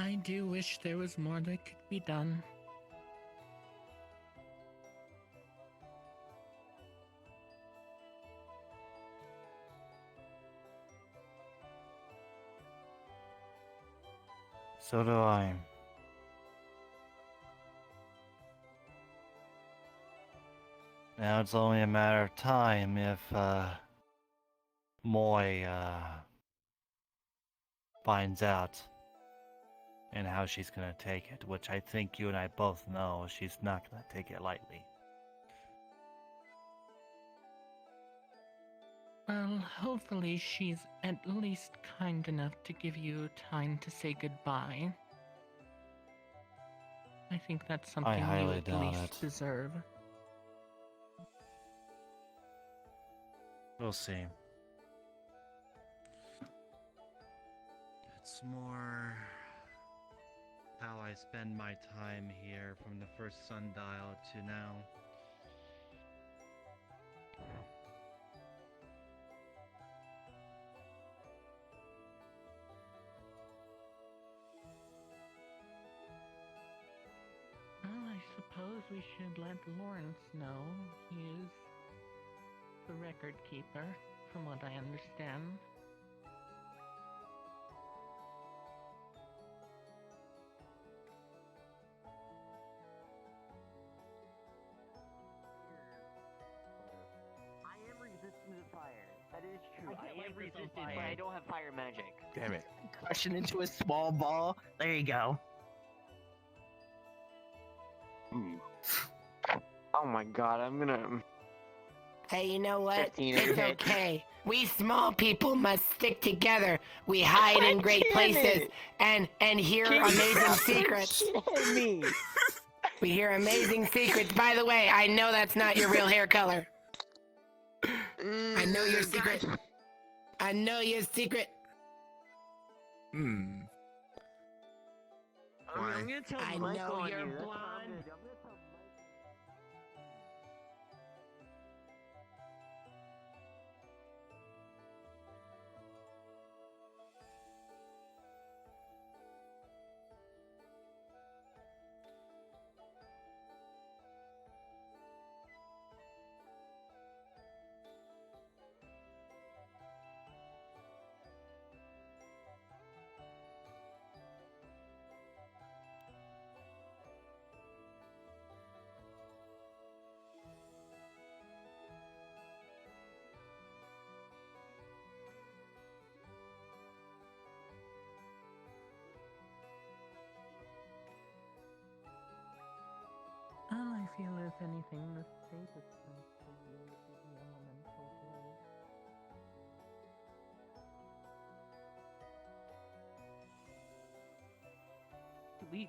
I do wish there was more that could be done. So do I. Now it's only a matter of time if Moyi finds out and how she's gonna take it, which I think you and I both know she's not gonna take it lightly. Well, hopefully she's at least kind enough to give you time to say goodbye. I think that's something you highly at doubt least it. deserve. We'll see. It's more how I spend my time here from the first sundial to now. Well, I suppose we should let Lawrence know. He is the record keeper, from what I understand. I am resistant to fire. That is true. I am resistant, but I don't have fire magic. Damn it. Crush it into a small ball. There you go. Oh my god, I'm gonna. Hey, you know what? 15 It's hit. okay. We small people must stick together. We hide in great places and hear amazing secrets. Me. We hear amazing secrets. By the way, I know that's not your real hair color. I know your secret. I know your secret. Hmm. I'm gonna tell I Michael know on you're you. That's what I'm blonde. gonna do. I'm gonna tell Michael. Well, I feel if anything, the safest place for you would be the elemental grove.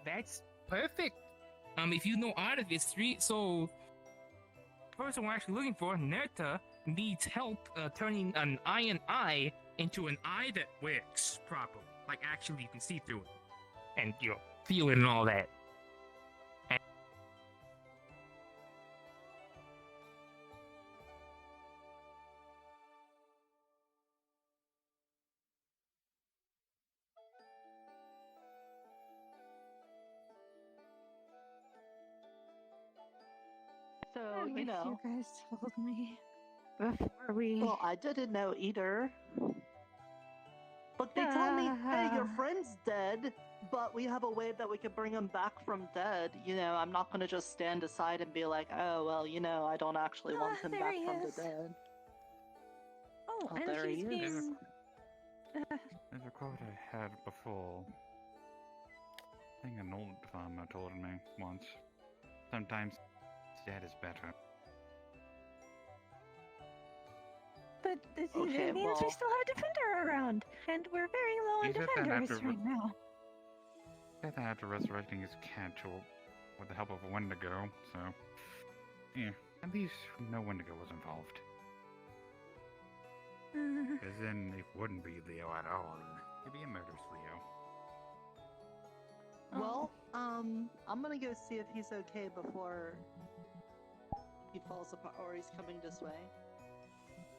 That's perfect. If you know art of history, so the person we're actually looking for, Nerta, needs help turning an iron eye into an eye that works properly. Like actually you can see through it. And feel it and all that. So, I you wish know, you guys told me before we. well, I didn't know either. Look, they told me, hey, your friend's dead, but we have a way that we could bring him back from dead. You know, I'm not going to just stand aside and be like, oh, well, you know, I don't actually want him there back he from the is. dead. Oh, Oh, and there he's he is. being. There's a quote I had before. I think an old farmer told me once. Sometimes dead is better. But Okay, it means we well- still have a defender around, and we're very low on You said that defenders after- right now. Said that after resurrecting his cat with the help of a Wendigo, so yeah, at least no Wendigo was involved. Because then it wouldn't be Leo at all. It'd be a murderous Leo. Well, I'm gonna go see if he's okay before he falls apart, or he's coming this way.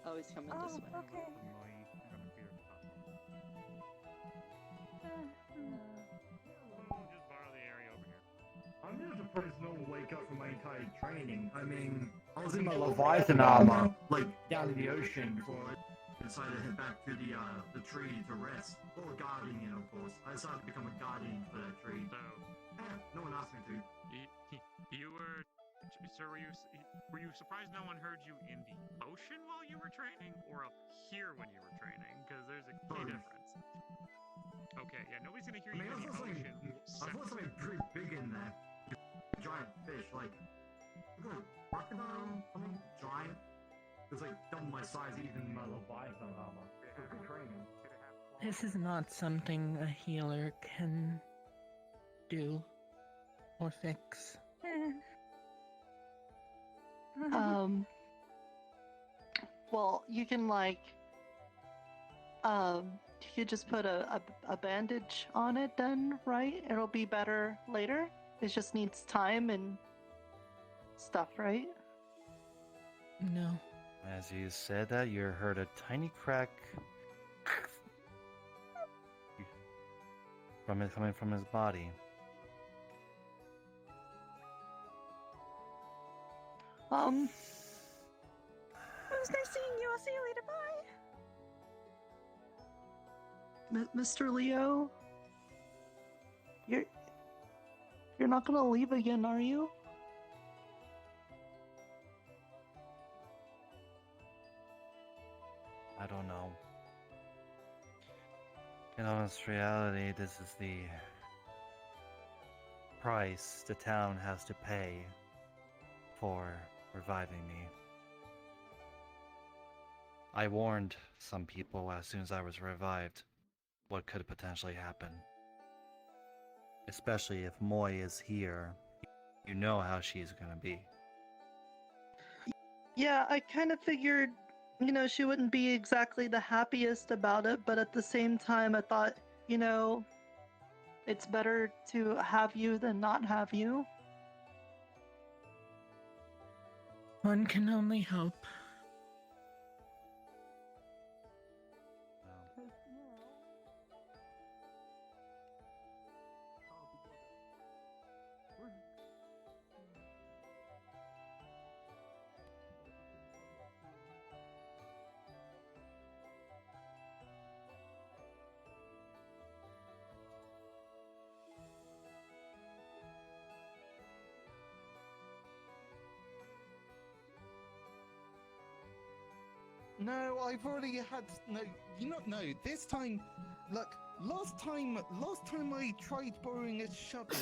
Oh, he's coming this way. Okay. surprised no one wake up from my entire training. I mean, I was in my Leviathan armor, like, down in the ocean before I decided to head back to the tree to rest. Or guardian, of course. I decided to become a guardian for that tree. So, No one asked me to. you were, sir, were you surprised no one heard you in the ocean while you were training, or up here when you were training? Because there's a key difference. Okay, yeah, nobody's gonna hear you in the ocean. I saw something pretty big in there. Giant fish, like crocodile, something giant. It was like double my size, even my Leviathan armor. For good training. This is not something a healer can do or fix. Well, you can you could just put a bandage on it then, right? It'll be better later. It just needs time and stuff, right? No. As you said that, you heard a tiny crack from it coming from his body. It was nice seeing you. I'll see you later. Bye. Mr. Leo, you're not gonna leave again, are you? I don't know. In honest reality, this is the price the town has to pay for reviving me. I warned some people as soon as I was revived what could potentially happen. Especially if Moyi is here, you know how she's gonna be. Yeah, I kind of figured, she wouldn't be exactly the happiest about it, but at the same time, I thought, it's better to have you than not have you. One can only hope. No, I've already had this time. Look, last time I tried borrowing a shovel,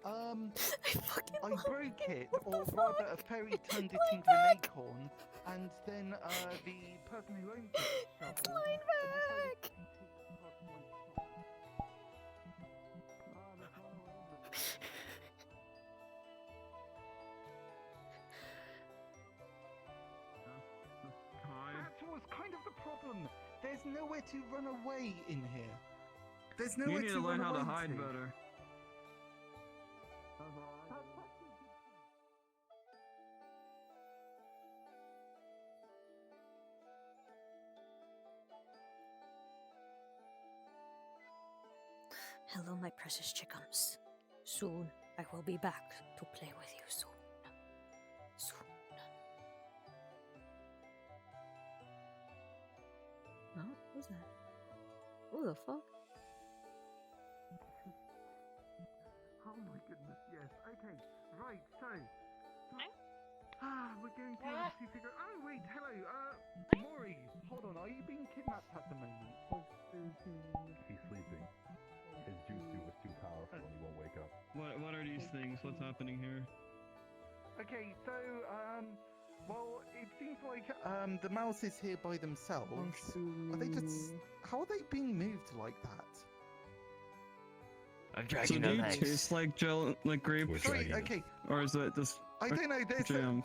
I broke it, or rather a fairy turned it into an acorn, and then the person who owned the shovel It's mine back. That was kind of the problem. There's nowhere to run away in here. There's You nowhere need to to learn run how to away hide to. better. Hello, my precious chickums. Soon I will be back to play with you. Soon. Huh? Who's that? Who the fuck? Oh my goodness, yes. Okay, right, so... we're going to obviously figure... Oh, wait, hello, Moyi, hold on, are you being kidnapped at the moment? He's sleeping. His juju was too powerful and he won't wake up. What are these things? What's happening here? Okay, so, well, it seems like, the mouse is here by themselves. Are they just... How are they being moved like that? I'm So dragging do their you legs. taste like gel, like grape? Sorry, okay. Or is that just I don't know, jam?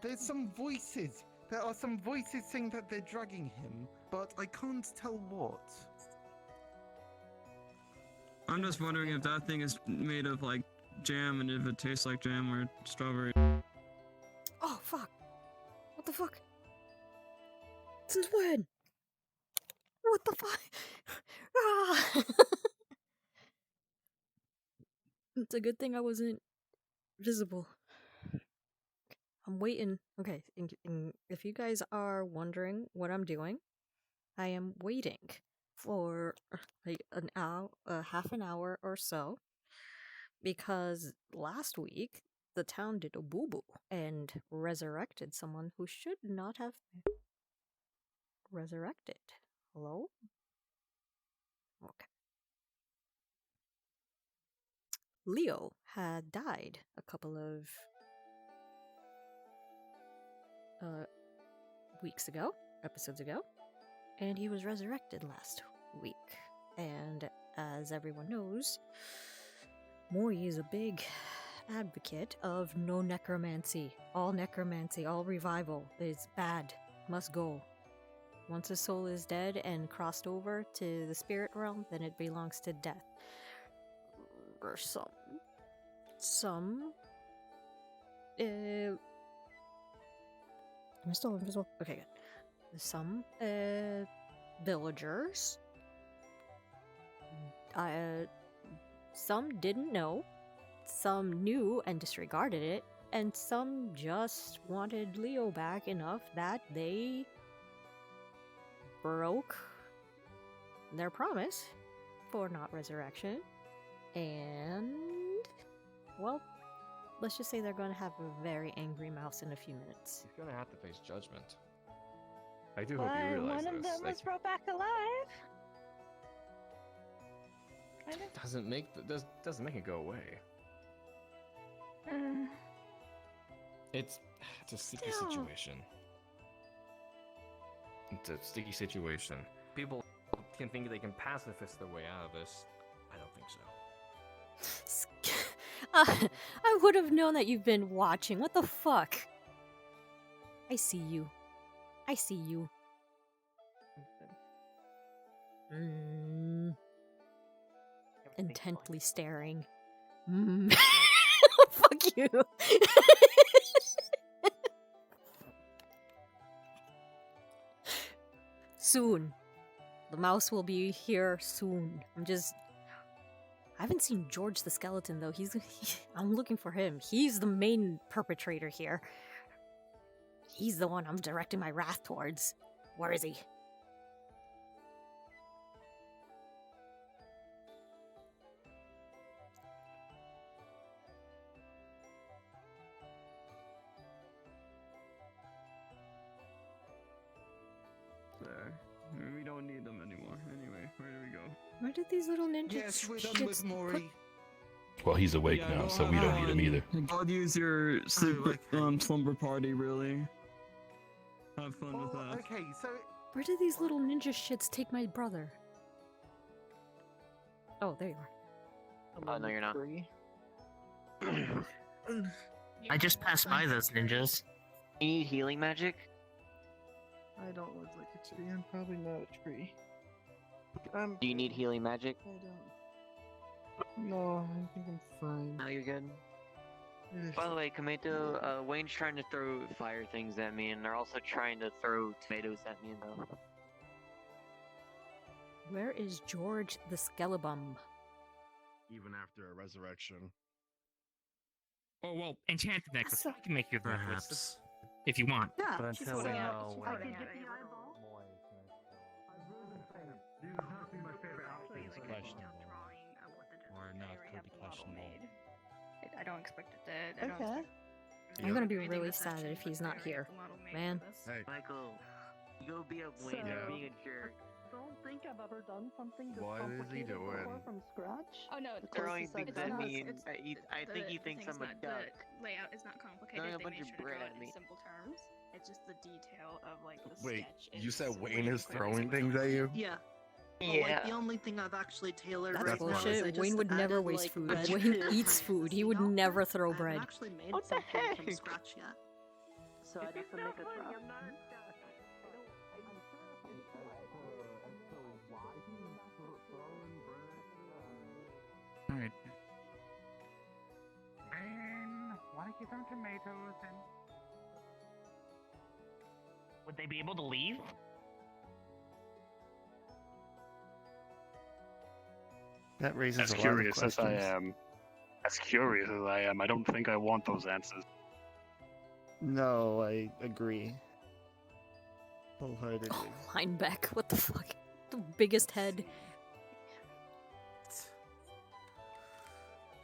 there's some voices. There are some voices saying that they're dragging him, but I can't tell what. I'm just wondering if that thing is made of like jam and if it tastes like jam or strawberry. Oh fuck! What the fuck? Since when? What the fuck? Ah! It's a good thing I wasn't Visible. I'm waiting. Okay, if you guys are wondering what I'm doing, I am waiting for like an hour, half an hour or so, because last week the town did a boo boo and resurrected someone who should not have been resurrected. Hello? Okay. Leo had died a couple of episodes ago, and he was resurrected last week. And as everyone knows, Moyi is a big advocate of no necromancy. All revival is bad, must go. Once a soul is dead and crossed over to the spirit realm, then it belongs to death. Or some am I still invisible? Okay, good. Some villagers, some didn't know, some knew and disregarded it, and some just wanted Leo back enough that they broke their promise for not resurrection, and, well, let's just say they're going to have a very angry mouse in a few minutes. He's going to have to face judgment. I do hope you realize one of this. them was brought back alive. Doesn't make it go away. It's a sticky situation. It's a sticky situation. People can think they can pacifist their way out of this. I don't think so. I would have known that you've been watching. What the fuck? I see you. Intently staring. Fuck you. Soon. The mouse will be here soon. I haven't seen George the skeleton though. I'm looking for him. He's the main perpetrator here. He's the one I'm directing my wrath towards. Where is he? We don't need them anymore. Anyway, where do we go? Where did these little ninjas? Yes, we're done with Moyi. Well, he's awake now, so we don't need him either. God, use your secret slumber party, really. Have fun with that. Okay, so Where did these little ninja shits take my brother? Oh, there you are. Oh, no, you're not. I just passed by those ninjas. You need healing magic? I don't look like a tree. I'm probably not a tree. Do you need healing magic? I don't. No, I think I'm fine. No, you're good. By the way, Kometo, Wayne's trying to throw fire things at me, and they're also trying to throw tomatoes at me, though. Where is George the Skelebum? Even after a resurrection. Oh, well, enchanted necklace. I can make you the necklace. Perhaps. If you want. Yeah, But until we know I when could get the eyeball. These have to be my favorite outfits. it's questionable. Or not, could be questionable. I don't expect it to. Okay. I'm gonna be really sad if he's not here. Man. Hey. Michael, you go be a Wayne So- being a jerk. Don't think I've ever done something this What is he complicated doing? before from scratch. Oh no, The Throwing closest I've things at done me, is- and I think he thinks I'm a duck. The layout is not complicated. Throwing a They bunch made of sure to bread draw at it me. in simple terms. It's just the detail of like the Wait, sketch. you said Wayne is crazy. throwing things at you? Yeah. But, Yeah. like, the only thing I've actually tailored That's right now is I bullshit. just Wayne would never added, waste like, food. red Wayne to eats my food. He would casino. never throw I haven't bread. actually made What the something from heck? scratch yet. So I'd have to make a draft. Alright. And wanna get some tomatoes and Would they be able to leave? That raises As a lot curious of as I questions. am, As curious as I am, I don't think I want those answers. No, I agree. Wholeheartedly. Lineback, what the fuck? The biggest head.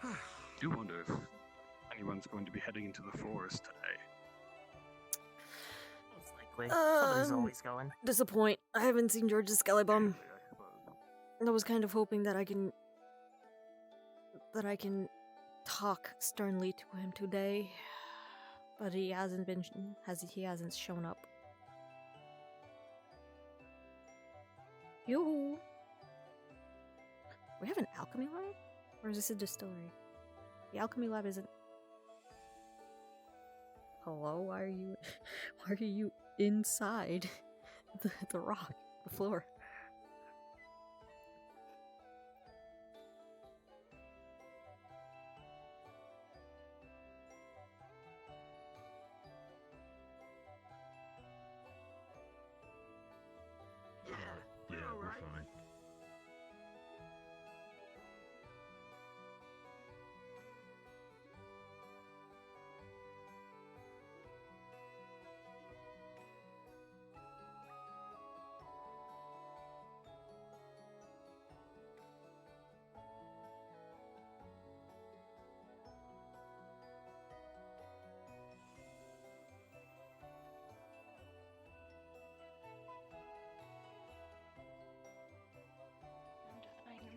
I do wonder if anyone's going to be heading into the forest today. Most likely. Somebody's always going. Disappoint. I haven't seen George's Skellybum. I was kind of hoping that I can talk sternly to him today, but he hasn't shown up. Yoo-hoo! We have an alchemy lab? Or is this a distillery? The alchemy lab isn't... Hello? Why are you inside the rock, the floor? Yeah, we're fine.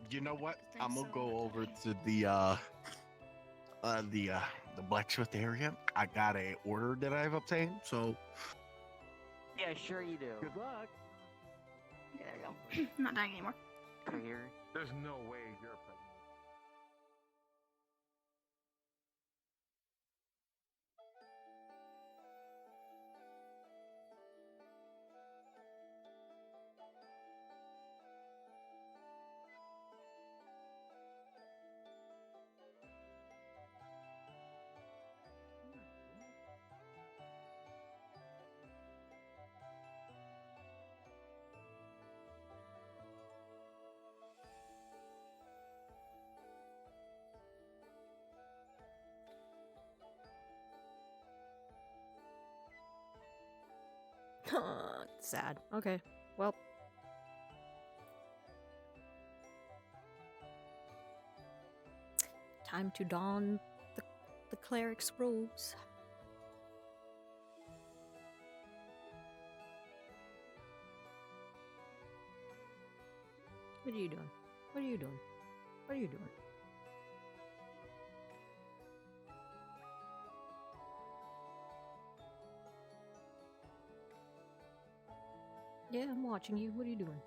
You know what? I'm gonna go over to the blacksmith area. I got a order that I've obtained, so Yeah, sure you do. Good luck. Okay, there you go. I'm not dying anymore. Clear. There's no way you're pregnant. Sad. Okay. Well. Time to don the cleric's robes. What are you doing? What are you doing? What are you doing? Yeah, I'm watching you. What are you doing?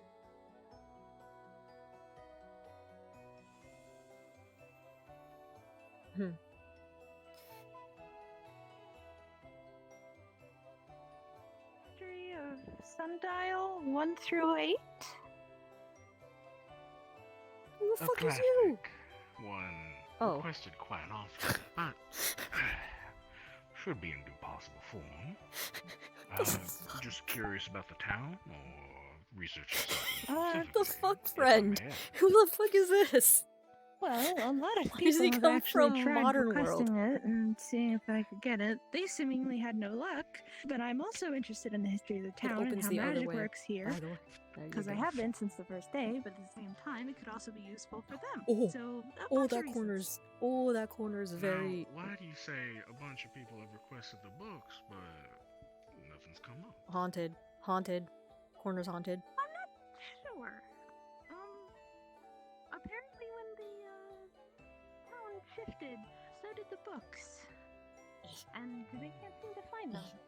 History of Sundial 1 through 8. Who the fuck is classic. you? One Oh. requested quite often, but should be in due possible form. Just curious about the town, or researching something? The fuck friend? Who the fuck is this? Well, a lot of Why does people he have come actually from tried modern requesting world? it and seeing if I could get it. They seemingly had no luck, but I'm also interested in the history of the town and opens how the other magic way, works here. by the way. There you Because I go. have been since the first day, but at the same time, it could also be useful for them. Oh, So, that corner's very Now, why do you say a bunch of people have requested the books, but nothing's come up? haunted. Haunted. Corner's haunted. I'm not sure. Apparently when the town shifted, so did the books. And they can't seem to find them.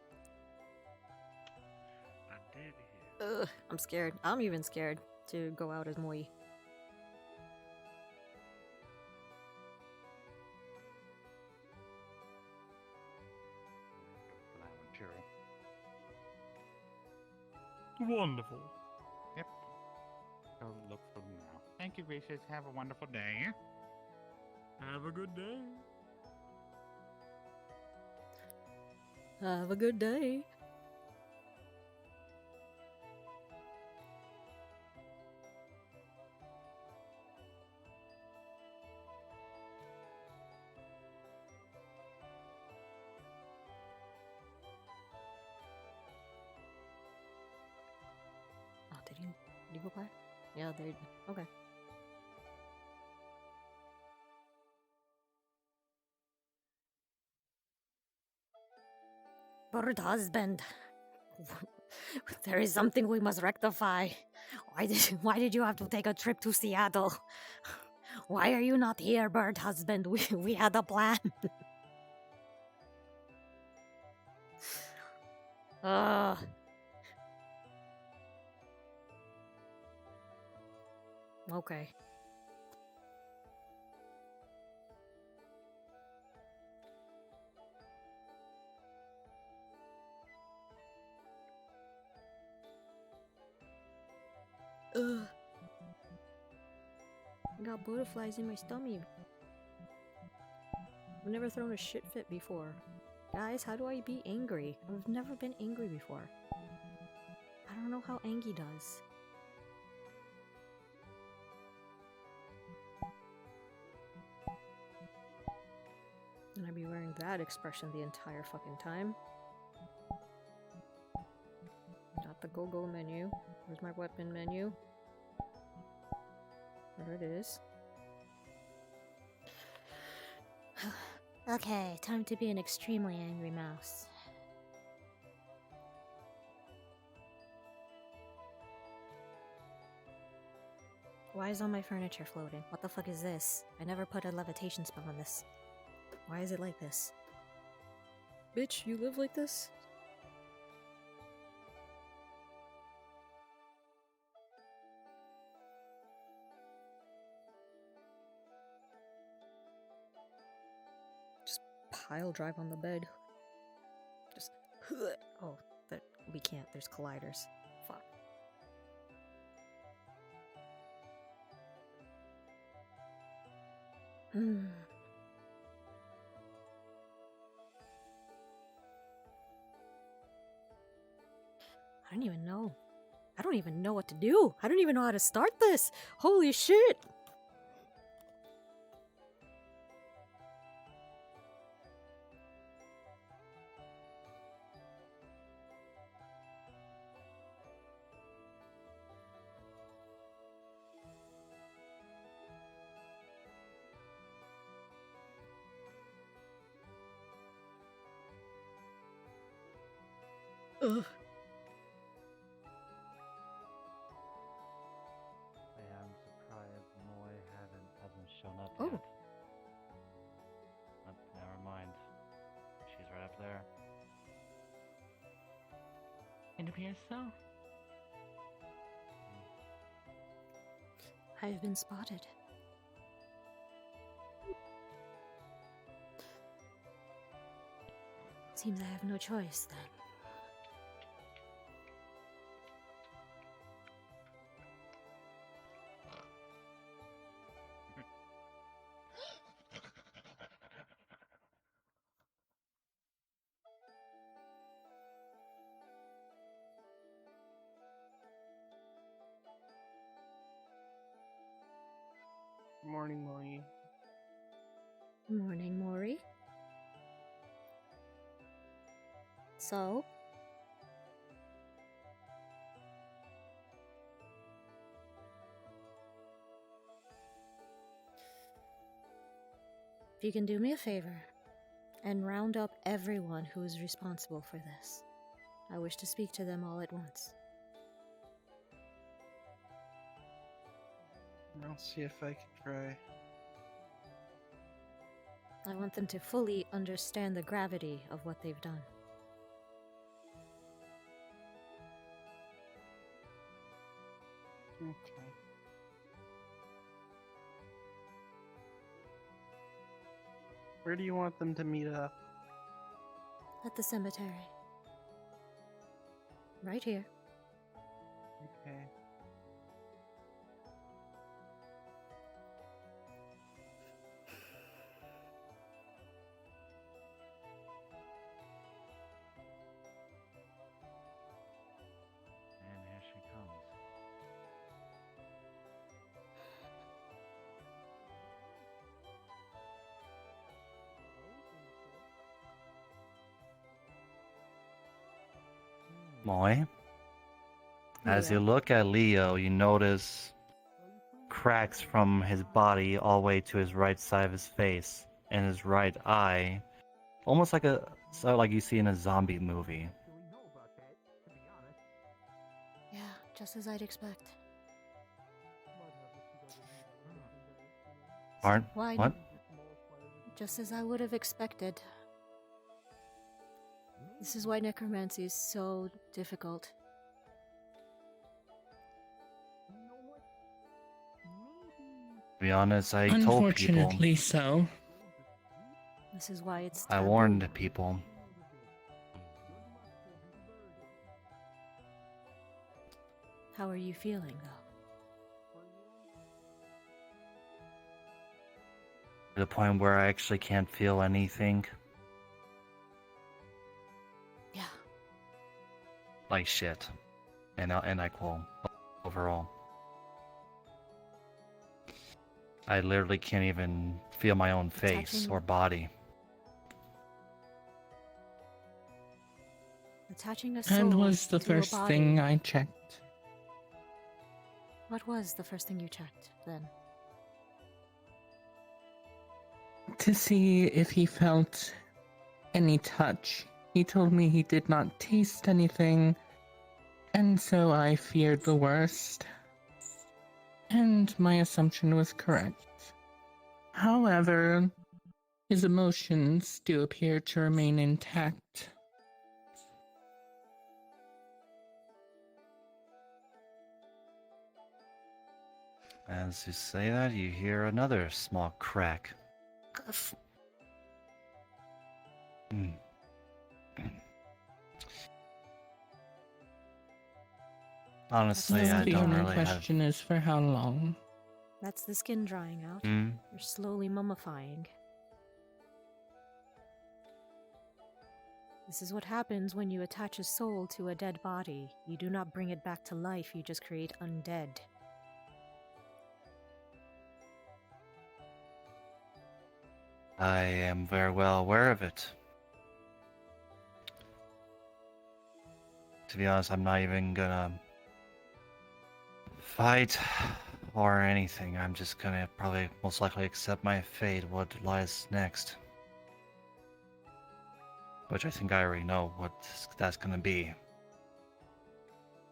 I did hear. Ugh, I'm scared. I'm even scared to go out as Moyi. Wonderful. Yep. Go look for them now. Thank you, Gracious. Have a wonderful day. Have a good day. Have a good day. Yeah, they. Okay. Bird husband. There is something we must rectify. Why did you have to take a trip to Seattle? Why are you not here, bird husband? We had a plan. Okay. Ugh. I got butterflies in my stomach. I've never thrown a shit fit before. Guys, how do I be angry? I've never been angry before. I don't know how Angie does. And I'd be wearing that expression the entire fucking time. Not the go-go menu. Where's my weapon menu? There it is. Okay, time to be an extremely angry mouse. Why is all my furniture floating? What the fuck is this? I never put a levitation spell on this. Why is it like this? Bitch, you live like this? Just pile drive on the bed. Just. Oh, that we can't. There's colliders. Fuck. I don't even know. I don't even know what to do. I don't even know how to start this. Holy shit. Ugh. Yeah, I'm surprised Moy hasn't shown up Oh. yet. But never mind. She's right up there. It appears so. I have been spotted. Seems I have no choice then. Good morning, Moyi. Morning, Mori. So? If you can do me a favor and round up everyone who is responsible for this, I wish to speak to them all at once. I'll see if I can try. I want them to fully understand the gravity of what they've done. Okay. Where do you want them to meet up? At the cemetery. Right here. Okay. And here she comes. Moy, as you Yeah. look at Leo, you notice cracks from his body all the way to his right side of his face and his right eye, almost like like you see in a zombie movie. Yeah, just as I'd expect. Aren't Why? what? Just as I would have expected. This is why necromancy is so difficult. To be honest, I told people. Unfortunately so. This is why it's I taboo. warned people. How are you feeling, though? To the point where I actually can't feel anything. Yeah. Like shit. And I quote, overall. I literally can't even feel my own face or body. Attaching a soul And was the to a first body. thing I checked. What was the first thing you checked, then? To see if he felt any touch. He told me he did not taste anything, and so I feared the worst. And my assumption was correct. However, his emotions do appear to remain intact. As you say that, you hear another small crack. Hmm. Honestly, So I the don't only really have. question is for how long? That's the skin drying out. Hmm? You're slowly mummifying. This is what happens when you attach a soul to a dead body. You do not bring it back to life, you just create undead. I am very well aware of it. To be honest, I'm not even gonna fight or anything. I'm just gonna probably most likely accept my fate, what lies next. Which I think I already know what that's gonna be.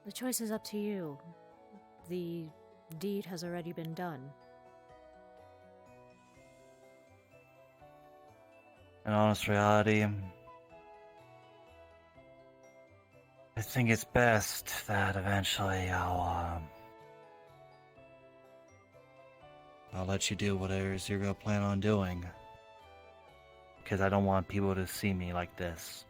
The choice is up to you. The deed has already been done. In honest reality, I think it's best that eventually I'll let you do whatever it is you're gonna plan on doing. Because I don't want people to see me like this.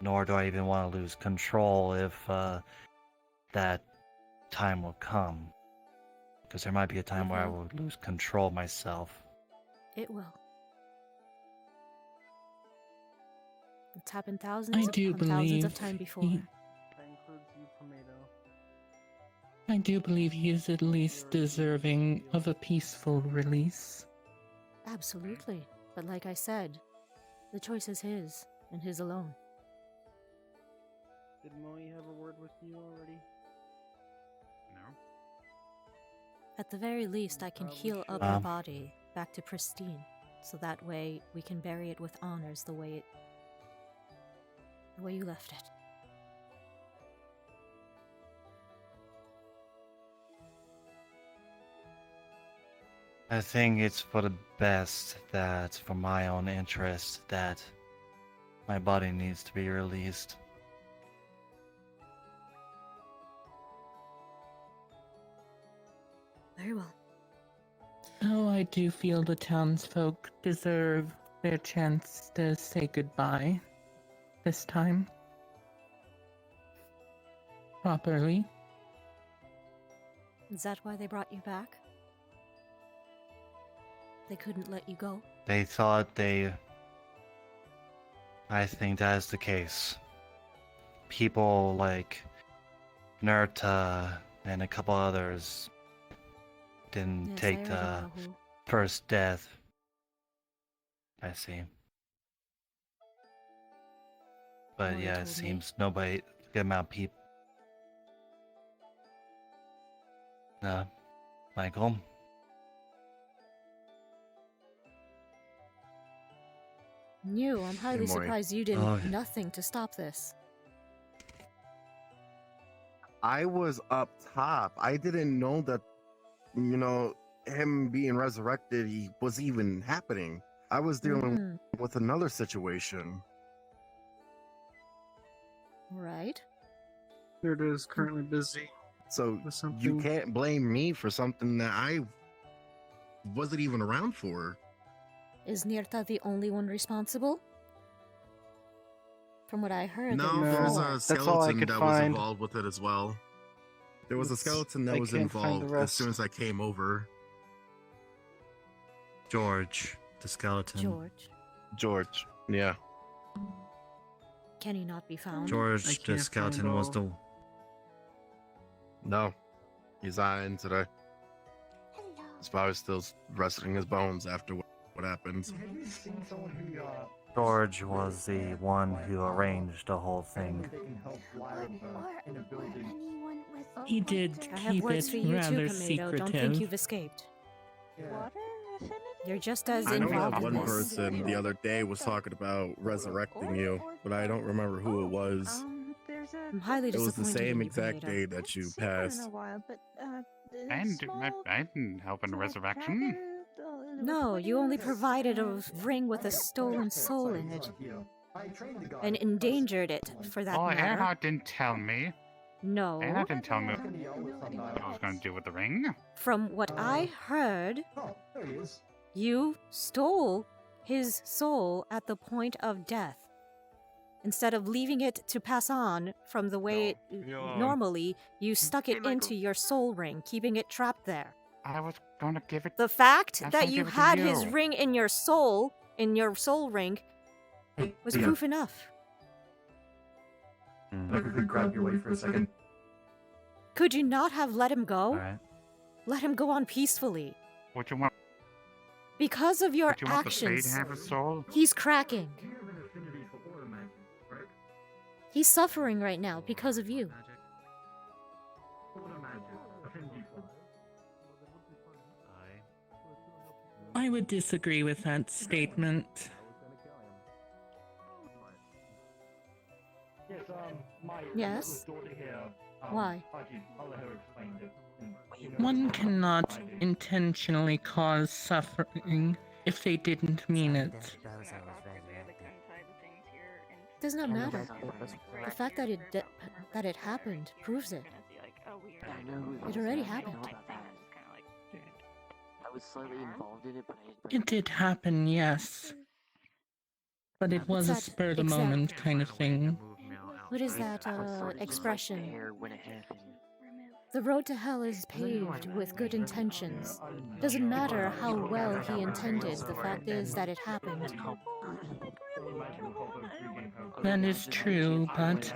Nor do I even want to lose control if that time will come. Because there might be a time where I will lose control myself. It will. It's happened thousands I of do thousands of believe times before. That includes you, Tomato. I do believe he is at least deserving of a peaceful release. Absolutely. But like I said, the choice is his, and his alone. Did Moyi have a word with you already? No. At the very least, I can heal up your body back to pristine, so that way we can bury it with honors the way you left it. I think it's for the best that, for my own interest, that my body needs to be released. Very well. Oh, I do feel the townsfolk deserve their chance to say goodbye. This time. Properly. Is that why they brought you back? They couldn't let you go? They thought I think that is the case. People like Nerta and a couple others didn't Yes, take I the already know who. first death. I see. But Moyi yeah, it told me. seems nobody, good amount of people. Michael? You, I'm highly Moyi. surprised you did Oh. nothing to stop this. I was up top. I didn't know that, him being resurrected was even happening. I was dealing with another situation. Right? Here it is, currently busy. So with something. you can't blame me for something that I wasn't even around for. Is Nirta the only one responsible? From what I heard, No, there there's were a four. That's all I skeleton could that was find. involved with it as well. There was a skeleton that I was can't find the involved as rest. soon as I came over. George, the skeleton. George, yeah. Can he not be found? George, the skeleton was the. No, he's not in today. He's probably still resting his bones after what happened. Have you seen someone who, George was the one who arranged the whole thing. they can help Lyra in a building? He did I have keep words it for you too, rather Kamado. Don't think secretive. you've escaped. You're just as I know involved that in one this. person the other day was talking about resurrecting you, but I don't remember who it was. I'm highly It was the disappointed same in you, exact Kamado. day that you passed. I didn't help in the resurrection. No, you only provided a ring with a stolen soul in it. And endangered it, for that Oh, matter. Anna didn't tell me. No. Anna didn't tell me what I was going to do with the ring. From what I heard, you stole his soul at the point of death. Instead of leaving it to pass on from the way it normally, you stuck it into your soul ring, keeping it trapped there. I was going to give it. The fact I was that gonna you give it to had his you. ring in your soul ring, was proof enough. If I could grab your way for a second. Could you not have let him go? Alright. Let him go on peacefully. What you want? Because of your What you want the Fae to actions, have a soul? he's cracking. You have an affinity for order magic, right? He's suffering right now because of you. Order magic, affinity for. I would disagree with that statement. Yes, my Yes? daughter here. Why? I'll let her explain it. One cannot intentionally cause suffering if they didn't mean it. Does not matter. The fact that it happened proves it. It already happened. I was slightly involved in it, but It did happen, yes. But it was a What's that spur of the exact- moment kind of thing. What is that expression? when it happened. The road to hell is paved with good intentions. Doesn't matter how well he intended, the fact is that it happened. That is true, but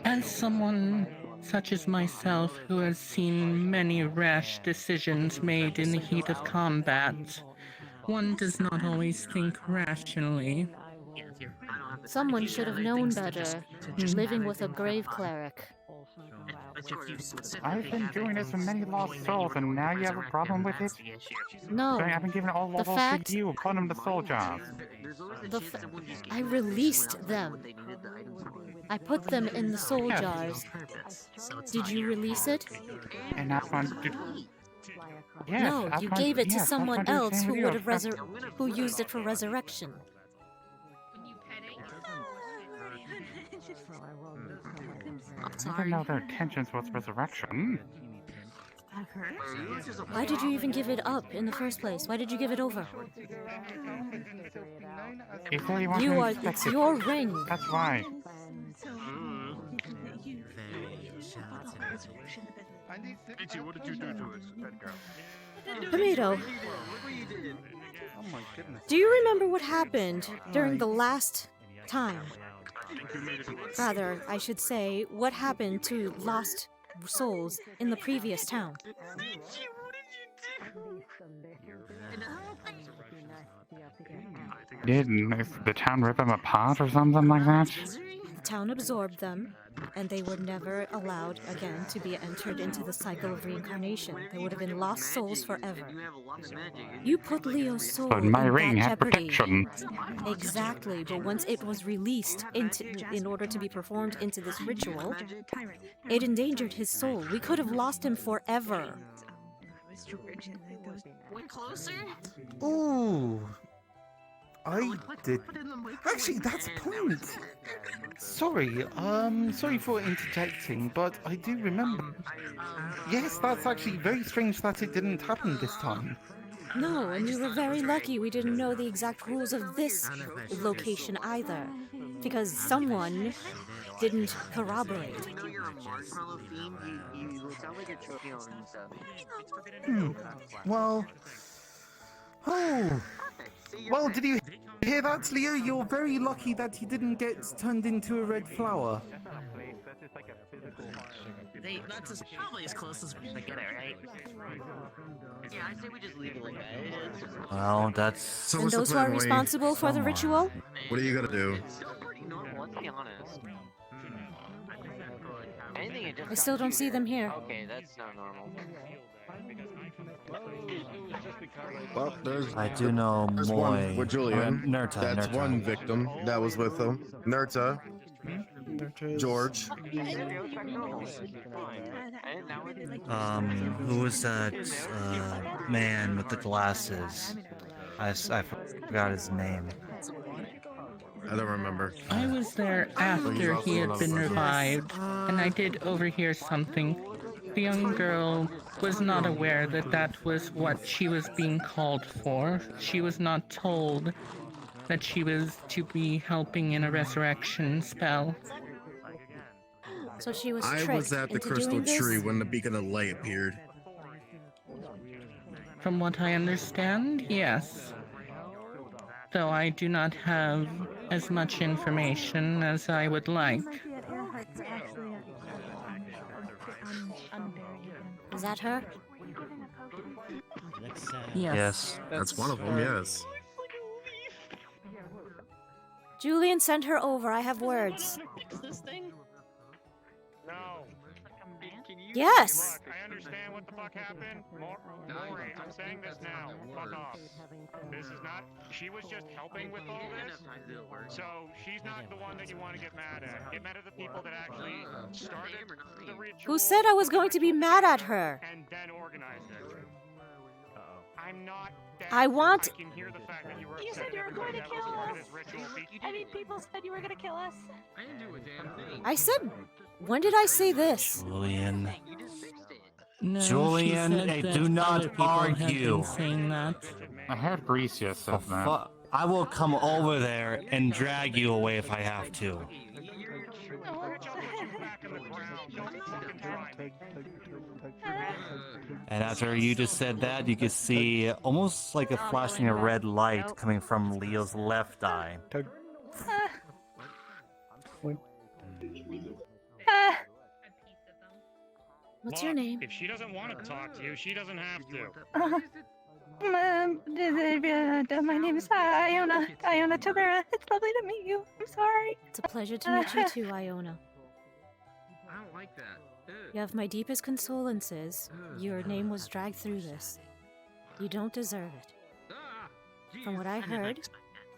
as someone such as myself who has seen many rash decisions made in the heat of combat, one does not always think rationally. Someone should have known better, living with a grave cleric. I've been doing this with many lost souls, and now you have a problem with it? No, So I've been giving all the levels fact- to you, putting them to soul jobs. I released them. I put them in the soul Yeah. jars. Did you release it? And that's one. Yes, No, that's you one- gave it to yes, that's someone one to the else same who with would you. have who used it for resurrection. I didn't know their intentions was resurrection. Why did you even give it up in the first place? Why did you give it over? He said he wanted You to are, inspect it's it. your ring. That's why. Ichi, what did you do to us? That girl. Tomato, Oh my goodness. do you remember what happened during the last time? Rather, I should say, what happened to lost souls in the previous town? Did the town rip him apart or something like that? The town absorbed them, and they were never allowed again to be entered into the cycle of reincarnation. They would have been lost souls forever. You put Leo's soul But my in ring that had jeopardy. protection. Exactly, but once it was released in order to be performed into this ritual, it endangered his soul. We could have lost him forever. We're closer? Ooh. I did. Actually, that's a point. Sorry, sorry for interjecting, but I do remember. Yes, that's actually very strange that it didn't happen this time. No, and we were very lucky we didn't know the exact rules of this location either, because someone didn't corroborate. You know you're a marshmallow fiend. You sound like you're choking on stuff. Well. Oh. Well, did you hear that, Leo? You're very lucky that you didn't get turned into a red flower. That's probably as close as we're gonna get it, right? Yeah, I say we just leave it like that. Well, that's. So And what's those the who are plan, Moyi? responsible for the ritual? What are you gonna do? It's still pretty normal, let's be honest. Anything it just I still got don't see them here. Okay, that's not normal. Well, there's. I do know There's Moyi. one with Julian. Nurta. That's Nurta. one victim that was with him. Nurta. George. Who was that man with the glasses? I forgot his name. I don't remember. I was there after he had been revived, and I did overhear something. The young girl was not aware that that was what she was being called for. She was not told that she was to be helping in a resurrection spell. So she was I tricked was at the into crystal doing this? tree when the beacon of light appeared. From what I understand, yes. Though I do not have as much information as I would like. Is that her? Yes. That's one of them, yes. Julian, send her over. I have words. This thing? No. Yes. Look, I understand what the fuck happened. Moyi, I'm saying this now. Fuck off. This is not. She was just helping with all this. So she's not the one that you want to get mad at. Get mad at the people that actually started the ritual. Who said I was going to be mad at her? And then organized it. I'm not. I want. I can hear the fact that you were. You said you were going to kill us. I mean, people said you were going to kill us. I didn't do a damn thing. I said. When did I say this? Julian. No, Julian, she said hey, that do not other people had been argue. saying that. I heard Bricia said that. I will come over there and drag you away if I have to. And after you just said that, you could see almost like a flashing of red light coming from Leo's left eye. What's your name? If she doesn't want to talk to you, she doesn't have to. My name is Iona. Iona Tobera. It's lovely to meet you. I'm sorry. It's a pleasure to meet you too, Iona. I don't like that. You have my deepest condolences. Your name was dragged through this. You don't deserve it. From what I heard,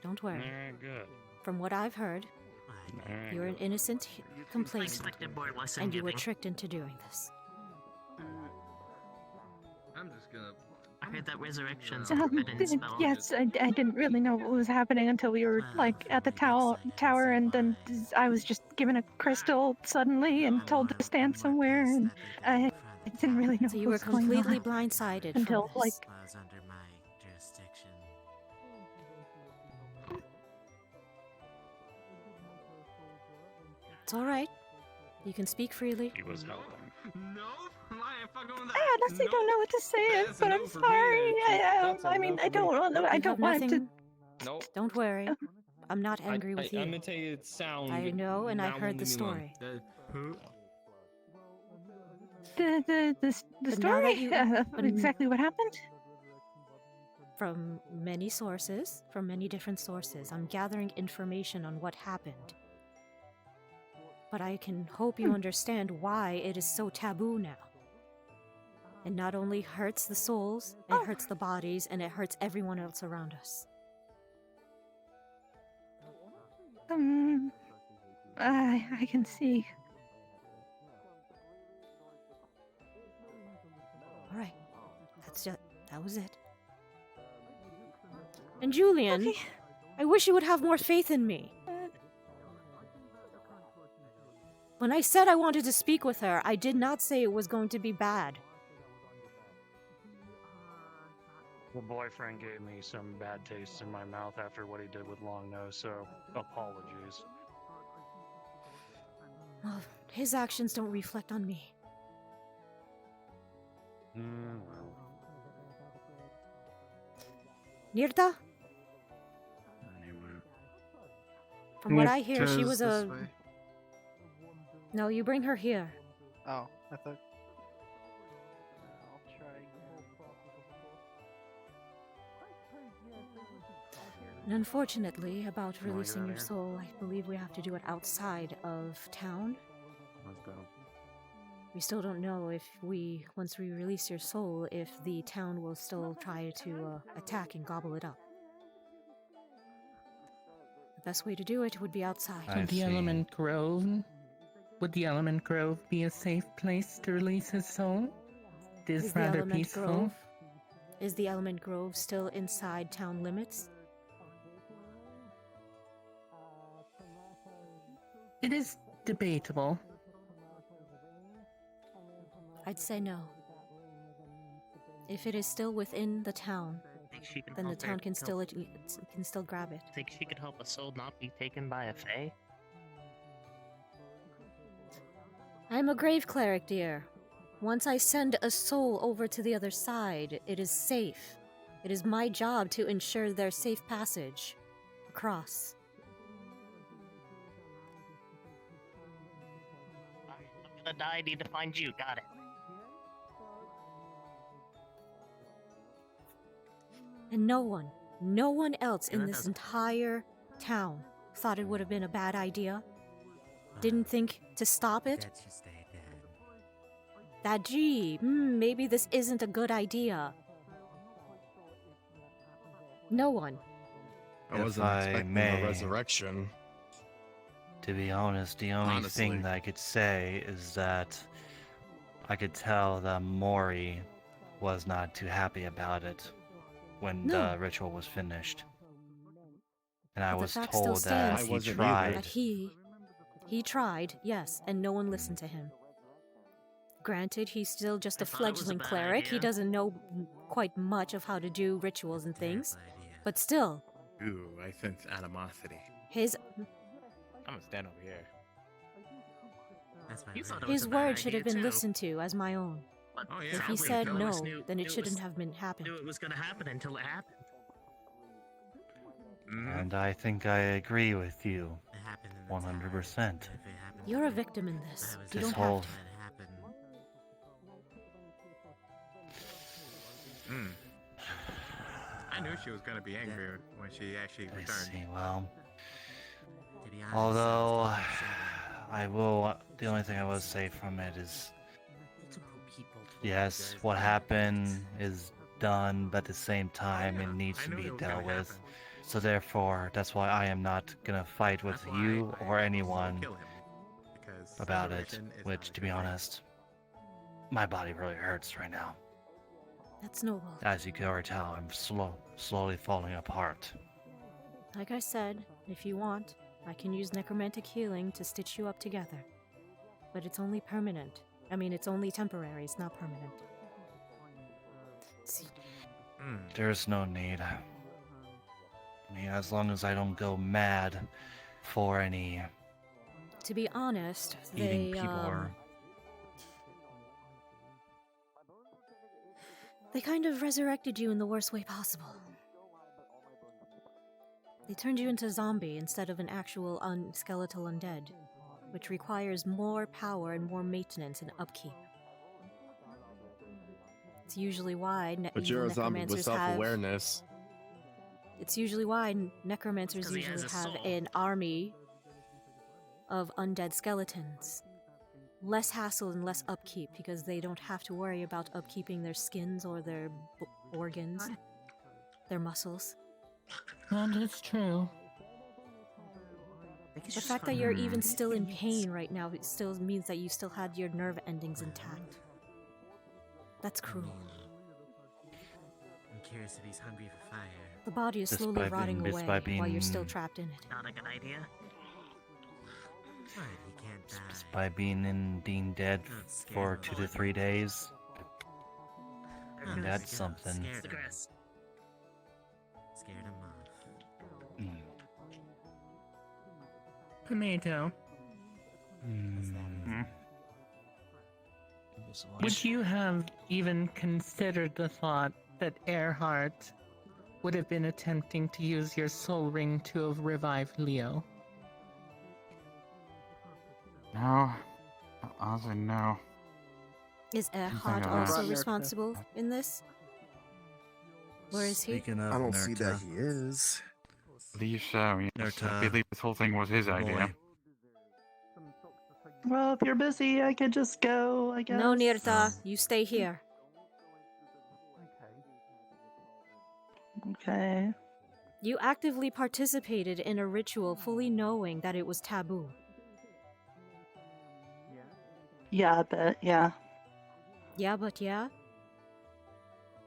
don't worry. Alright, good. From what I've heard, Alright, you're an innocent complacent, Expected more lesson and you were giving. tricked into doing this. I'm just gonna. I heard that resurrection's a forbidden spell. Yes, I didn't really know what was happening until we were like at the tower, and then I was just given a crystal suddenly and told to stand somewhere, and I didn't really know So what you were was going completely on blindsided until from like. this. It's all right. You can speak freely. He was helping. No, I fucking with that. I honestly don't know what to say, That's a but no I'm for me. sorry. That's a I mean, no I for don't me. want to. I You don't have want nothing. to. Nope. Don't worry. I'm not angry with you. I'm gonna tell you it sounds. I know, and I've heard the story. The But now story. that you- but- Exactly what happened. From many sources, from many different sources, I'm gathering information on what happened. but I can hope you understand why it is so taboo now. It not only hurts the souls, it hurts the bodies, and it hurts everyone else around us. I can see. Alright, that was it. And Julian, I wish you would have more faith in me. When I said I wanted to speak with her, I did not say it was going to be bad. The boyfriend gave me some bad taste in my mouth after what he did with Long Nose, so apologies. Well, his actions don't reflect on me. Well. Nirta? Anyway. From what I hear, she Nirta's was this a... way. No, you bring her here. Oh, I thought. I'll try again. And unfortunately, about You wanna releasing get your out of soul, I believe we have to do it outside of town. Let's go. We still don't know if once we release your soul, if the town will still try to attack and gobble it up. The best way to do it would be outside. Would the Element Grove? Would the Element Grove be a safe place to release his soul? It is the rather Element peaceful. Grove? Is the Element Grove still inside town limits? It is debatable. I'd say no. If it is still within the town, Think she can then the help her town can help- still grab it. Think she could help a soul not be taken by a fae? I'm a grave cleric, dear. Once I send a soul over to the other side, it is safe. It is my job to ensure their safe passage across. I'm gonna die, need to find you, got it. And no one else Yeah, in that this doesn't- entire town thought it would have been a bad idea. Didn't think to stop it. That gee, maybe this isn't a good idea. No one. I If wasn't I expecting may. a resurrection. To be honest, the only Honestly. thing that I could say is that I could tell that Moyi was not too happy about it when No. the ritual was finished. And I But the was fact still told that stands he wasn't tried. that he tried, yes, and no one listened to him. Granted, he's still just a thought it was a fledgling bad cleric. He idea. doesn't know quite much of how to do rituals and things. But still, Ooh, I sense animosity. his I'm gonna stand over here. You thought it was his a bad word should have idea, been too. listened to as my own. But If he sadly, said none of us no, knew- then knew it shouldn't was- have been happened. Knew it was gonna happen until it happened. And I think I agree with you 100%. You're a victim in this. You This don't whole have to. I knew she was gonna be angry when she actually I returned. see, well. Although, I will. The only thing I will say from it is. Yes, what happened is done, but at the same time, it needs I to knew be it was gonna dealt with. happen. So, therefore, that's why I am not gonna fight with you or anyone Kill him, because about it. separation is Which, to be honest, my body really hurts right now. That's noble. As you can already tell, I'm slowly falling apart. Like I said, if you want, I can use necromantic healing to stitch you up together. But it's only permanent. I mean, it's only temporary, it's not permanent. See, There's no need. I mean, as long as I don't go mad for any to be honest, eating they people or they kind of resurrected you in the worst way possible. They turned you into a zombie instead of an actual skeletal undead, which requires more power and more maintenance and upkeep. It's usually why But you're a zombie with necromancers have. self-awareness. It's usually why necromancers 'Cause he has usually a have soul. an army of undead skeletons. Less hassle and less upkeep because they don't have to worry about upkeeping their skins or their organs, their muscles. That is true. The fact that you're even still in pain right now, it still means that you still had your nerve endings intact. That's cruel. I'm curious if he's hungry for fire. The body is slowly rotting away while you're still trapped in it. Not a good idea. What? He can't die. Just by being dead for 2 to 3 days. And that's something. Scared him off. Tomato. Would you have even considered the thought that Earhart would have been attempting to use your soul ring to revive Leo? No. Honestly, no. Is Earhart also responsible in this? Where is he? Speaking of I don't see that Nerta, he is. Believe so, yes. Nerta, I believe this whole thing was his idea. Moyi. Well, if you're busy, I could just go, I guess. No, Nirta, you stay here. Okay. You actively participated in a ritual fully knowing that it was taboo. Yeah, I bet, yeah. Yeah, but yeah?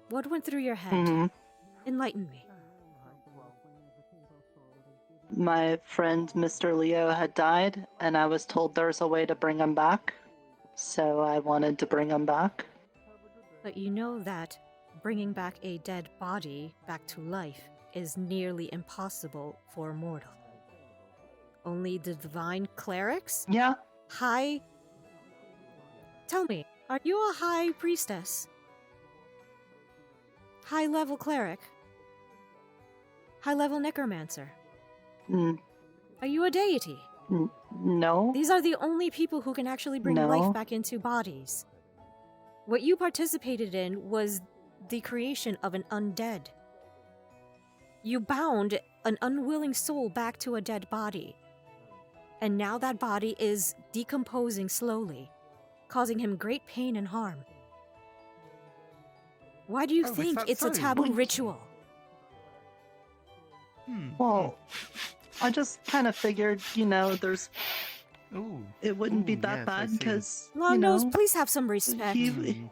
What went through your head? Enlighten me. My friend Mr. Leo had died, and I was told there's a way to bring him back. So I wanted to bring him back. But you know that bringing back a dead body back to life is nearly impossible for a mortal. Only the divine clerics? Yeah. High... Tell me, are you a high priestess? High-level cleric? High-level necromancer? Are you a deity? No. These are the only people who can actually bring life back into bodies. What you participated in was the creation of an undead. You bound an unwilling soul back to a dead body. And now that body is decomposing slowly, causing him great pain and harm. Why do you think it's a taboo ritual? Well, I just kind of figured, it wouldn't be that bad because, Long Nose, please have some respect. he-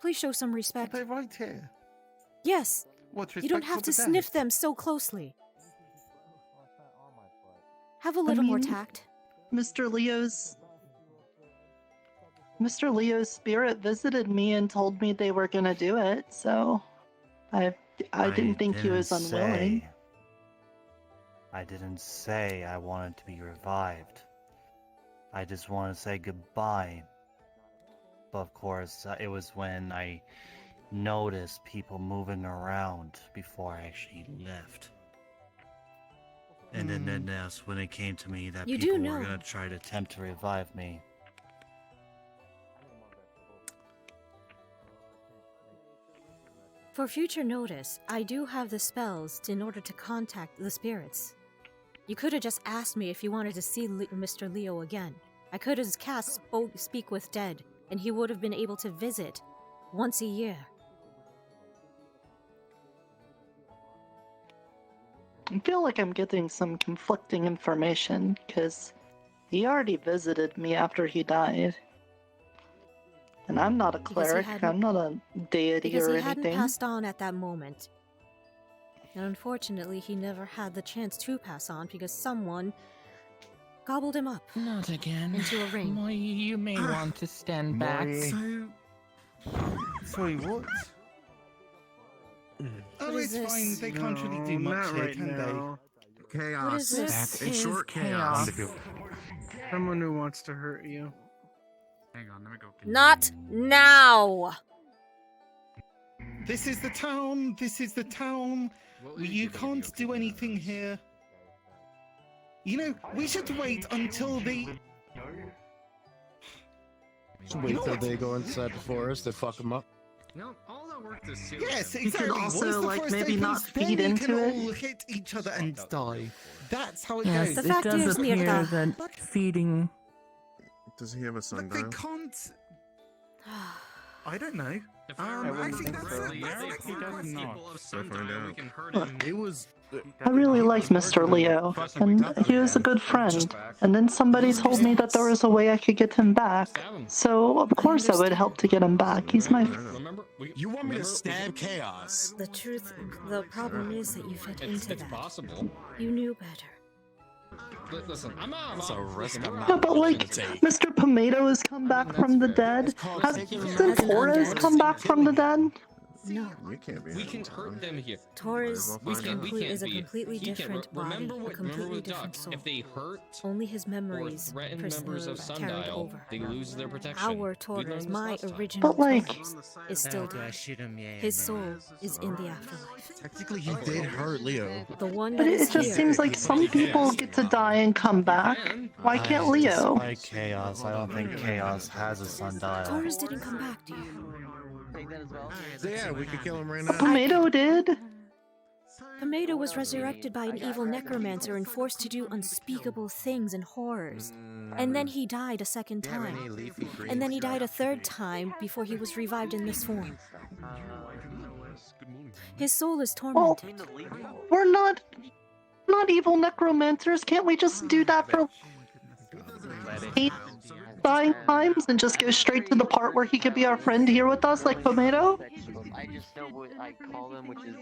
Please show some respect. They're right here. Yes. What's You don't respect have for to the dead? sniff them so closely. Have a little more mean, tact. Mr. Leo's spirit visited me and told me they were gonna do it, so I didn't think he was unwilling. I didn't say I wanted to be revived. I just wanted to say goodbye. But of course, it was when I noticed people moving around before I actually left. And then that's when it came to me that You people do were know. going to try to attempt to revive me. For future notice, I do have the spells in order to contact the spirits. You could have just asked me if you wanted to see Mr. Leo again. I could have cast Speak with Dead, and he would have been able to visit once a year. I feel like I'm getting some conflicting information, because he already visited me after he died. And I'm not a Because he cleric, hadn't- I'm not a deity Because or he hadn't anything. passed on at that moment. And unfortunately, he never had the chance to pass on because someone gobbled him up. Not again. Into a ring. Moyi, you may want to stand back. Sorry, what? Oh, What is it's fine. this? They can't really do much here, can they? What is this? That's It's short chaos. Someone who wants to hurt you. Hang on, let me go. Not now! This is the town. This is the town. You can't do anything here. You know, we should wait until the. Wait till they go inside the forest and fuck them up. No, hold Yes, You exactly. could Once also, the like, forest maybe not opens, then feed you into can it. all hit each other and die. That's how it Yes, goes. it does appear that feeding. Does he have a But sundial? they can't. I don't know. Actually, that's It was. I really liked Mr. Leo, and he was a good friend. And then somebody told me that there was a way I could get him back. So, of course, I would help to get him back. He's my. You want me to stab Chaos? The problem is that you fit into It's that. possible. You knew better. Listen, I'm not. That's a risk I'm Yeah, not but willing like, to take. Mr. Pomato has come back from the dead. Hasn't Torres come back from the dead? No. You can't be. We can hurt them here. Torres We can't is a be. completely He can't. different body, Remember a what? completely Remember with different Duck. soul. If they hurt Only his or memories threaten members of carried Sundial, over. they lose their protection. Our We learned Torres, this my last time. original But, like- Torres, is still Do I dead. shoot him? Yeah. His soul is in the afterlife. Technically, he did hurt Leo. The one But that it is just here. seems like some people get to die and come back. Why can't Leo? Despite Chaos, I don't think Chaos has a sundial. Torres didn't come back, dude. Yeah, we could kill him right now. Pomato did. Pomato was resurrected by an evil necromancer and forced to do unspeakable things and horrors. And then he died a second time. And then he died a third time before he was revived in this form. His soul is Well, tormented. we're not evil necromancers. Can't we just do that for 8 dying times and just go straight to the part where he could be our friend here with us, like Pomato? I just know what I call them, which is.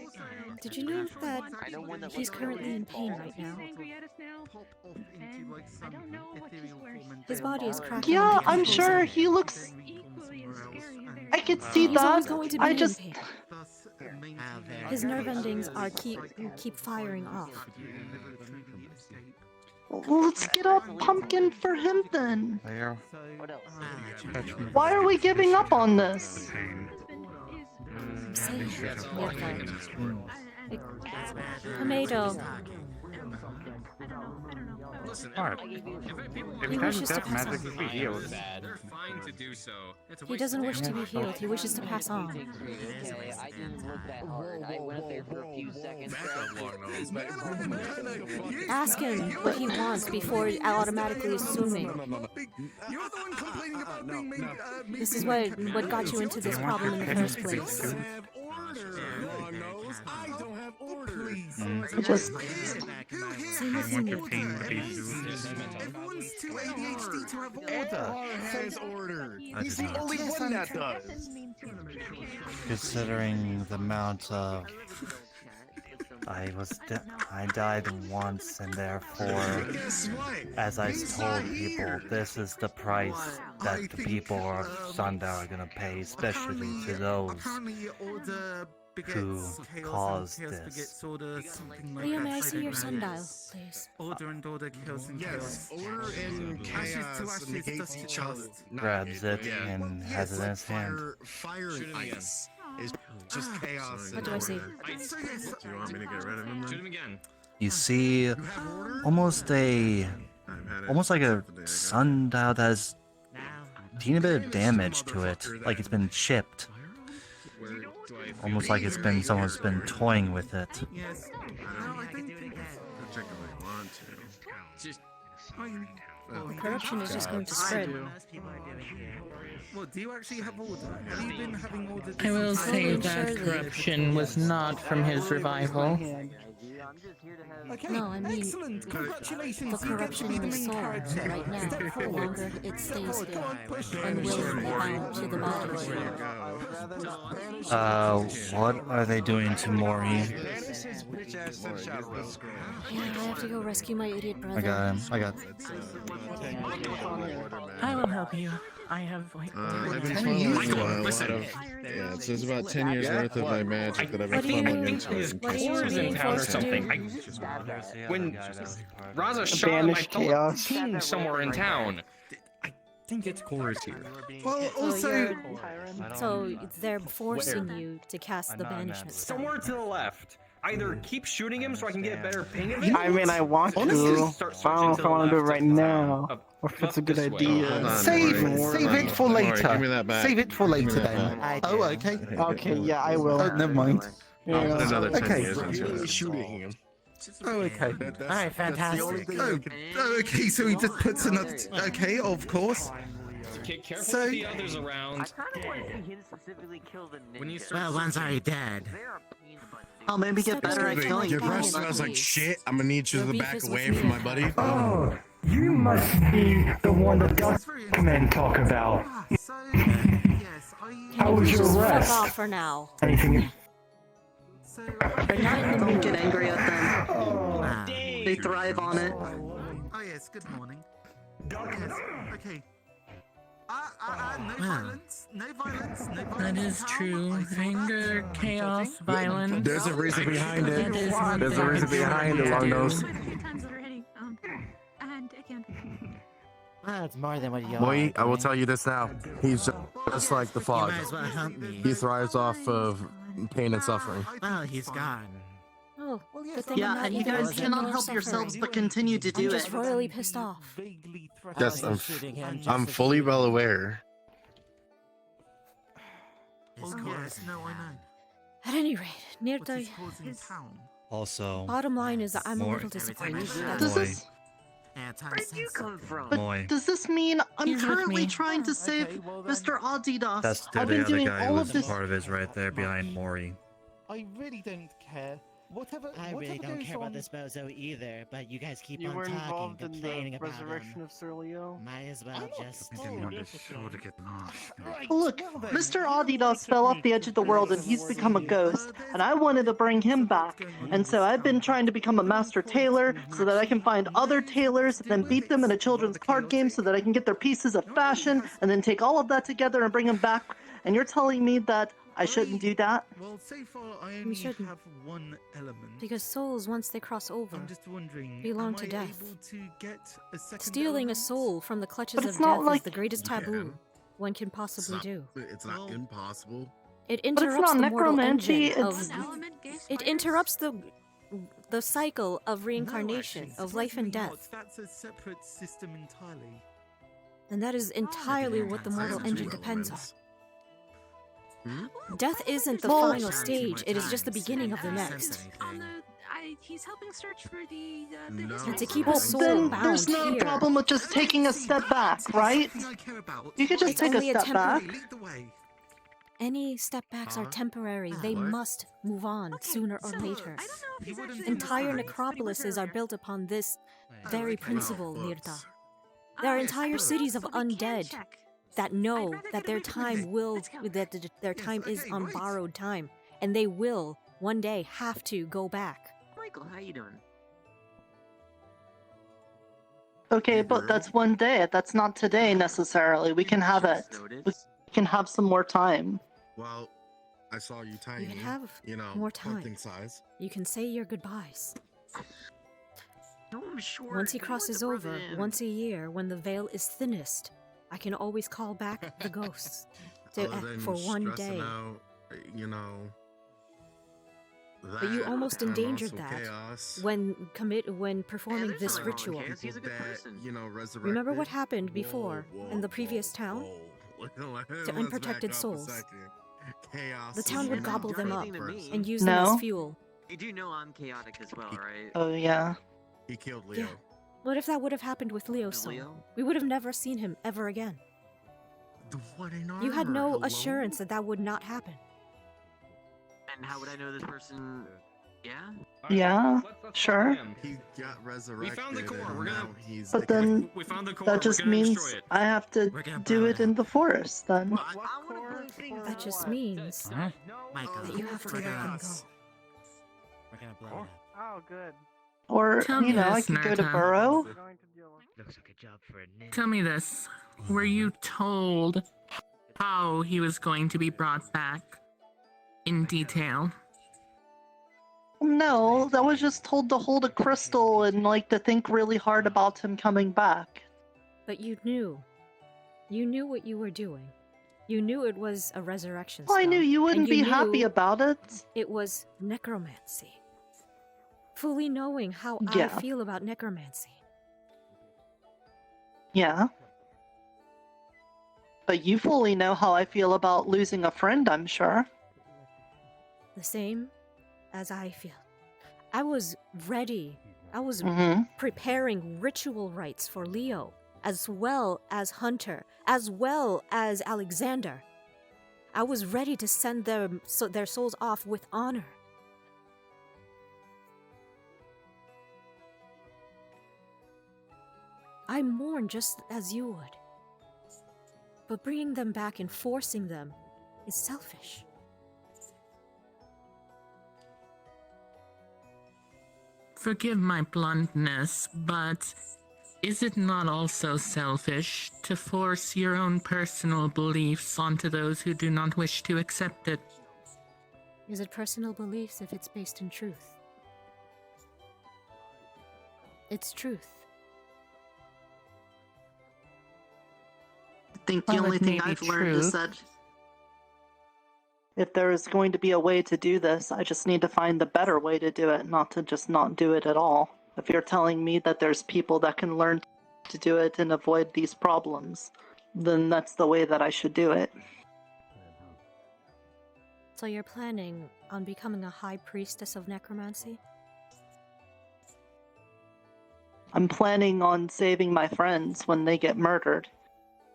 Did you know that he's currently in pain right now? His body is cracking. Yeah, and I'm decomposing. sure he looks. I could see He's always that. going to be I in just. pain. His nerve endings are keep firing off. Well, let's get a pumpkin for him then. There. What else? Why are we giving up on this? Say Tomato. Listen, if He it wishes has to death pass magic, on. he can be healed. They're fine to do so. He doesn't wish to be healed. He wishes to pass on. Okay, I didn't look that hard. I went up there for a few seconds. Ask him what he wants before automatically assuming. You're the one complaining about being made. This is what got you into this problem in the first place. I don't have orders. I just. Same with you, Nick. Everyone's too ADHD to have order. Has order. He's the only one that does. Considering the amount of I died once, and therefore, as I told people, this is the price that the people of Sundial are gonna pay, especially to those who caused this. Leo, may I see your sundial, please? Order and order kills and Yes, kills. order and chaos negates each other. Grabs it and has it in his hand. Fire and ice is just chaos. What do I see? Do you want me to get rid of him? Shoot him again. You see almost like a sundial that has a teeny bit of damage to it, like it's been chipped. Almost like someone's been toying with it. Yes. I think. Check if I want to. Corruption is just going to spread. Well, do you actually have order? Have you been having order? I will say that corruption was not from his revival. Okay, No, I mean excellent. Congratulations. the corruption in the soul right now. No longer it stays here and will be bound to the body. What are they doing to Moyi? Yeah, I have to go rescue my idiot brother. I got him. I will help you. I have like I've been 10 funneling years. a lot of. Yeah, so it's about 10 years worth of my magic that I've been funneling into it. What are you in being town or forced to do? something. When Raza shot him, I Banished told chaos. King somewhere in town. I think it's Cora's here. Well, So, also, so they're forcing you to cast the banishment spell. Somewhere to the left. Either keep shooting him so I can get a better ping of it. I mean, I want to, Honestly, but I don't know if I want to do it right now. Or if it's a good this way. idea. Hold on, Save Maury. it for Maury, later. give me that back. Save it for Give me later that then. back. Oh, okay. Okay, yeah, I will. Oh, never mind. I'll put another 10 Okay. years into it. Shooting him. Oh, okay. Alright, fantastic. Oh, okay, so he just puts another... Okay, of course. Okay, careful So- with the others around. When you Well, one's already dead. I'll maybe get better at killing Your people. breath smells like shit. I'm gonna need you to back away from my buddy. Oh, you must be the one the Dustmen talk about. How was your Just fuck rest? off for now. Anything? Don't get angry at them. Ah. They thrive on it. Oh, yes, good morning. Yes, okay. No Wow. violence, no violence, no violence. That is true. Anger, chaos, violence. There's a reason behind it. That is what There's a reason behind it, Long Nose. Quite a few times already. And again. Well, it's more than what you Moyi, are. I will tell you this now. He's just like the You fog. might as well help me. He thrives off of pain and suffering. Well, he's gone. Oh, good thing I'm Yeah, not and you even guys in cannot more help yourselves suffering. but continue to do I'm just it. royally pissed off. Yes, Shooting him just I'm to fully keep- well aware. Oh, yes, no, I know. At any rate, near What the is causing town? Also, bottom line is that I'm a more- little disappointed. Does Moy, this... Where'd you come from? Moy. Does this mean I'm He's with currently me. trying to save Mr. Adidas? That's I've the been other doing guy all who of was this. part of his right there behind Mori. I really don't care. Whatever. I really whatever don't goes care on, about this bozo either, but you guys keep You on were talking, involved in complaining the about resurrection him. of Surleo. Might as well just... Look, Mr. Adidas fell off the edge of the world and he's become a ghost, and I wanted to bring him back. And so I've been trying to become a master tailor so that I can find other tailors, then beat them in a children's card game so that I can get their pieces of fashion, and then take all of that together and bring them back. And you're telling me that I shouldn't do that? Well, so far I You only shouldn't. have one element. Because souls, once they cross over, I'm just wondering, belong am to I death. able to get a second Stealing a element? soul from the clutches But of it's not death like- is the greatest You taboo can. one can possibly do. It's not impossible. It But it's interrupts not the mortal necromancy, engine it's... It interrupts the cycle of reincarnation, No, actually, of life and surprisingly death. not. That's a separate system entirely. And that is entirely what the mortal engine depends on. Death isn't the Well- final stage, it is just the beginning of the next. He's helping search for the And to keep Well, a soul then bound there's no here, problem with just taking a step back, right? You could just It's take a only a step back. temporary- any step backs are temporary. They must move on sooner or later. Entire necropolises are built upon this very principle, Nirta. There are entire cities of undead that know that their time their time is on borrowed time, and they will one day have to go back. Michael, how you doing? Okay, but that's one day. That's not today necessarily. We can have it. We can have some more time. Well, I saw you tiny. You can have you know, more time. something size. You can say your goodbyes. No, I'm sure. Once he you crosses wasn't over, running in. once a year, when the veil is thinnest, I can always call back the ghosts to, Other than for one stressing day. out, you know. But you that, almost and endangered also that chaos. when performing there's this nothing wrong with ritual. chaos. He's a good That, person. you know, resurrected. Remember what happened before in the previous town? To unprotected souls. Chaos. The town is would not gobble them up the person. and use them No. as fuel. You do know I'm chaotic as well, right? Oh yeah. He killed Leo. Yeah. What if that would have happened with Leo's soul? Leo? We would have never seen him ever again. The one in You had armor, no hello? assurance that that would not happen. And how would I know this person? Yeah. Yeah, sure. He got resurrected. found the core, and we're gonna- now he's But then We found the core. that we're just gonna means destroy it. I have to do it in the forest then. That just means Michael, that you have to let them go. we're gonna blow it up. Oh, good. Or, Tell me you know, I this, could go to Nurta. Burrow. Going to deal with. Looks like a job for a ninja. Tell me this. Were you told how he was going to be brought back in detail? No, I was just told to hold a crystal and like to think really hard about him coming back. But you knew. You knew what you were doing. You knew it was a resurrection Well, I knew spell, you wouldn't and you be happy knew about it. It was necromancy. Fully knowing how Yeah. I feel about necromancy. Yeah. But you fully know how I feel about losing a friend, I'm sure. The same as I feel. I was ready. I was Mhm. preparing ritual rites for Leo, as well as Hunter, as well as Alexander. I was ready to send their souls off with honor. I mourn just as you would. But bringing them back and forcing them is selfish. Forgive my bluntness, but is it not also selfish to force your own personal beliefs onto those who do not wish to accept it? Is it personal beliefs if it's based in truth? It's truth. I think the Well, only it may thing be I've learned is true. that if there is going to be a way to do this, I just need to find the better way to do it, not to just not do it at all. If you're telling me that there's people that can learn to do it and avoid these problems, then that's the way that I should do it. So you're planning on becoming a high priestess of necromancy? I'm planning on saving my friends when they get murdered.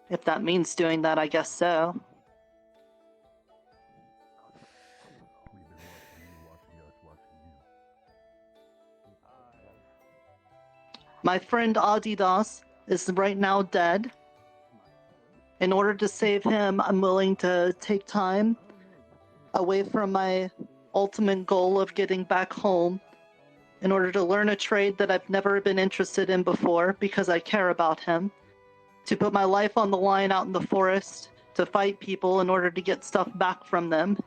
If that means doing that, I guess so. My friend Adidas is right now dead. In order to save him, I'm willing to take time away from my ultimate goal of getting back home in order to learn a trade that I've never been interested in before because I care about him, to put my life on the line out in the forest, to fight people in order to get stuff back from them,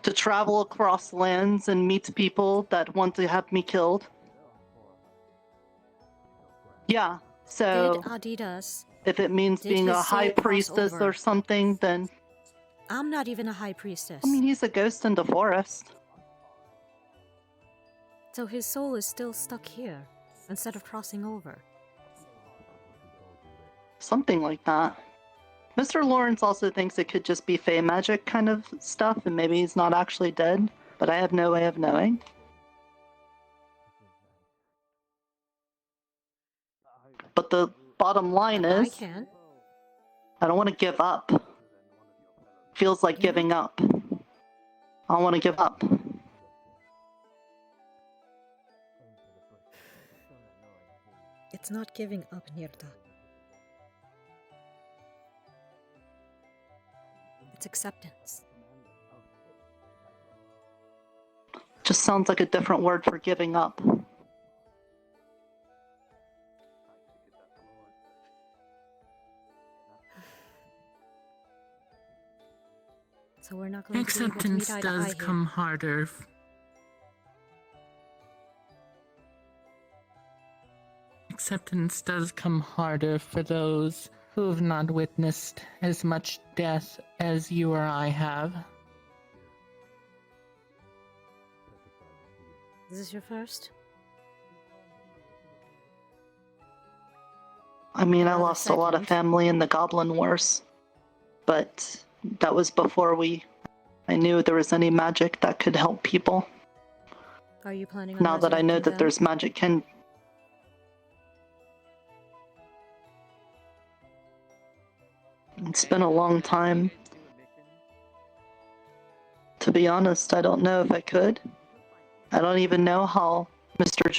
to travel across lands and meet people that want to have me killed. Yeah, so Did Adidas? if it means Did being his a high soul cross priestess over? or something, then I'm not even a high priestess. I mean, he's a ghost in the forest. So his soul is still stuck here, instead of crossing over. Something like that. Mr. Lawrence also thinks it could just be fey magic kind of stuff, and maybe he's not actually dead, but I have no way of knowing. But the bottom line I is, can't. I don't want to give up. Feels like giving up. I don't want to give up. It's not giving up, Nirta. It's acceptance. Just sounds like a different word for giving up. So we're not going to be able to Acceptance meet eye to eye does here. come harder. Acceptance does come harder for those who have not witnessed as much death as you or I have. Is this your first? I mean, I Rather lost a lot of second. family in the Goblin Wars, but that was before I knew there was any magic that could help people. Are you planning on Now that I know resurrecting that them? there's magic can... It's been a long time. To be honest, I don't know if I could. I don't even know how Mr.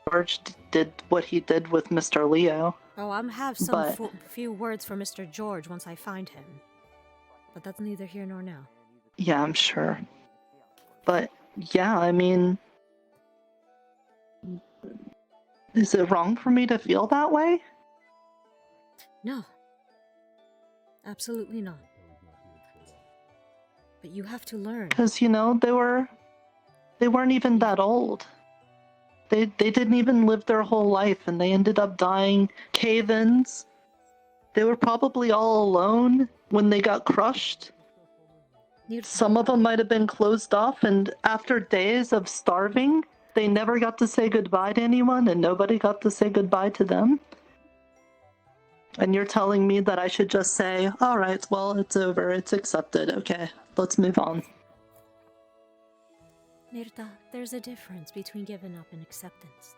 George did what he did with Mr. Leo. Oh, I'm have some But- few words for Mr. George once I find him. But that's neither here nor now. Yeah, I'm sure. But, yeah, I mean... Is it wrong for me to feel that way? No. Absolutely not. But you have to learn. Because, you know, they weren't even that old. They didn't even live their whole life, and they ended up dying cave-ins. They were probably all alone when they got crushed. Some of them might have been closed off, and after days of starving, they never got to say goodbye to anyone, and nobody got to say goodbye to them. And you're telling me that I should just say, alright, well, it's over, it's accepted, okay, let's move on. Nirta, there's a difference between giving up and acceptance.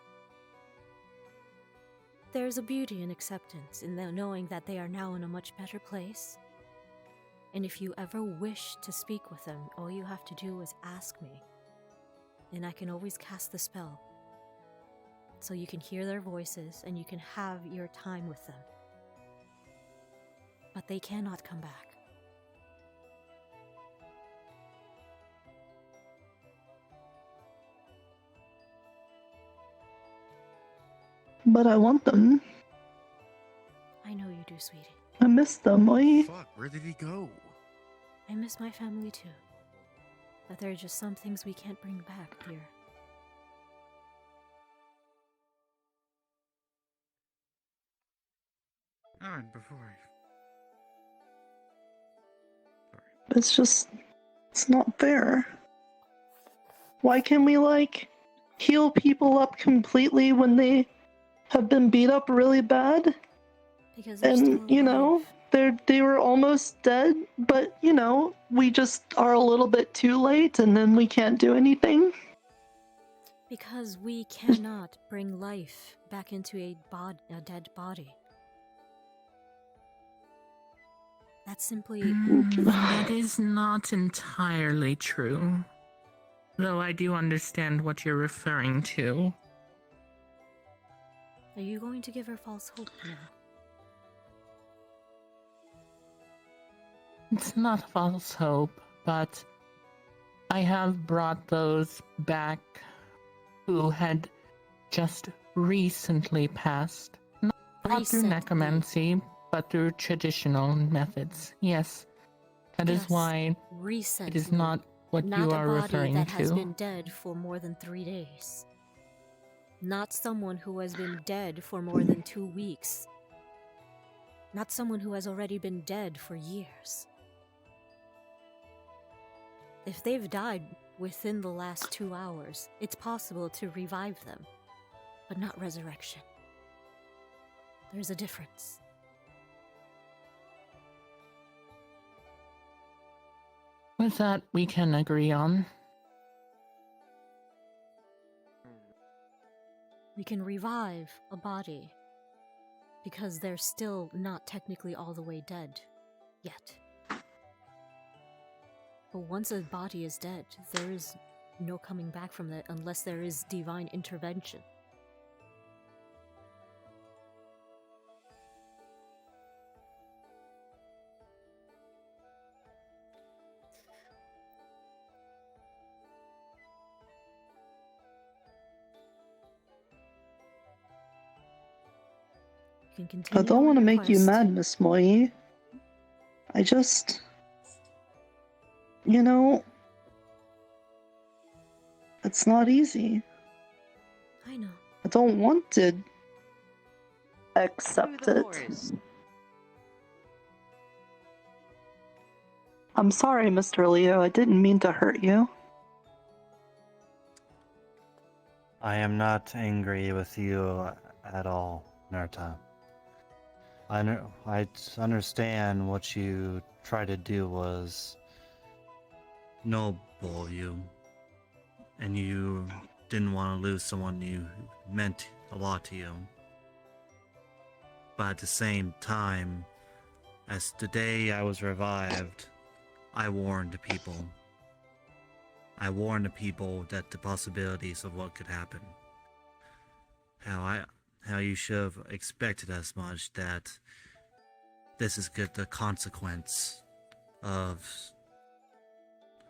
There's a beauty in acceptance, in knowing that they are now in a much better place. And if you ever wish to speak with them, all you have to do is ask me. And I can always cast the spell. So you can hear their voices and you can have your time with them. But they cannot come back. But I want them. I know you do, sweetie. I miss them, Moyi. Fuck, where did he go? I miss my family too. But there are just some things we can't bring back, dear. Alright, before It's not fair. Why can't we, like, heal people up completely when they have been beat up really bad? Because and, you know, they were almost dead, but, you know, we just are a little bit too late and then we can't do anything. Because we cannot bring life back into a dead body. That's simply... That is not entirely true. Though I do understand what you're referring to. Are you going to give her false hope now? It's not false hope, but I have brought those back who had just recently passed. Not through necromancy, but through traditional methods. Yes, that is why recently. it is not what you are referring Not a body that to. has been dead for more than 3 days. Not someone who has been dead for more than 2 weeks. Not someone who has already been dead for years. If they've died within the last 2 hours, it's possible to revive them, but not resurrection. There's a difference. With that, we can agree on. We can revive a body because they're still not technically all the way dead yet. But once a body is dead, there is no coming back from that unless there is divine intervention. You can continue I don't on want to your make you quest. mad, Miss Moyi. I just... You know... It's not easy. I know. I don't want to accept it. I'm sorry, Mr. Leo. I didn't mean to hurt you. I am not angry with you at all, Nerta. I understand what you tried to do was noble you, and you didn't want to lose someone you meant a lot to you. But at the same time, as the day I was revived, I warned the people. I warned the people that the possibilities of what could happen. How you should have expected as much that this is good the consequence of,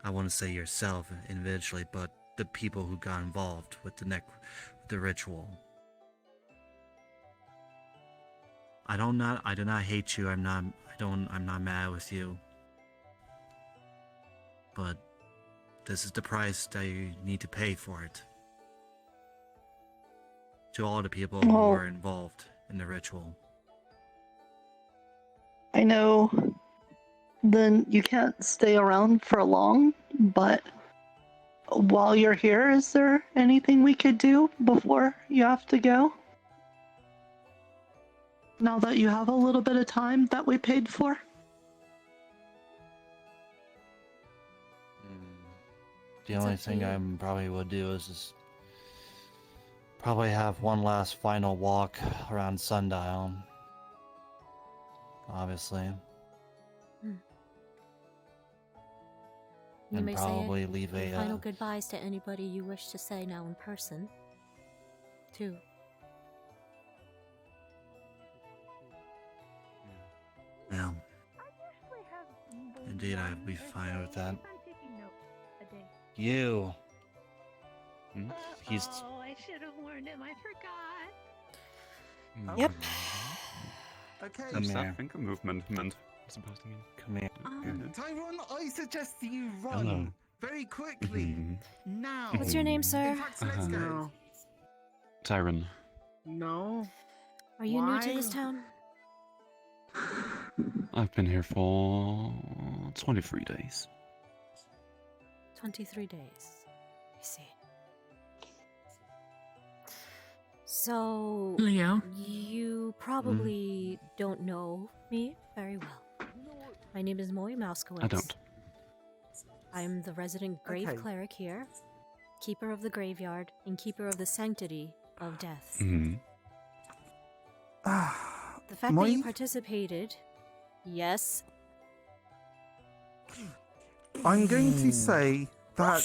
I want to say yourself individually, but the people who got involved with the ritual. I do not hate you. I'm not mad with you. But this is the price that you need to pay for it. To all the people who were involved in the ritual. I know then you can't stay around for long, but while you're here, is there anything we could do before you have to go? Now that you have a little bit of time that we paid for? The It's only up to thing you. I probably would do is just probably have one last final walk around sundial. Obviously. You And may probably say leave your a final goodbyes to anybody you wish to say now in person, too. Yeah. I usually have Indeed, I'd be one a fine with day that. if I'm taking notes a day. You. He's. Oh, I should have warned him. I forgot. Yep. Okay. Come What's that here. finger movement meant? Supposed to mean. Come here. Tyrone, I suggest you run Hello. very quickly. Now. What's your name, sir? In fact, let's go. Tyron. No. Are you new to this town? I've been here for 23 days. 23 days. I see. So, Leo? you probably don't know me very well. My name is Moyi Mouskowitz. I don't. I'm the resident grave Okay. cleric here, keeper of the graveyard, and keeper of the sanctity of death. Mm-hmm. The fact that you Moyi? participated, yes. I'm going to say that.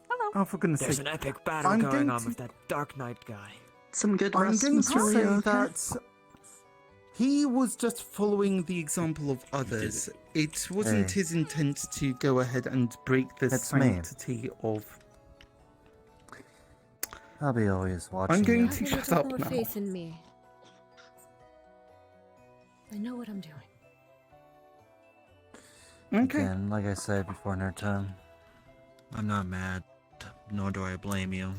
Hello. Oh, for goodness There's sake. an epic battle I'm going going on to- with that Dark Knight guy. Some good I'm rest, going to Mr. say Leo, okay? that he was just following the example of others. It wasn't Hey. his intent to go ahead and break the It's me. sanctity of. I'll be always watching. I'm going you. I to think shut you up more now. faith in me. I know what I'm doing. Okay. Again, like I said before, Nerta, I'm not mad, nor do I blame you.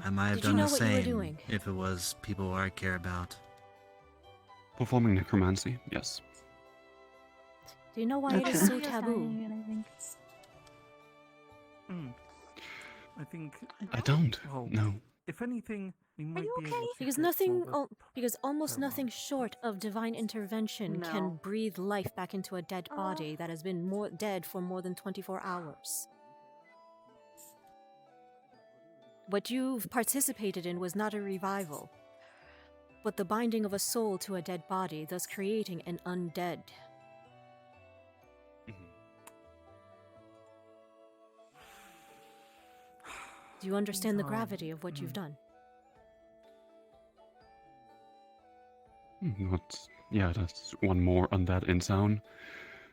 I might have Did you done know the what you were same doing? if it was people I care about. Performing necromancy, yes. Do you know why it is so taboo? I think. I don't. Well, No. If anything, we might be able to Because get nothing, forward. because almost nothing short of divine intervention can No. breathe life back into a dead body that has been dead for more than 24 hours. What you've participated in was not a revival, but the binding of a soul to a dead body, thus creating an undead. Do you understand the gravity of what you've done? Yeah, that's one more undead in town.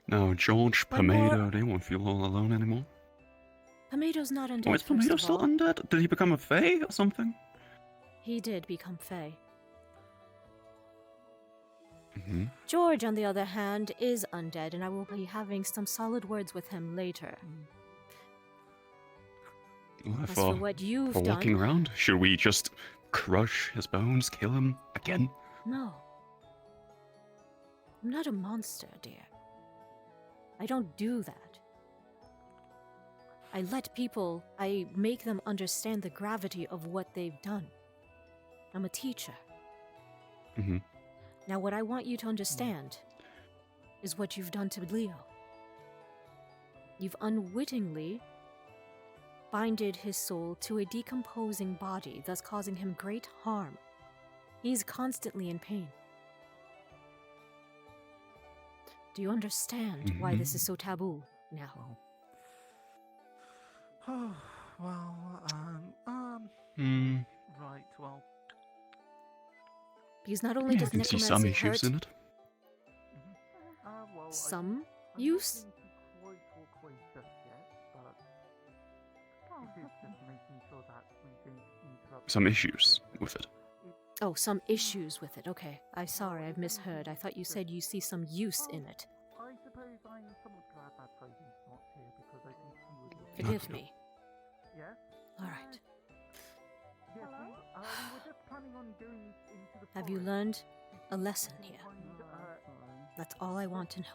Now, George, One more- Pomato, they won't feel all alone anymore. Pomato's not undead. Oh, is first Pomato of still all. undead? Did he become a fae or something? He did become Fae. Mm-hmm. George, on the other hand, is undead, and I will be having some solid words with him later. Well, As for what you've for walking done, around, should we just crush his bones, kill him again? no. I'm not a monster, dear. I don't do that. I make them understand the gravity of what they've done. I'm a teacher. Mm-hmm. Now, what I want you to understand is what you've done to Leo. You've unwittingly binded his soul to a decomposing body, thus causing him great harm. He's constantly in pain. Do you understand why this is so taboo now? Oh, well, right, well. Because not only Yeah, I does can see some necromancy issues hurt, in it. some use. Some issues with it. Oh, some issues with it. Okay, I'm sorry, I've misheard. I thought you said you see some use in it. I suppose I'm somewhat glad that Tracy's not here because I think he would. Forgive me. Yes? All right. Yes, we were just planning on going into the Have you learned a lesson here? That's all I want to know.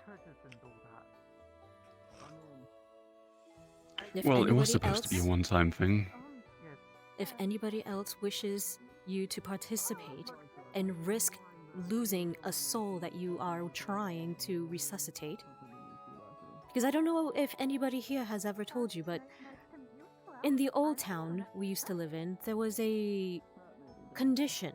If Well, it anybody was supposed to be a else- one-time thing. If anybody else wishes you to participate and risk losing a soul that you are trying to resuscitate. Because I don't know if anybody here has ever told you, but in the old town we used to live in, there was a condition.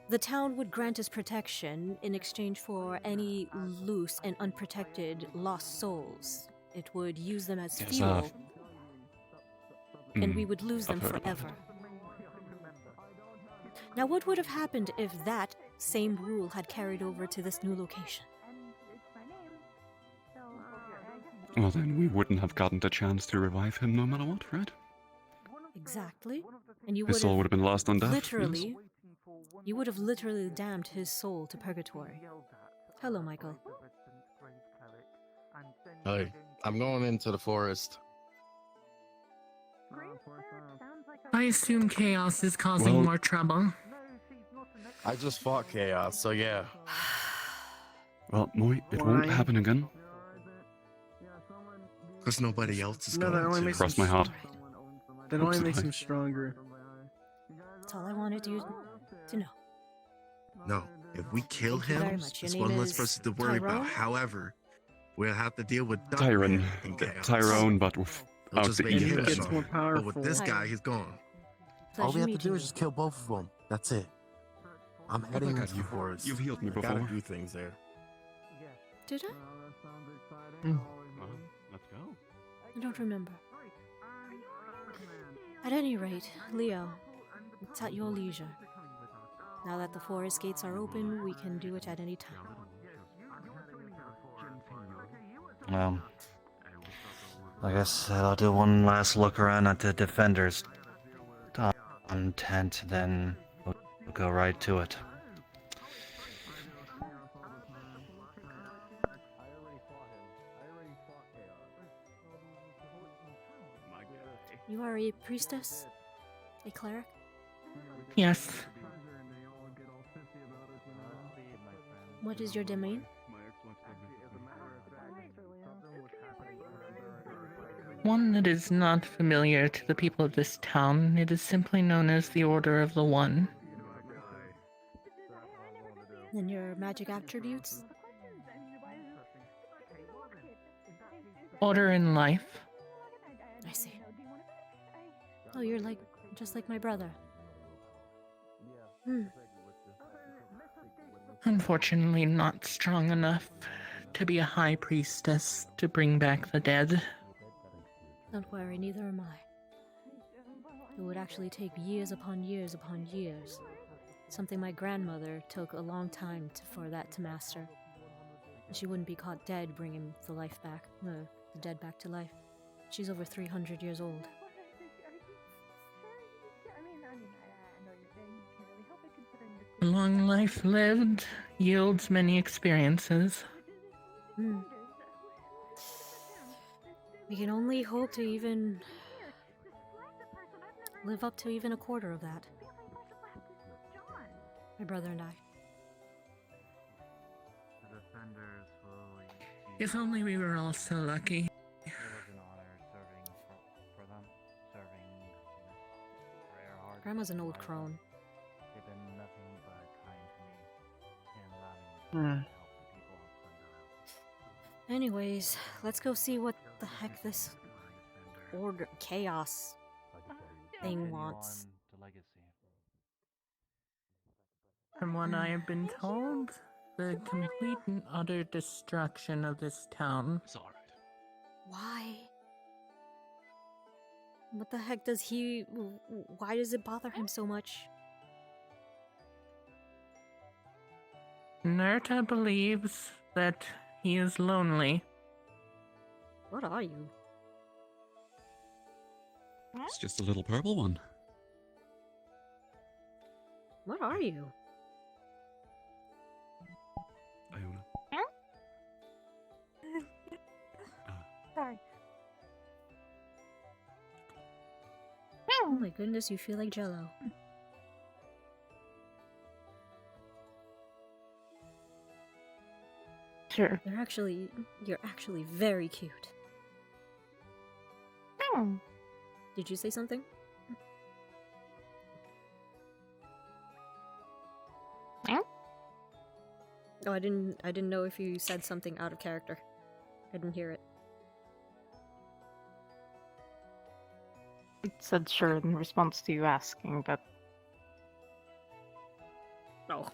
The town would grant us protection in exchange for any loose and unprotected lost souls. It would use them as fuel, and we would lose them I've heard about forever. Now, what would have happened if that same rule had carried over to this new location? Well, then we wouldn't have gotten the chance to revive him no matter what, right? Exactly. And you His soul would have been lost on death. literally, you would have literally damned his soul to purgatory. Hello, Michael. Hey, I'm going into the forest. I assume chaos is causing Well- more trouble. I just fought chaos, so yeah. Well, Moy, it won't Why? happen again. Because nobody else is No, that going only to. makes Cross him my heart. That Hope only so, makes I- him stronger. That's all I wanted you to know. No, if we kill Thank you very him, much. Your it's name one less is person to worry about. Tyrone? However, we'll have to deal with Tyrone. Duckman in chaos. Tyrone, but It'll without just the make him evil. Gets more stronger. But with this powerful. guy, he's gone. Pleasure All we have to meeting do is you. just kill both of them. That's it. I'm heading my God, into the forest. you've healed me I gotta before. do things there. Did I? Well, let's go. I don't remember. At any rate, Leo, it's at your leisure. Now that the forest gates are open, we can do it at any time. I guess I'll do one last look around at the defenders' tent, then we'll go right to it. You are a priestess? A cleric? Yes. What is your domain? One that is not familiar to the people of this town. It is simply known as the Order of the One. And your magic attributes? Order in life. I see. Oh, you're just like my brother. Hmm. Unfortunately, not strong enough to be a high priestess to bring back the dead. Don't worry, neither am I. It would actually take years upon years upon years. Something my grandmother took a long time for that to master. She wouldn't be caught dead bringing the dead back to life. She's over 300 years old. A long life lived yields many experiences. Hmm. We can only hope to even live up to even a quarter of that. My brother and I. If only we were all so lucky. It was an honor serving for them, serving Miss Earhart. Grandma's an old crone. They've been nothing but kind to me and allowing me to help the people of Sundial. Anyways, let's go see what the heck this order chaos thing wants. The legacy. From what I have been told, the complete and utter destruction of this town. Why? What the heck does he... Why does it bother him so much? Nerta believes that he is lonely. What are you? It's just a little purple one. What are you? Iona. Sorry. Oh my goodness, you feel like Jello. Sure. You're actually very cute. Oh. Did you say something? Oh, I didn't know if you said something out of character. I didn't hear it. It said sure in response to you asking, but Oh.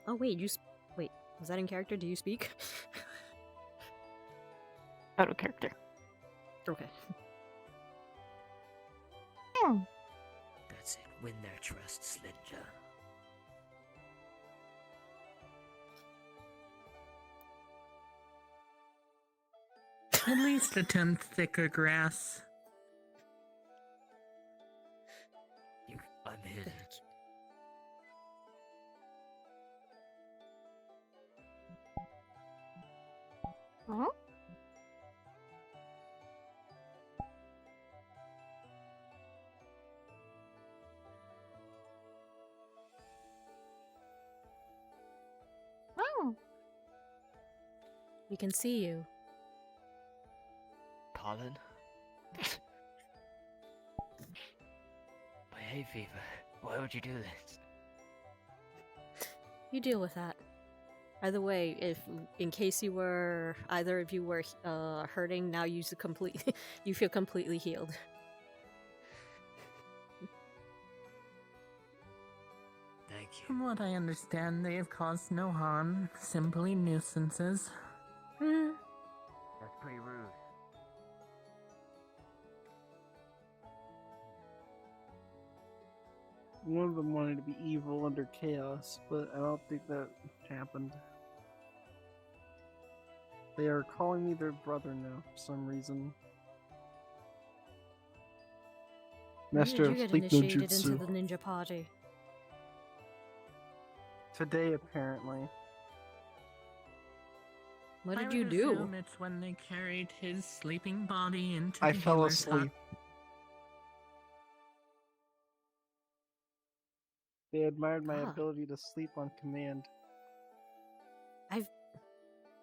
Oh wait, wait, was that in character? Do you speak? out of character. Okay. That's it. Win their trust, Sledger. At least attempt thicker grass. I'm hidden. Huh? Oh. We can see you. Pollen? My hay fever. Why would you do this? You deal with that. Either way, if in case you were either of you were hurting, now you you feel completely healed. Thank you. From what I understand, they have caused no harm, simply nuisances. That's pretty rude. One of them wanted to be evil under chaos, but I don't think that happened. They are calling me their brother now for some reason. When Master did you of get Sleep no initiated into Jutsu. the ninja party? Today, apparently. What I did would you do? assume it's when they carried his sleeping body into I the fell healer's hut. asleep. They admired my Ah. ability to sleep on command.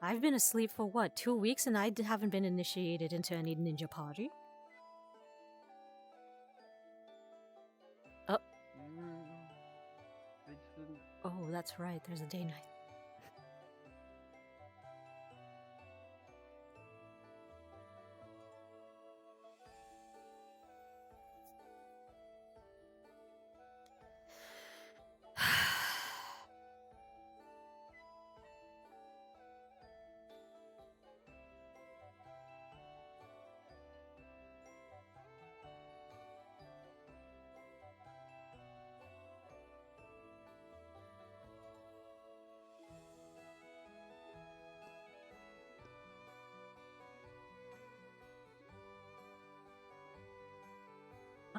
I've been asleep for what, 2 weeks, and I haven't been initiated into any ninja party. Oh. They just didn't. Oh, that's right. There's a day night.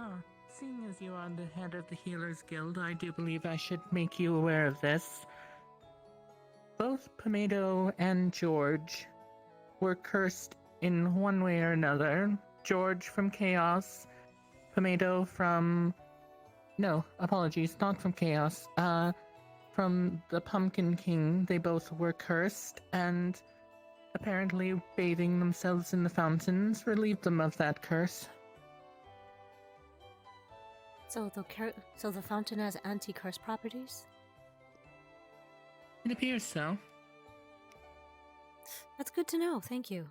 Ah, seeing as you are the head of the Healers Guild, I do believe I should make you aware of this. Both Pomato and George were cursed in one way or another. George from Chaos, Pomato from... No, apologies, not from Chaos. From the Pumpkin King, they both were cursed, and apparently bathing themselves in the fountains relieved them of that curse. So the fountain has anti-curse properties? It appears so. That's good to know, thank you.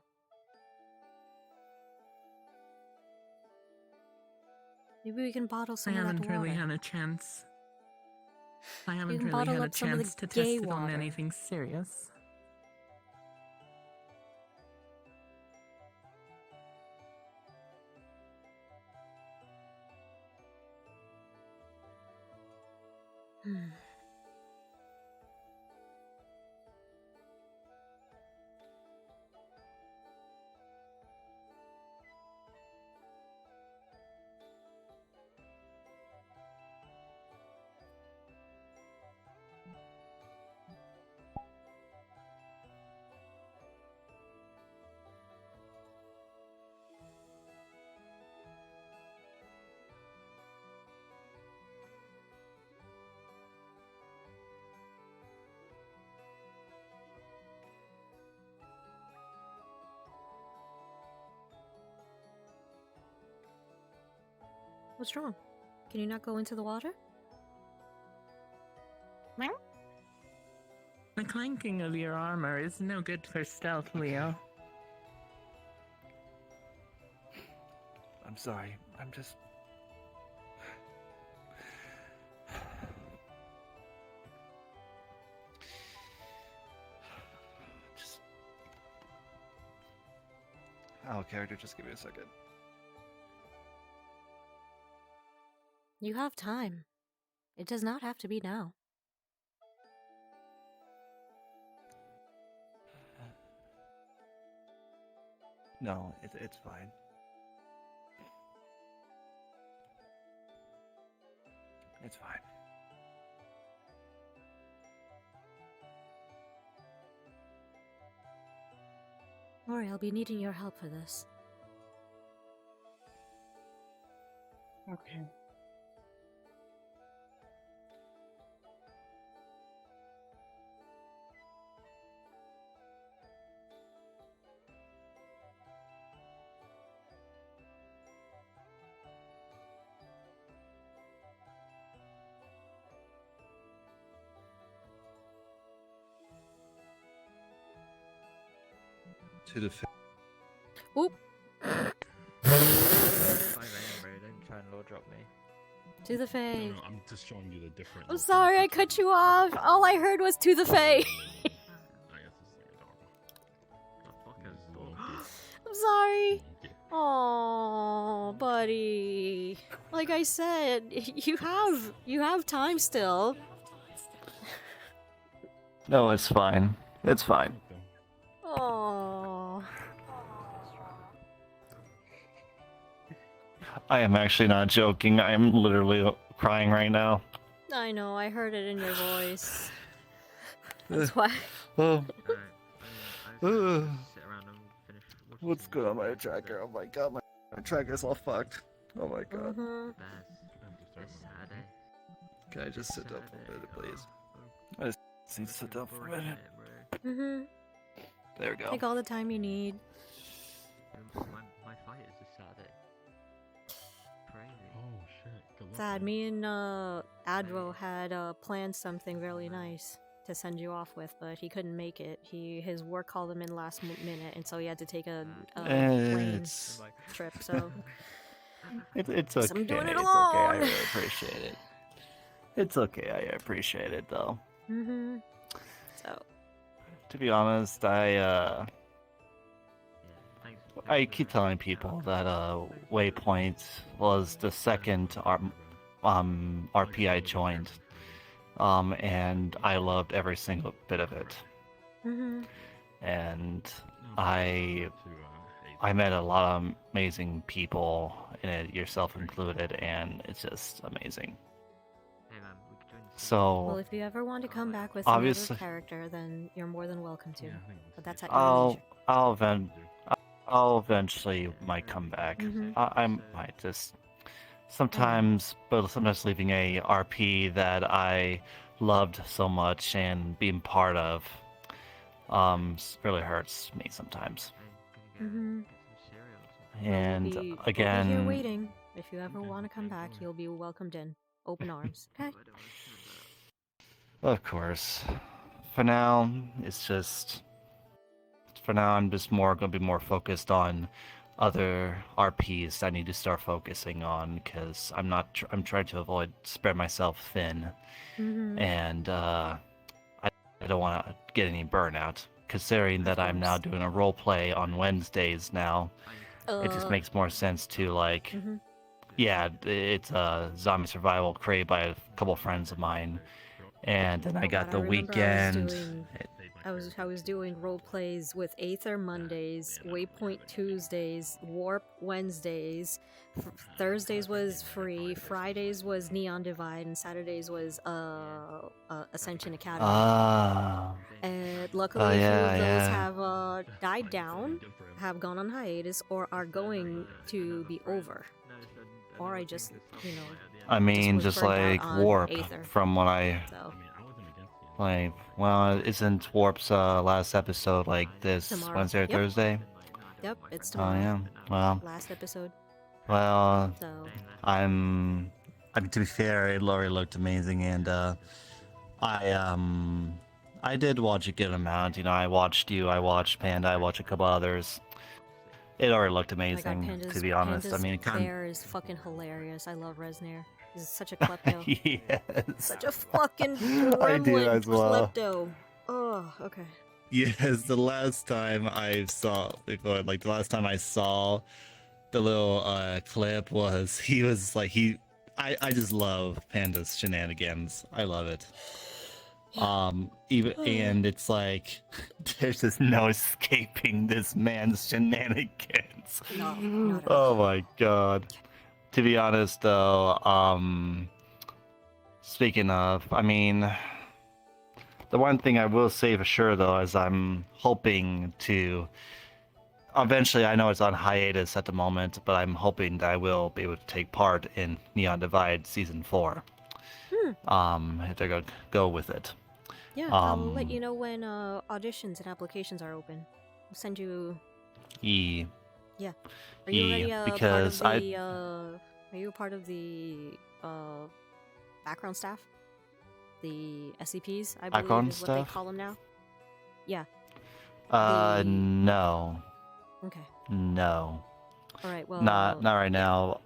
Maybe we can bottle some I of that haven't water. really had a chance. I You haven't can really bottle had a up some of chance the to test gay it on water. anything serious. What's wrong? Can you not go into the water? The clanking of your armor is no good for stealth, Leo. I'm sorry. I'm just. Oh, character, just give me a second. You have time. It does not have to be now. No, it's fine. It's fine. Mori, I'll be needing your help for this. Okay. To the. Oop. 5 AM, bro. Don't try and law drop me. To the Fae. No, I'm just showing you the different. I'm sorry, I cut you off. All I heard was to the Fae. I'm sorry. Oh, buddy. Like I said, you have time still. No, it's fine. It's fine. Oh. I am actually not joking. I am literally crying right now. I know, I heard it in your voice. That's why. Oh. What's good on my tracker? Oh my god, my tracker's all fucked. Oh my god. Can I just sit down for a minute, please? I just need to sit down for a minute. There we go. Take all the time you need. My fight is this Saturday. Crazy. Oh shit. Good luck. Sad. Me and Adro had planned something really nice to send you off with, but he couldn't make it. His work called him in last minute, and so he had to take a plane trip. So it's okay. I'm doing it It's alone. okay. I really appreciate it. It's okay. I appreciate it though. So, to be honest, I keep telling people that Waypoint was the second RP I joined, and I loved every single bit of it. And I met a lot of amazing people in it, yourself included, and it's just amazing. So, well, if you ever want to come back with obviously, another character, then you're more than welcome to. But that's at your leisure. I'll eventually might come back. I might just sometimes, but sometimes leaving a RP that I loved so much and being part of really hurts me sometimes. And We'll be again, here waiting. If you ever want to come back, you'll be welcomed in. Open arms. Okay? of course, for now, it's just. For now, I'm just gonna be more focused on other RPs I need to start focusing on, because I'm trying to avoid spread myself thin, and I don't want to get any burnout. Considering that I'm now doing a role play on Wednesdays now, it just makes more sense to like, yeah, it's a zombie survival created by a couple friends of mine, and then I got the weekend. I was doing role plays with Aether Mondays, Waypoint Tuesdays, Warp Wednesdays, Thursdays was free, Fridays was Neon Divide, and Saturdays was Ascension Academy. And luckily, a few of those have died down, have gone on hiatus, or are going to be over. Or I just, I mean, just like Warp Aether. from when I. Like, well, isn't Warp's last episode like this Tomorrow. Wednesday or Yep. Thursday? Yep, it's tomorrow. Oh yeah. Well. Last episode. Well, So. I mean, to be fair, it already looked amazing, and I did watch a good amount. You know, I watched you, I watched Panda, I watched a couple others. It already looked Oh my god, amazing, to be honest. I Panda's mean, it kind bear is fucking hilarious. I love Resnare. He's such a klepto. yes. Such a fucking I do gremlin as well. klepto. Oh, okay. Yes, the last time I saw before, like the last time I saw the little clip was he was like I just love Panda's shenanigans. I love it. Even and it's like there's just no escaping this man's shenanigans. No, not at Oh my god. To be honest though, speaking of, I mean, the one thing I will say for sure though is I'm hoping to eventually, I know it's on hiatus at the moment, but I'm hoping that I will be able to take part in Neon Divide Season 4. If they're gonna go with it. Yeah, I'll let you know when auditions and applications are open. I'll send you. Yeah. Yeah. Are you already because part of the? Are you a part of the background staff? The SCPs, I believe, Background is what they staff? call them now. Yeah. No. Okay. No. All right. Well. Not right now.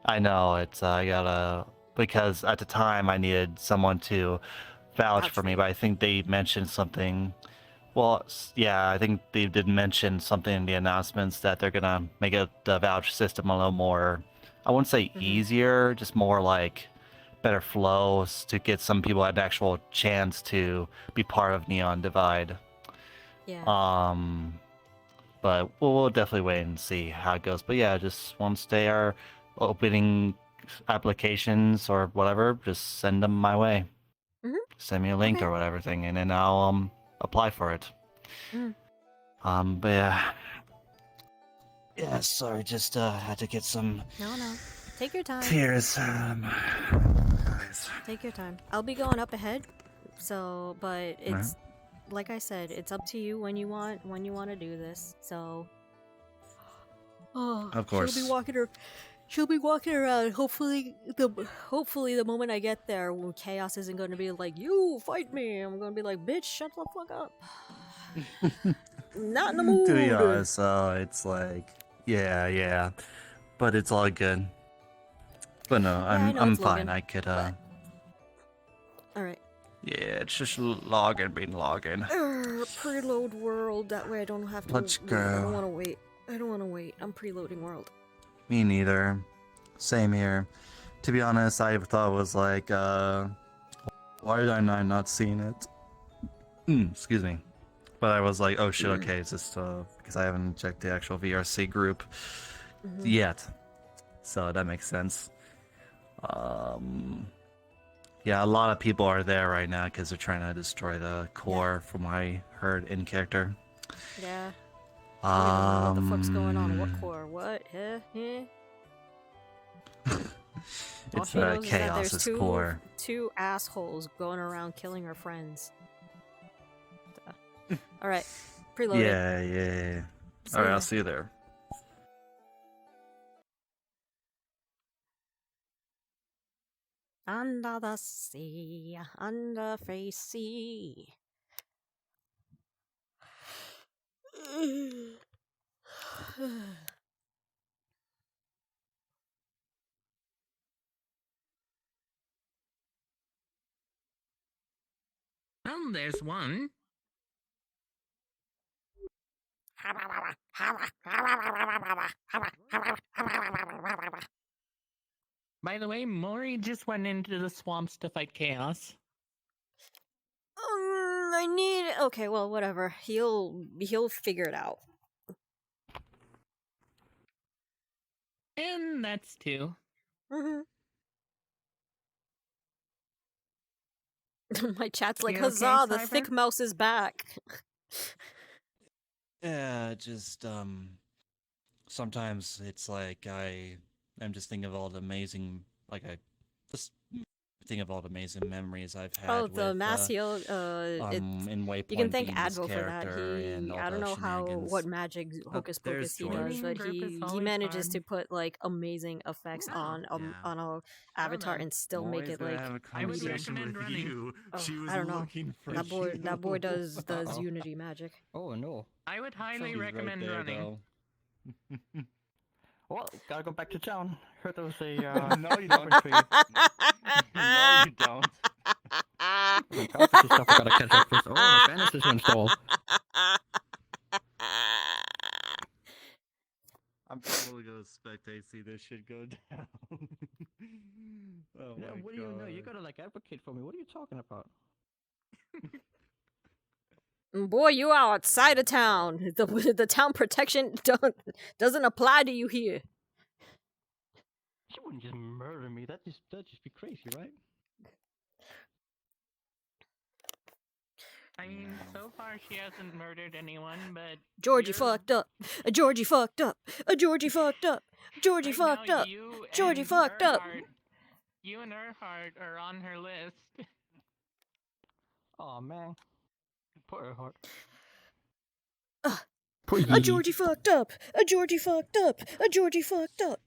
I know it's I gotta because at the time I needed someone to vouch for me, but I think they mentioned something. Well, yeah, I think they did mention something in the announcements that they're gonna make the vouch system a little more. I wouldn't say easier, just more like better flows to get some people an actual chance to be part of Neon Divide. Yeah. But we'll definitely wait and see how it goes. But yeah, just once they are opening applications or whatever, just send them my way. Send me a link or whatever thing, and then I'll apply for it. But yeah. Yeah, sorry, just had to get some No. Take your time. tears. Take your time. I'll be going up ahead. So, but it's like I said, it's up to you when you want to do this. So, Of course. She'll be walking around. Hopefully the moment I get there, Chaos isn't going to be like, "You fight me." I'm going to be like, "Bitch, shut the fuck up." Not in the mood. To be honest, it's like, yeah, but it's all good. But no, I'm fine. Logan, I could All right. Yeah, it's just logging, being logging. Preload world. That way I don't have to. Let's go. I don't want to wait. I'm preloading world. Me neither. Same here. To be honest, I thought it was like, why did I not seen it? Excuse me. But I was like, oh shit, okay, it's just because I haven't checked the actual VRC group yet. So that makes sense. Yeah, a lot of people are there right now because they're trying to destroy the core, from what I heard in character. Yeah. What the fuck's going on? What core? What? It's Chaos's core. Two assholes going around killing her friends. All right, preloaded. Yeah. All right, I'll see you there. Under the sea, under face sea. There's one. By the way, Moyi just went into the swamps to fight Chaos. I need. Okay, well, whatever. He'll figure it out. And that's two. My chat's like, You huzzah! okay, The Cyber? thick mouse is back. Yeah, just sometimes it's like I'm just thinking of all the amazing, like I just think of all the amazing memories I've had Oh, the with Maciel, in Waypoint you can thank being his Advo for that. character and all I don't the know shenanigans. what magic hocus there's pocus he George. does, but Group is he always manages to fun. put like amazing effects on a avatar then. and still make Moi's it gonna like have a I would medium. conversation recommend with running. you. Oh, She was I don't know. looking for That boy you. does Uh-oh. Unity magic. Oh no. I would highly He's right recommend there, running. though. Well, gotta go back to town. Heard there was a No, you don't. carpentry. No, you don't. Some carpentry stuff I gotta catch up with. Oh, Venice is installed. I'm probably gonna spectate see this shit go down. Oh Yeah, my what do you know? You God. gotta like advocate for me. What are you talking about? Boy, you are outside of town. The town protection doesn't apply to you here. She wouldn't just murder me. That'd just be crazy, right? I mean, so far she hasn't murdered anyone, but Georgie fucked up. Georgie fucked up. Georgie fucked up. Georgie right fucked now up. you Georgie and fucked up. You and Earhart are on her list. Oh man, poor heart. A Georgie fucked up. A Georgie fucked up. A Georgie fucked up.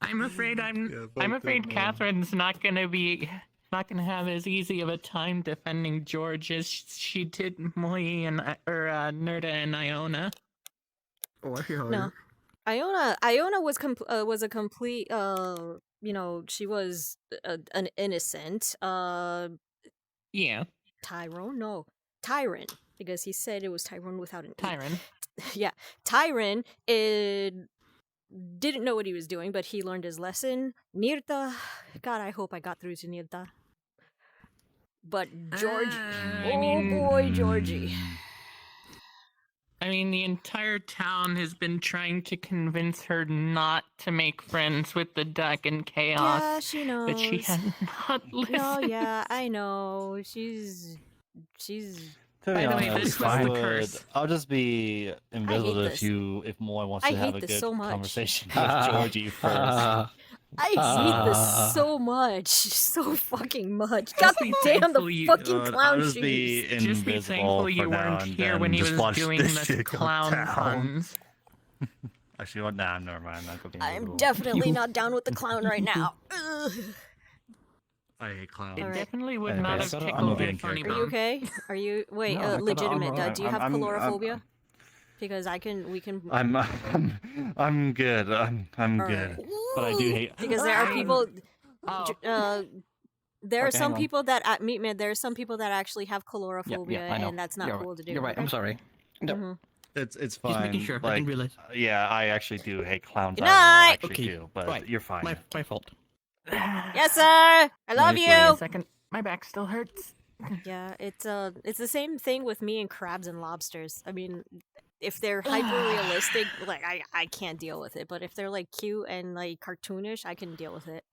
I'm afraid I'm afraid man. Catherine's not gonna have as easy of a time defending George as she did Moyi and Nerda and Iona. Oh, I hear No, Iona was a complete she was an innocent Yeah, Tyrone, no, Tyron, because he said it was Tyrone without an E. Tyron. Yeah, Tyron didn't know what he was doing, but he learned his lesson. Nirta, God, I hope I got through to Nirta. But George, boy, Georgie. I mean, the entire town has been trying to convince her not to make friends with the duck and chaos. Yeah, she knows. But she has not listened. No, yeah, I know. She's. To be By the way, honest, this was I the would, curse. I'll just be invisible this. if Moy wants I to have hate a this good so much. conversation with Georgie first. I hate this so much, so fucking much. God be damn thankful the you- fucking I'll clown just shoes. be Just be invisible thankful for you now weren't and here then when he just was watch doing this the shit go clown down. puns. Actually, what? Nah, never mind. I'm not gonna be invisible. I'm definitely not down with the clown right now. Ugh. I hate clowns. It Alright. definitely would Okay, not so have I'm tickled being my funny careful. Are you bone. okay? Are you wait? No, I got Legitimate. armor. Do you have I'm- calorophobia? Because we can. I'm good. I'm Alright. good. But I do hate. Because there are people. Oh. There are Okay, some hang on. people that meet me. There are some people that actually have calorophobia, I know. and that's not You're cool right. to do. You're right. okay? I'm sorry. No. Mhm. It's Just fine. making sure. I Like, didn't realize. yeah, I actually do hate clowns. Good I night. actually Okay, do, but right. you're fine. My fault. Yes, sir. I love Wait a you. second. My back still hurts. Yeah, it's the same thing with me and crabs and lobsters. I mean, if they're hyper realistic, like I can't deal with it. But if they're like cute and like cartoonish, I can deal with it.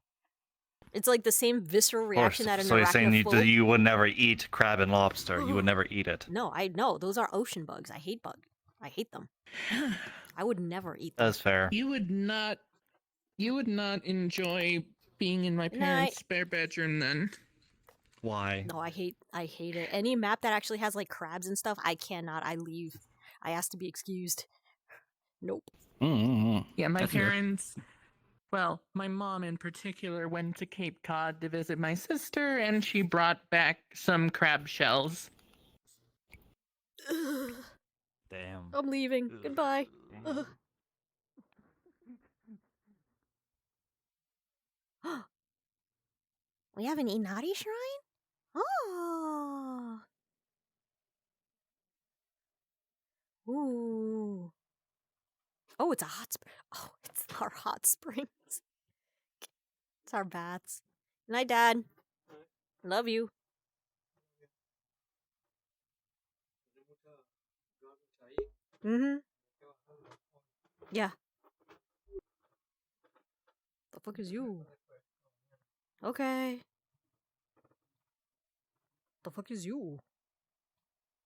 It's like the same visceral reaction that an So you're saying arachnophobe. you would never eat crab and lobster? You would never eat it. No, I know those are ocean bugs. I hate them. I would never eat them. That's fair. You would not enjoy being in my parents' spare bedroom then. Why? No, I hate it. Any map that actually has like crabs and stuff, I cannot. I leave. I ask to be excused. Nope. Yeah, my That's weird. parents. Well, my mom in particular went to Cape Cod to visit my sister, and she brought back some crab shells. Damn. I'm leaving. Goodbye. Ugh. We have an Inari shrine? Oh. Ooh. Oh, it's a hot spring. Oh, it's our hot springs. It's our baths. Good night, Dad. Love you. Mm-hmm. Yeah. The fuck is you? Okay. The fuck is you?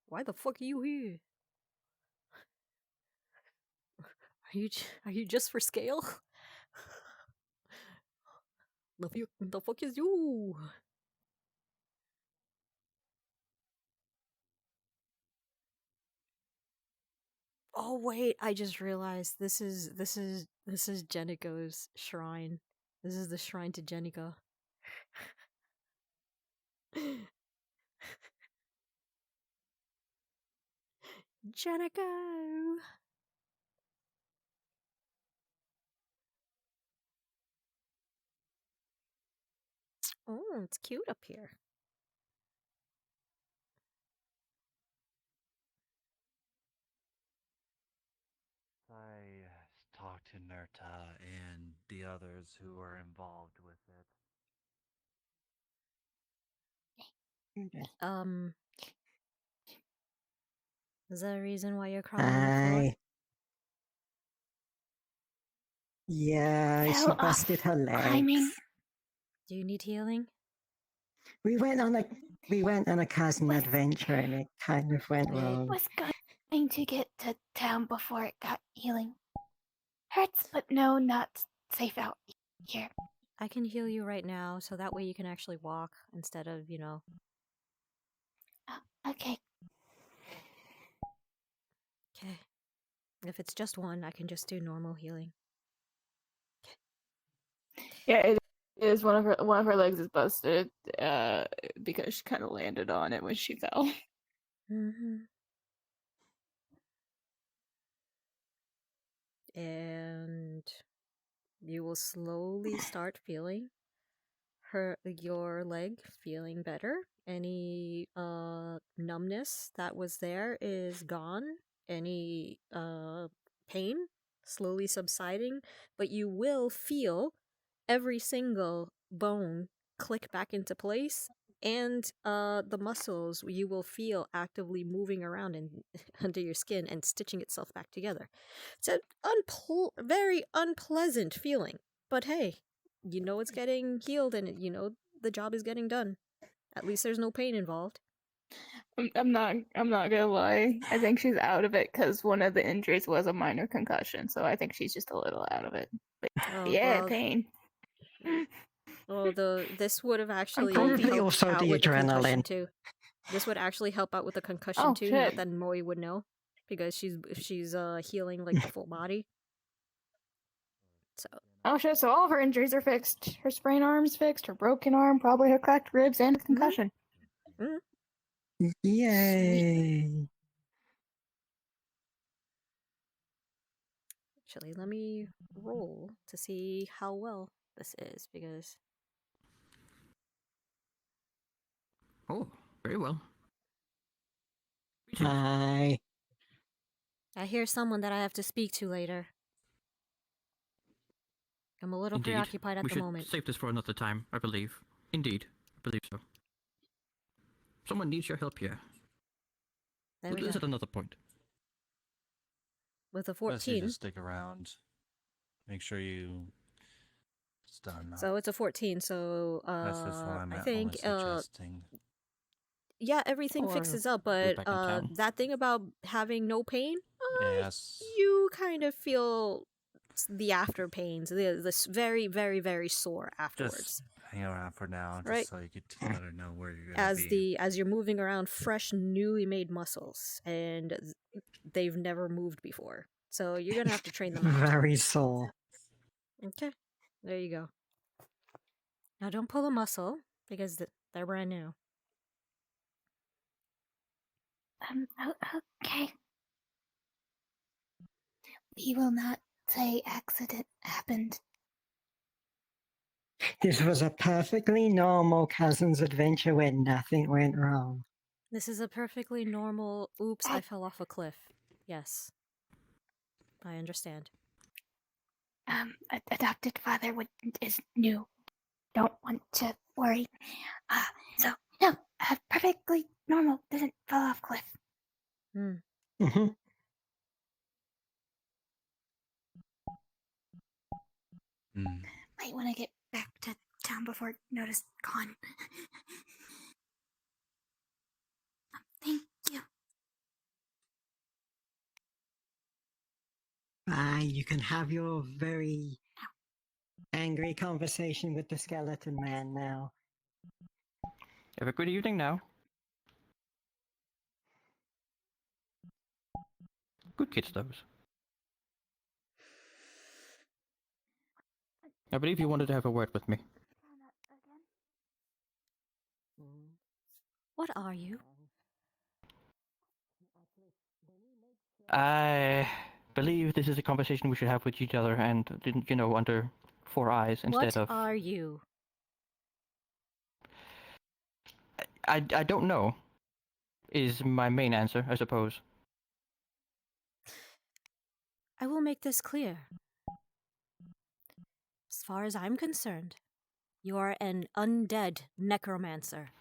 Why the fuck are you here? Are you just for scale? The fuck is you? Oh wait, I just realized this is Jeniko's shrine. This is the shrine to Jenika. Jeniko! Oh, it's cute up here. I talked to Nerta and the others who were involved with it. Is there a reason why you're crawling on the floor? Yeah, she Fell busted off her climbing. legs. Do you need healing? We went on a cousin adventure and it kind of went wrong. Was going to get to town before it got healing. Hurts, but no, not safe out here. I can heal you right now, so that way you can actually walk instead of, Okay. Okay. If it's just one, I can just do normal healing. Yeah, it is. One of her legs is busted because she kind of landed on it when she fell. And you will slowly start feeling your leg feeling better. Any numbness that was there is gone. Any pain slowly subsiding, but you will feel every single bone click back into place, and the muscles you will feel actively moving around under your skin and stitching itself back together. It's a very unpleasant feeling, but hey, you know it's getting healed and you know the job is getting done. At least there's no pain involved. I'm not gonna lie. I think she's out of it because one of the injuries was a minor concussion, so I think she's just a little out of it. But yeah, Well, pain. Well, this would have actually Probably helped also out the with the concussion adrenaline. too. This would actually help out with the concussion Oh, too. shit. Not that Moyi would know, because she's healing like the full body. So Oh shit! So all of her injuries are fixed. Her sprained arm's fixed. Her broken arm, probably her cracked ribs, and concussion. Yay! actually, let me roll to see how well this is because Oh, very well. Hi. I hear someone that I have to speak to later. I'm a little Indeed. preoccupied at We the should moment. save this for another time, I believe. Indeed, I believe so. Someone needs your help here. There We'll we do this go. at another point. With a Best you 14. just stick around. Make sure it's done. So it's a 14, so That's just what I'm I think only suggesting. yeah, everything Or fixes up, we're but back in town. that thing about having no pain, Yes. you kind of feel the after pains, this very, very, very sore afterwards. Just hang around for now, Right. just so you could let her know where you're gonna be. As you're moving around fresh, newly made muscles, and they've never moved before, so you're gonna have to train them out. Very sore. Okay, there you go. Now don't pull a muscle because they're brand new. Okay. We will not say accident happened. This was a perfectly normal cousin's adventure where nothing went wrong. This is a perfectly normal. Oops, I fell off a cliff. Yes, I understand. Adopted father is new. Don't want to worry. So no, perfectly normal. Doesn't fall off cliff. Mm-hmm. Might want to get back to town before Notice gone. Thank you. Bye. You can have your very angry conversation with the skeleton man now. Have a good evening now. Good kids, those. I believe you wanted to have a word with me. What are you? I believe this is a conversation we should have with each other and, you know, under 4 eyes instead What of... are you? I don't know, is my main answer, I suppose. I will make this clear. As far as I'm concerned, you are an undead necromancer.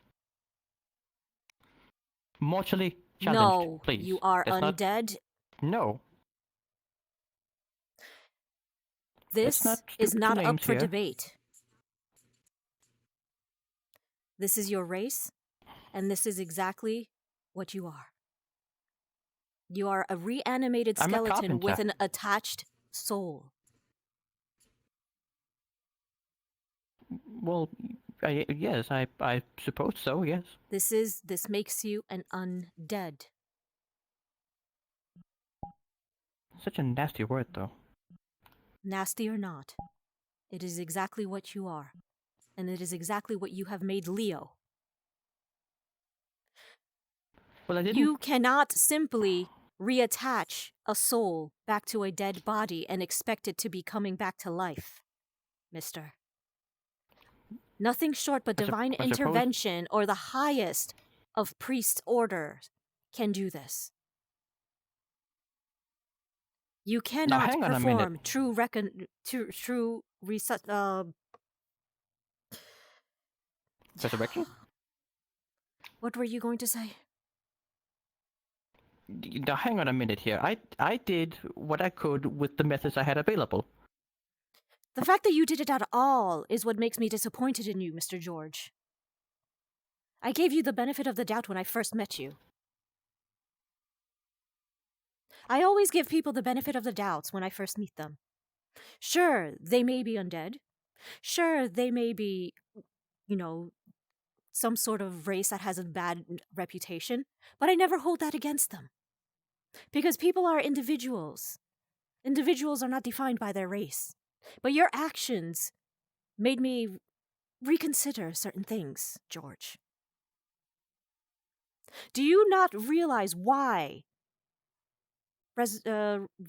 Mortally challenged, No, please. you are That's undead. No. Let's This not is stoop to not up names for here. debate. This is your race, and this is exactly what you are. You are a reanimated I'm a skeleton with carpenter. an attached soul. Well, yes, I suppose so, yes. This makes you an undead. Such a nasty word, though. Nasty or not, it is exactly what you are. And it is exactly what you have made Leo. Well, I didn't... You cannot simply reattach a soul back to a dead body and expect it to be coming back to life, mister. Nothing short but divine I suppose... intervention or the highest of priest orders can do this. You cannot hang on a perform minute. true Resurrection? What were you going to say? Now, hang on a minute here. I did what I could with the methods I had available. The fact that you did it at all is what makes me disappointed in you, Mr. George. I gave you the benefit of the doubt when I first met you. I always give people the benefit of the doubts when I first meet them. Sure, they may be undead. Sure, they may be, some sort of race that has a bad reputation, but I never hold that against them. Because people are individuals. Individuals are not defined by their race. But your actions made me reconsider certain things, George. Do you not realize why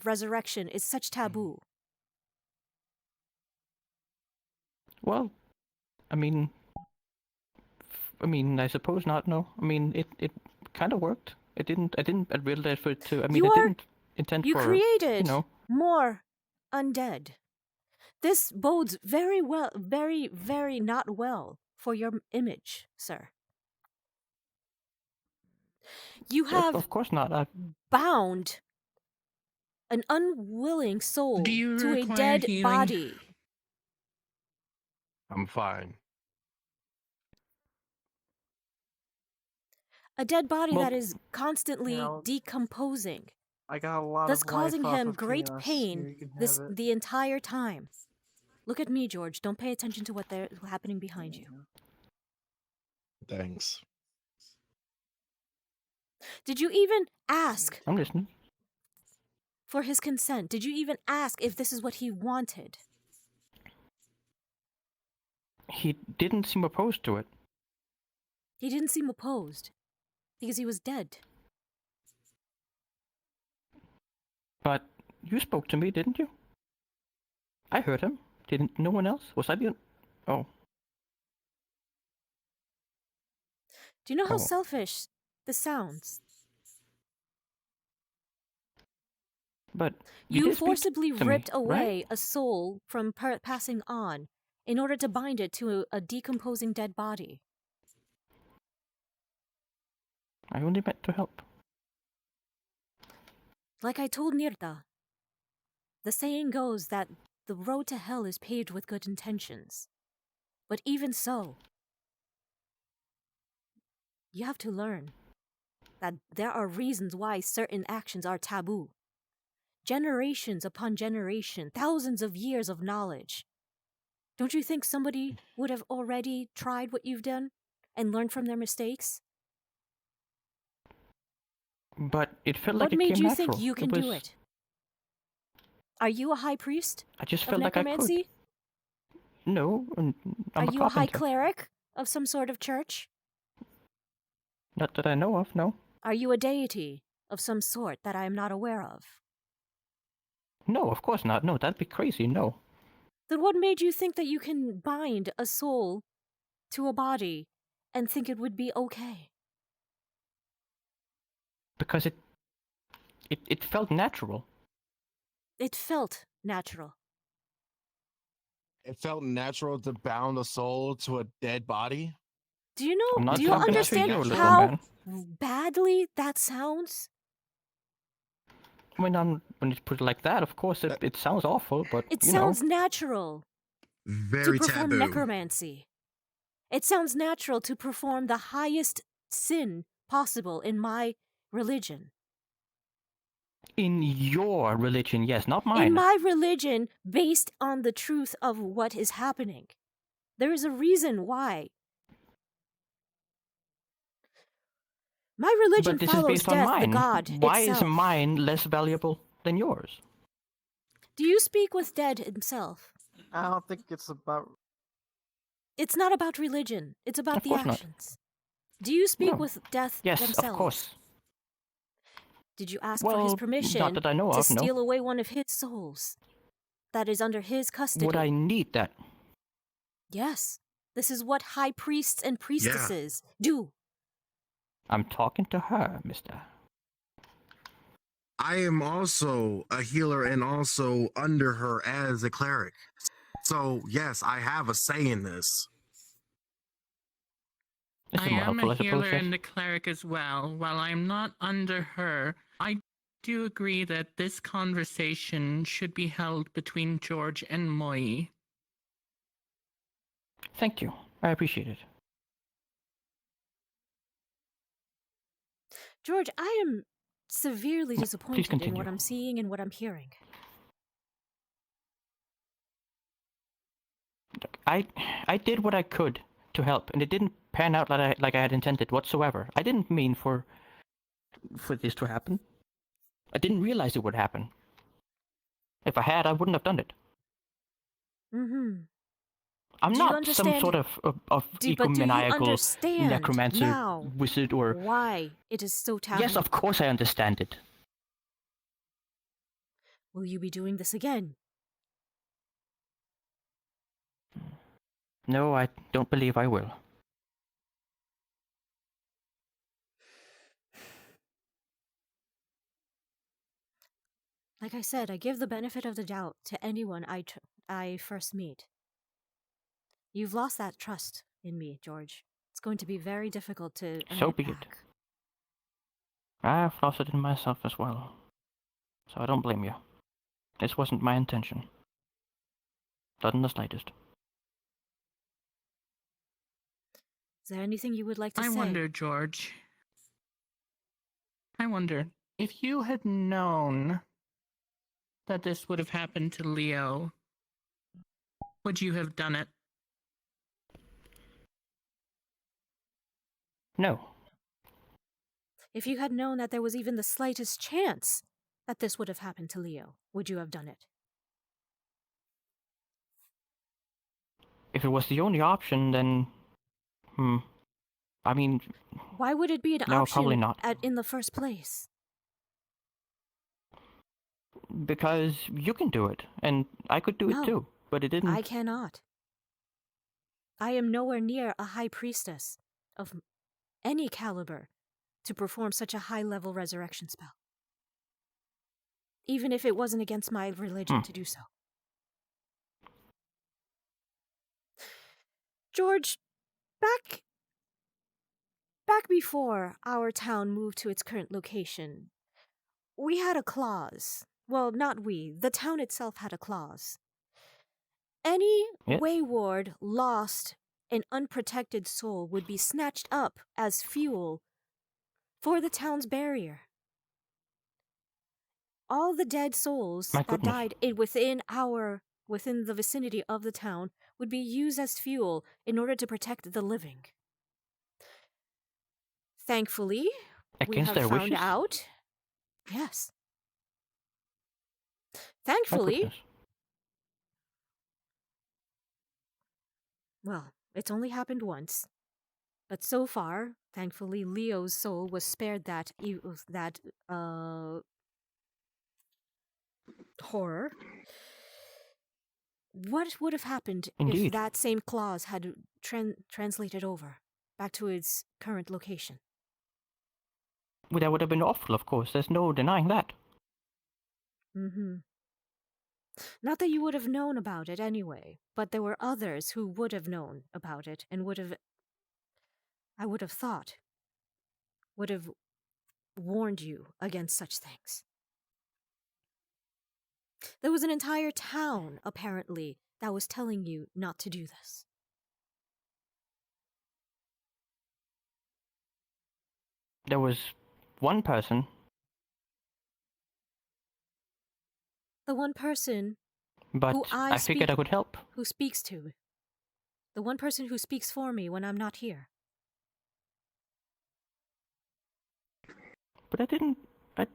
resurrection is such taboo? Well, I mean, I suppose not. No, I mean, it kind of worked. I didn't realize for it to. I mean, I didn't intend You for. created You know. more undead. This bodes very well, very, very not well for your image, sir. You have, of course not. bound an unwilling soul to a dead body. I'm fine. A dead body that is constantly decomposing. I got a lot thus of causing life off him of great chaos. pain Here, you can have it. the entire time. Look at me, George. Don't pay attention to what's happening behind you. Thanks. Did you even ask I'm listening. for his consent? Did you even ask if this is what he wanted? He didn't seem opposed to it. He didn't seem opposed because he was dead. But you spoke to me, didn't you? I heard him. Didn't no one else? Was I the... Oh. Do you know how selfish this sounds? But you forcibly ripped away right? a soul from passing on in order to bind it to a decomposing dead body. I only meant to help. Like I told Nirda, the saying goes that the road to hell is paved with good intentions. But even so, you have to learn that there are reasons why certain actions are taboo. Generations upon generation, thousands of years of knowledge Don't you think somebody would have already tried what you've done and learned from their mistakes? But it felt like What it made came you natural. think you can do it? Are you a high priest I just of felt like I could. necromancy? No, I'm Are a you a high carpenter. cleric of some sort of church? Not that I know of, no. Are you a deity of some sort that I am not aware of? No, of course not. No, that'd be crazy, no. Then what made you think that you can bind a soul to a body and think it would be okay? Because it felt natural. It felt natural. It felt natural to bound a soul to a dead body. Do you I'm know? not Do you talking to understand you, little how man. badly that sounds? When you put it like that, of course it sounds awful, but It you know. sounds natural to Very perform taboo. necromancy. It sounds natural to perform the highest sin possible in my religion. In your religion, yes, not mine. In my religion, based on the truth of what is happening. There is a reason why. My religion But this is follows based on death, the mine. god Why itself. is mine less valuable than yours? Do you speak with dead himself? I don't think it's about. It's not about religion. It's about Of the course not. actions. Do you speak No. with death Yes, themselves? of course. Did you ask for Well, his not permission that I know to of, no. steal away one of his souls that is under his custody? Would I need that? Yes. This is what high priests and priestesses do. I'm talking to her, mister. I am also a healer and also under her as a cleric. So, yes, I have a say in this. I am a healer and a cleric as well. While I'm not under her, I do agree that this conversation should be held between George and Moyi. Thank you. I appreciate it. George, I am severely disappointed in continue. what I'm seeing and what I'm hearing. I did what I could to help, and it didn't pan out like I had intended whatsoever. I didn't mean for this to happen. I didn't realize it would happen. If I had, I wouldn't have done it. Mm-hmm. I'm Do you not some understand- sort of But do you egomaniacal understand necromancer now wizard or... why it is so taboo? Yes, of course I understand it. Will you be doing this again? No, I don't believe I will. Like I said, I give the benefit of the doubt to anyone I first meet. You've lost that trust in me, George. It's going to be very difficult to earn So it be back. it. I've lost it in myself as well. So I don't blame you. This wasn't my intention. Not in the slightest. Is there anything you would like to I say? wonder, George. I wonder, if you had known that this would have happened to Leo, would you have done it? No. If you had known that there was even the slightest chance that this would have happened to Leo, would you have done it? If it was the only option, then... I mean... Why would it be an No, option probably not. in the first place? Because you can do it, and I could do No, it too, but it didn't... I cannot. I am nowhere near a high priestess of any caliber to perform such a high-level resurrection spell. Even if it wasn't against my religion to do so. George, back before our town moved to its current location, we had a clause. Well, not we. The town itself had a clause. Any wayward, lost, and unprotected soul would be snatched up as fuel for the town's barrier. All the dead souls that died within the vicinity of the town would be used as fuel in order to protect the living. Thankfully, we Against have their found wishes? out. Yes. My Thankfully, goodness. well, it's only happened once. But so far, thankfully, Leo's soul was spared that horror. What would have happened if Indeed. that same clause had translated over back to its current location? Well, that would have been awful, of course. There's no denying that. Mm-hmm. Not that you would have known about it anyway, but there were others who would have known about it and would have, I would have thought, would have warned you against such things. There was an entire town, apparently, that was telling you not to do this. There was one person. The one person But who I figured I could help. Who speaks to. The one person who speaks for me when I'm not here. But I didn't.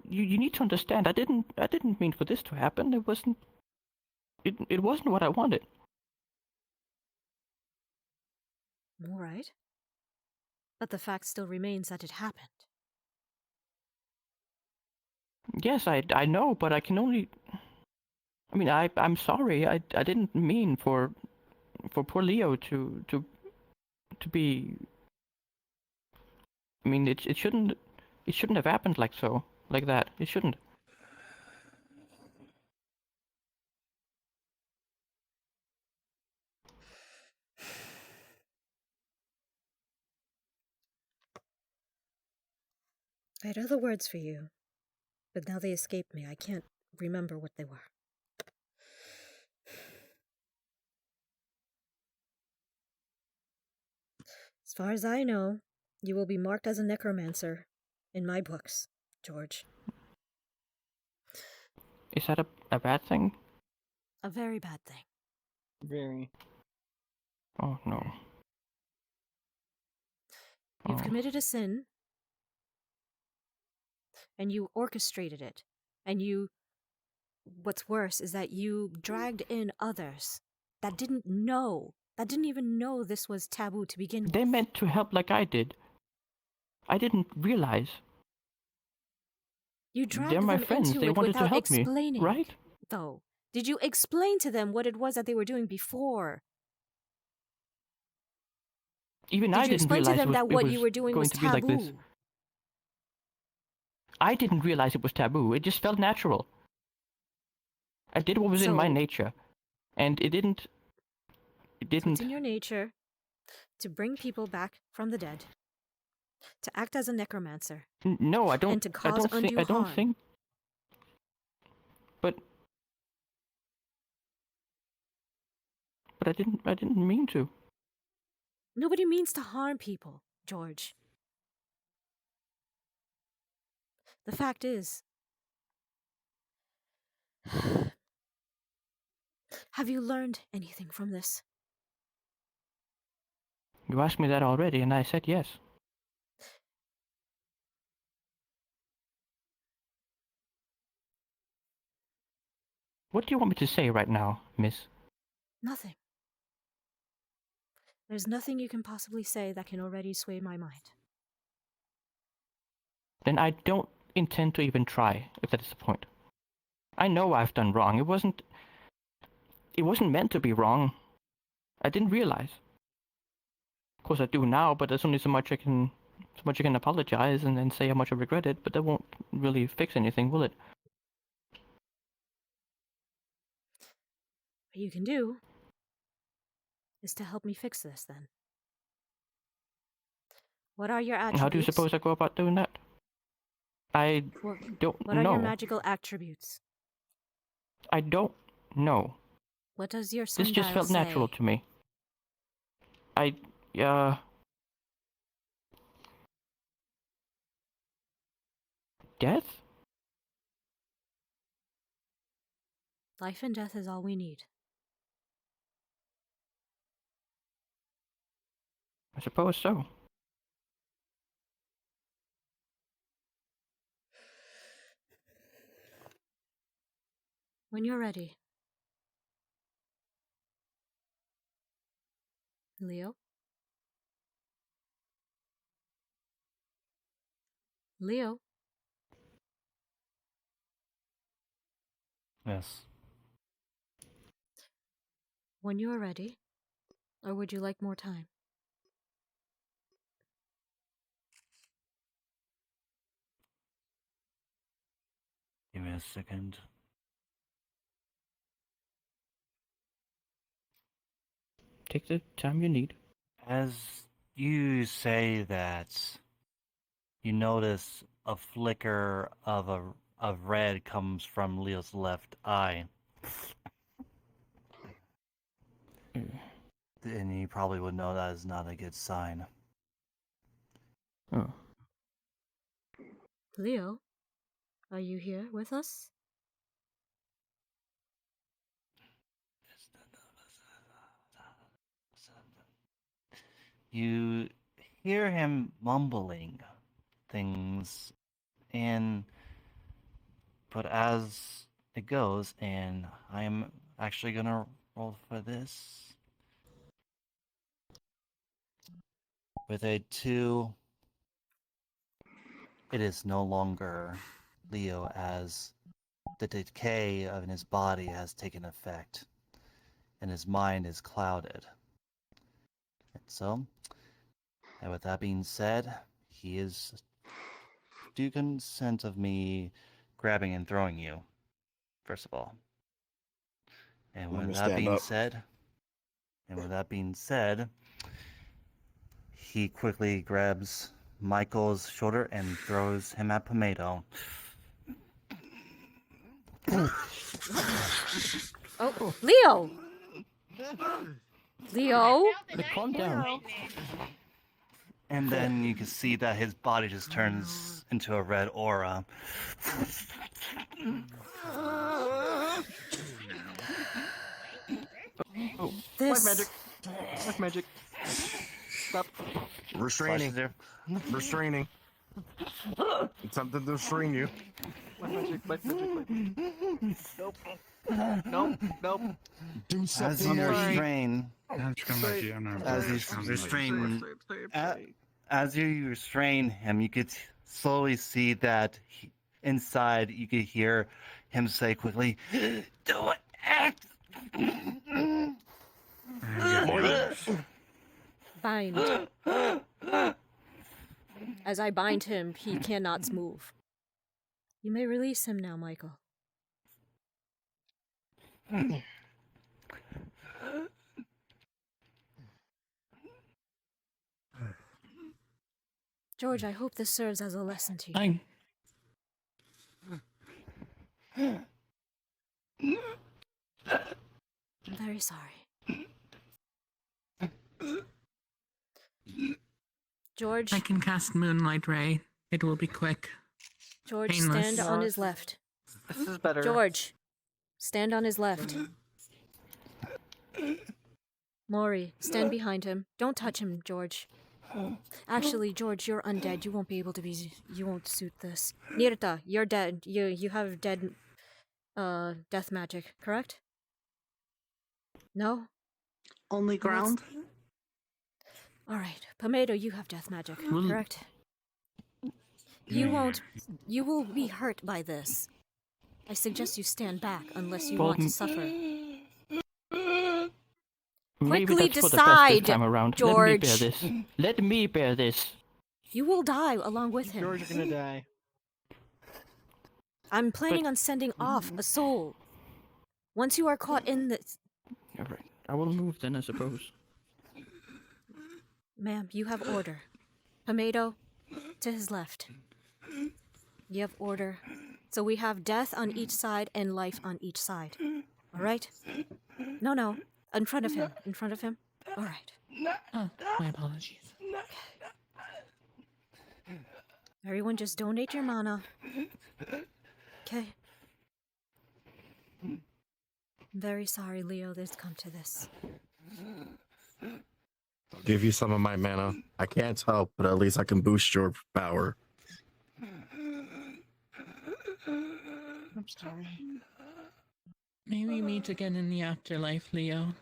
You need to understand. I didn't mean for this to happen. It wasn't. It wasn't what I wanted. All right. But the fact still remains that it happened. Yes, I know, but I can only. I mean, I'm sorry. I didn't mean for poor Leo to be. I mean, it shouldn't have happened like that. It shouldn't. I had other words for you, but now they escape me. I can't remember what they were. As far as I know, you will be marked as a necromancer in my books, George. Is that a bad thing? A very bad thing. Very. Oh no. You've committed a sin, and you orchestrated it, and what's worse is that you dragged in others that didn't even know this was taboo to begin with. They meant to help like I did. I didn't realize. You dragged They're my them friends. into They it wanted to without help me, explaining, right? though. Did you explain to them what it was that they were doing before? Even I didn't realize them that what it you was were doing going was to be like this. taboo? I didn't realize it was taboo. It just felt natural. I did what was in my nature, and it didn't. So it's in your nature to bring people back from the dead, to act as a necromancer. No, I don't. And to cause undue I don't harm. think. But I didn't mean to. Nobody means to harm people, George. The fact is, have you learned anything from this? You asked me that already, and I said yes. What do you want me to say right now, miss? Nothing. There's nothing you can possibly say that can already sway my mind. Then I don't intend to even try, if that is the point. I know I've done wrong. It wasn't meant to be wrong. I didn't realize. Of course I do now, but there's only so much I can apologize and then say how much I regret it, but that won't really fix anything, will it? What you can do is to help me fix this, then. What are your attributes? How do you suppose I go about doing that? I don't know. What are your magical attributes? I don't know. What does your sundial This just felt say? natural to me. Death? Life and death is all we need. I suppose so. When you're ready. Leo? Leo? Yes. When you are ready. Or would you like more time? Give me a second. Take the time you need. As you say that, you notice a flicker of red comes from Leo's left eye. And you probably would know that is not a good sign. Oh. Leo? Are you here with us? You hear him mumbling things, but as it goes, and I'm actually gonna roll for this with a 2. It is no longer Leo, as the decay of his body has taken effect, and his mind is clouded. And with that being said, he is due consent of me grabbing and throwing you, first of all. And Let me with that stand being up. said, he quickly grabs Michael's shoulder and throws him at Pomato. Oh, Leo! Leo? Calm down. And then you can see that his body just turns into a red aura. Oh, This... Black magic. Black magic. Stop. Restraining. Restraining. It's something to restrain you. Black magic. Black magic. Black magic. Nope. Nope. Nope. Do As something. you restrain, as you restrain him, you could slowly see that inside you could hear him say quickly, "Do it!" Bind. As I bind him, he cannot move. You may release him now, Michael. George, I hope this serves as a lesson to you. I'm very sorry. George. I can cast Moonlight Ray. It will be quick. George, Painless. stand on his left. This is better. George, stand on his left. Moyi, stand behind him. Don't touch him, George. Actually, George, you're undead. You won't be able to be. You won't suit this. Nirta, you're dead. You have dead, death magic, correct? No. Only ground. All right, Pomato, you have death magic, correct? You won't. You will be hurt by this. I suggest you stand back unless you want to suffer. Maybe Quickly that's for the best decide, this time around. George. Let me bear this. Let me bear this. You will die along with him. George is gonna die. I'm planning on sending off a soul. Once you are caught in this... Alright, I will move then, I suppose. Ma'am, you have order. Pomato, to his left. You have order. So we have death on each side and life on each side. Alright? No. In front of him. In front of him. Alright. Oh, my apologies. Everyone just donate your mana. Okay. I'm very sorry, Leo, there's come to this. give you some of my mana. I can't help, but at least I can boost your power. I'm sorry. May we meet again in the afterlife, Leo.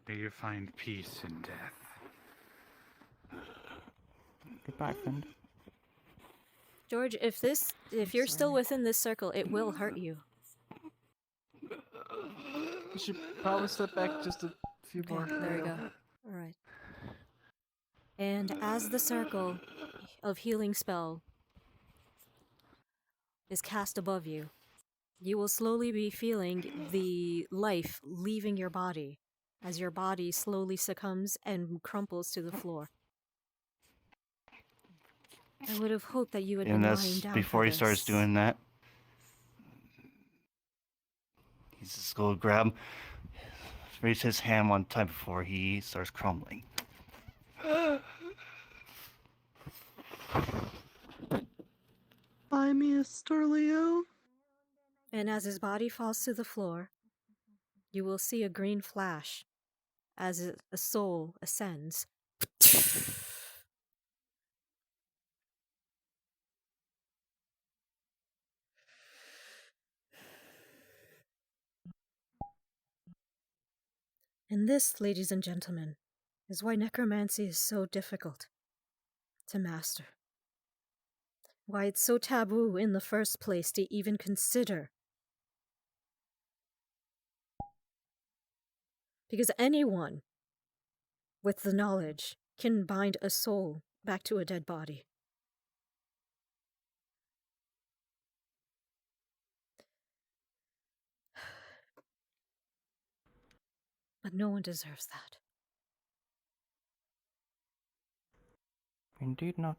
Do you find peace in death? Goodbye, friend. George, if you're still within this circle, it will hurt you. You should probably step back just a few more. There we go. Alright. And as the circle of healing spell is cast above you, you will slowly be feeling the life leaving your body as your body slowly succumbs and crumples to the floor. I would have hoped that you had been And lying that's down before for he starts this. doing that. He's just going to grab, raise his hand one time before he starts crumbling. Bye, Mr. Leo. And as his body falls to the floor, you will see a green flash as a soul ascends. And this, ladies and gentlemen, is why necromancy is so difficult to master. Why it's so taboo in the first place to even consider. Because anyone with the knowledge can bind a soul back to a dead body. But no one deserves that. Indeed not.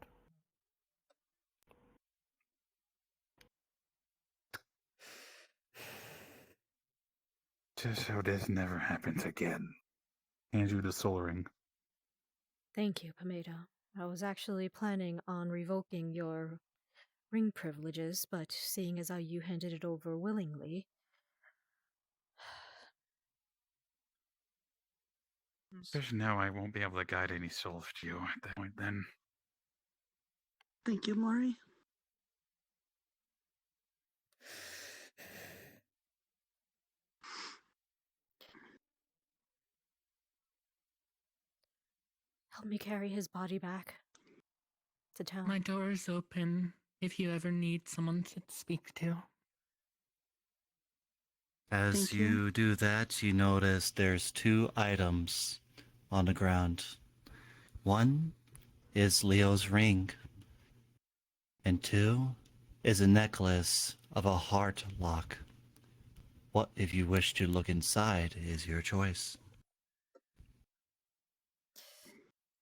Just so this never happens again. Hand you the soul ring. Thank you, Pomato. I was actually planning on revoking your ring privileges, but seeing as how you handed it over willingly... Just know I won't be able to guide any souls to you at that point then. Thank you, Mori. Help me carry his body back to town. My door is open if you ever need someone to speak to. As Thank you you. do that, you notice there's 2 items on the ground. One is Leo's ring, and 2 is a necklace of a heart lock. What, if you wish to look inside, is your choice.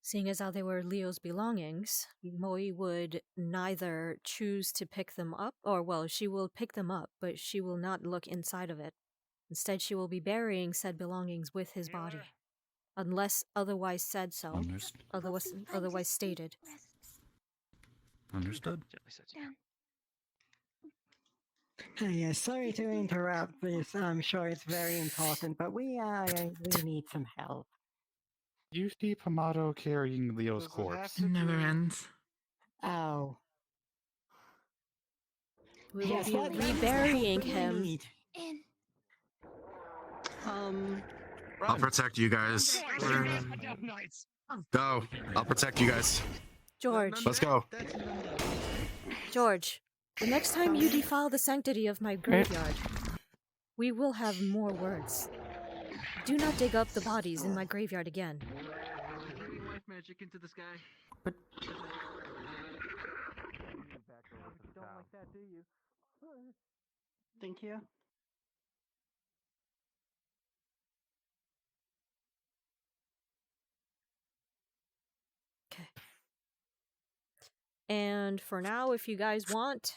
Seeing as how they were Leo's belongings, Moyi would neither choose to pick them up, or well, she will pick them up, but she will not look inside of it. Instead, she will be burying said belongings with his body, unless otherwise said so, otherwise stated. Understood. Yeah, sorry to interrupt this. I'm sure it's very important, but we need some help. You see Pomato carrying Leo's corpse. It never ends. Oh. We will Yes, be what kind of reburying help do we him. need? I'll protect you guys. Go. I'll protect you guys. George. Let's go. George, the next time you defile the sanctity of my graveyard, we will have more words. Do not dig up the bodies in my graveyard again. Life magic into the sky. But don't like that, do you? Thank you. Okay. And for now, if you guys want,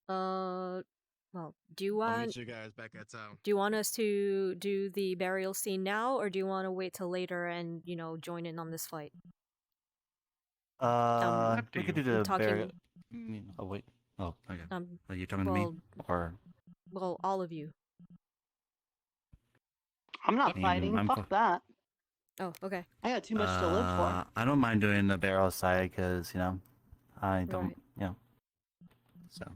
well, do you I'll want meet you guys back at town. do you want us to do the burial scene now, or do you want to wait till later and join in on this fight? We could do the talking- burial. Oh wait. Oh, okay. Are you talking to me or? Well, all of you. I'm not fighting. Fuck that. Oh, okay. I got too much to live for. I don't mind doing the barrel side because I don't, Right. So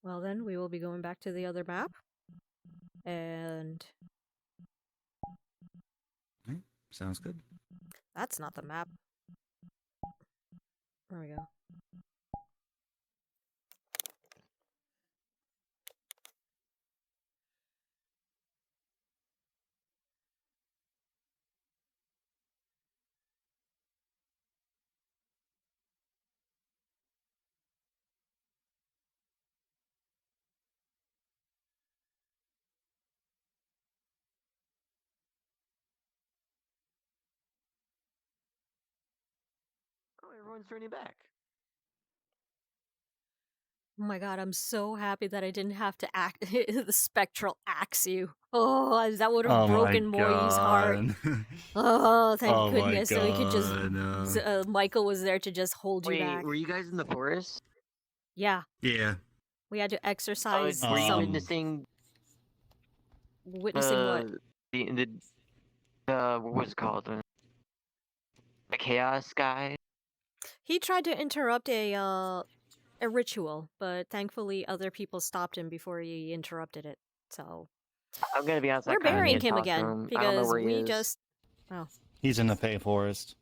Well, then we will be going back to the other map. And sounds good. that's not the map. There we go. Oh, everyone's turning back. Oh my god, I'm so happy that I didn't have to act the spectral axe you. Oh, that would have Oh my broken Moyi's heart. God. Oh, thank Oh my goodness that we could just. God, no. Michael was there to just hold you Wait, back. were you guys in the forest? Yeah, Yeah. we had to exercise Were you some. witnessing Witnessing what? what was it called? The chaos guy? He tried to interrupt a ritual, but thankfully other people stopped him before he interrupted it. So I'm gonna be honest, I we're kinda burying need to him talk to again him. I don't know because where he we is. just. Oh, He's in the Fey Forest.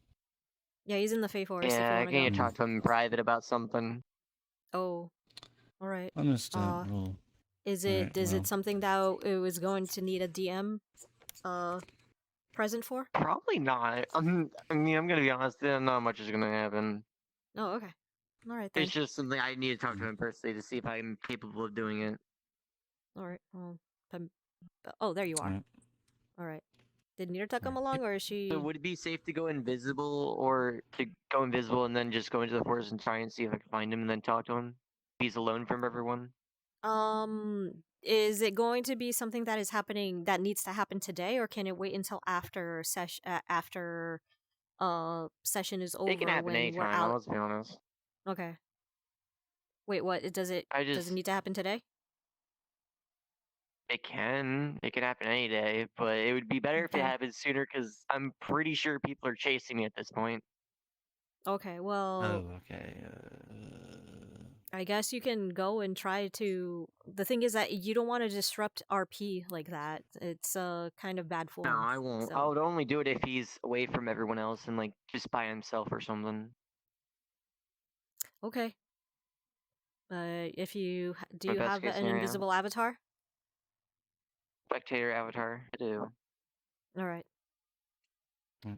yeah, he's in the Fey Forest. Yeah, if you I want to can go. talk to him in private about something. Oh, all right. Understandable. Is Alright, it something that it was going to need a DM present for? Probably not. I mean, I'm gonna be honest, not much is gonna happen. Oh, okay. All right then. It's just something I need to talk to him personally to see if I'm capable of doing it. All right. Well, oh, there you are. Alright. All right. Did Nirta come along, or is she? So would it be safe to go invisible, or to go invisible and then just go into the forest and try and see if I can find him and then talk to him? He's alone from everyone. Is it going to be something that is happening that needs to happen today, or can it wait until after session is over It can happen when we're anytime. out? Let's be honest. Okay. Wait, what? Does it need to happen today? It can. It could happen any day, but it would be better if it Okay. happened sooner because I'm pretty sure people are chasing me at this point. Okay. Well, Oh, okay. I guess you can go and try to. The thing is that you don't want to disrupt RP like that. It's kind of bad form. No, I won't. So. I would only do it if he's away from everyone else and like just by himself or something. Okay. If you do, My you best have case an scenario. invisible avatar? Spectator avatar. I do. All right. Mm.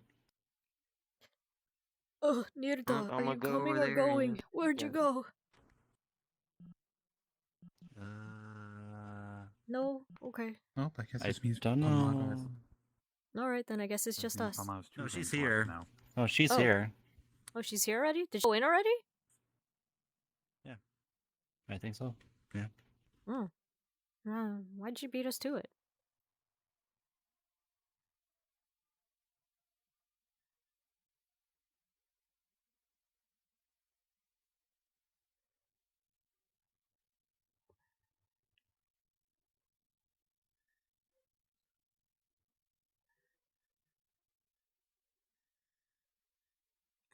Oh, Nirda, are I'ma you go coming over or there going? and- Where'd you yeah. go? No? Okay. Oh, I guess I this means don't know. Alright, then I guess it's just us. No, she's here. Now. Oh, she's Oh. here. Oh, she's here already? Did she go in already? I think so. Yeah. Oh. Why'd you beat us to it?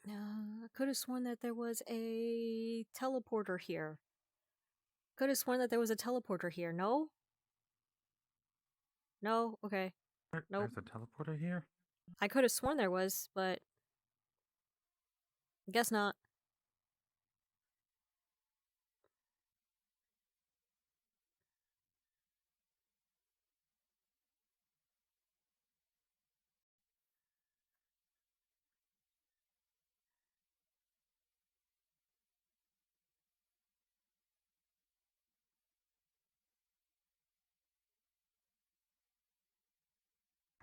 I could have sworn that there was a teleporter here. Could have sworn that there was a teleporter here. No? No? Okay. Nope. There's a teleporter here? I could have sworn there was, but guess not.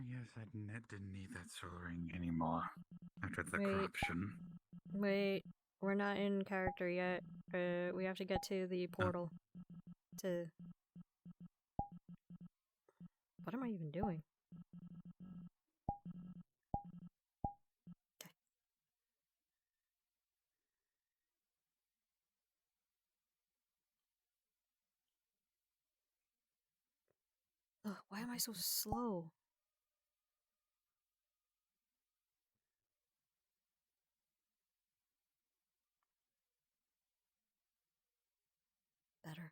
Yes, I didn't need that soul ring anymore after the Wait. corruption. Wait, we're not in character yet. We have to get to the portal. To... What am I even doing? Okay. Ugh, why am I so slow? Better.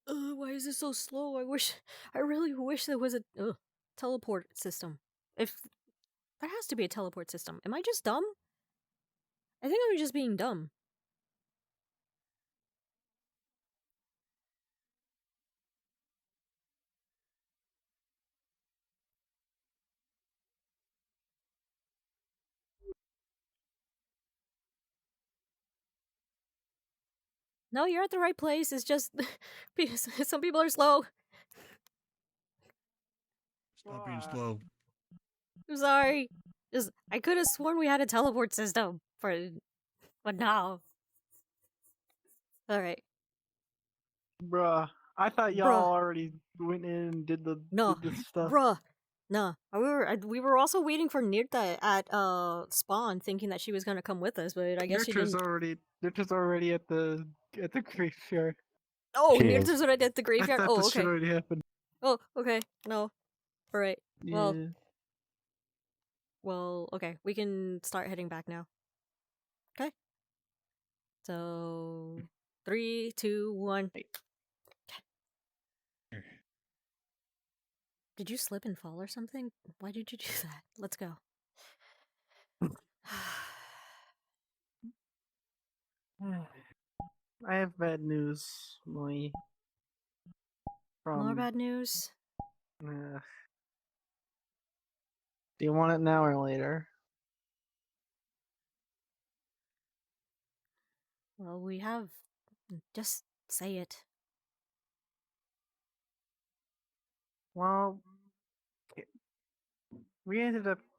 Why is it so slow? I really wish there was a teleport system. If there has to be a teleport system. Am I just dumb? I think I'm just being dumb. No, you're at the right place. It's just some people are slow. Stop being slow. I'm sorry. Just I could have sworn we had a teleport system but now. All right. Bruh, I thought Bruh. y'all already went in and did No, the stuff. bruh. No, we were also waiting for Nirta at spawn, thinking that she was gonna come with us, but I guess she Nurture's didn't. already at the graveyard. Oh, She Nirta's is. already at the I graveyard. thought Oh, this shit okay. already happened. Oh, okay. No. All right. Yeah. Well, okay. We can start heading back now. Okay. So, 3, 2, 1. Did you slip and fall or something? Why did you do that? Let's go. I have bad news, Moyi. More bad news? Do you want it now or later? Well, we have. Just say it. Well,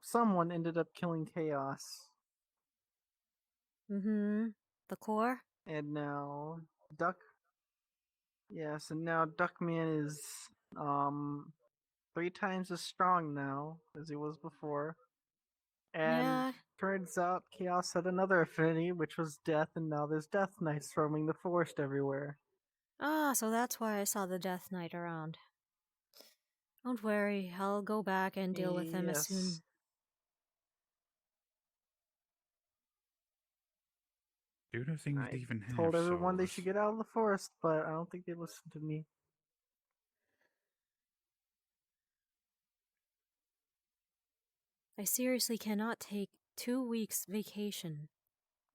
someone ended up killing Chaos. Mm-hmm. The core? And now Yes, and now Duckman is 3 times as strong now as he was before. And Yeah. turns out Chaos had another affinity, which was death, and now there's Death Knights roaming the forest everywhere. Ah, so that's why I saw the Death Knight around. Don't worry, I'll go back and deal with him as soon. Do those things I even have told everyone they souls? should get out of the forest, but I don't think they listened to me. I seriously cannot take 2 weeks vacation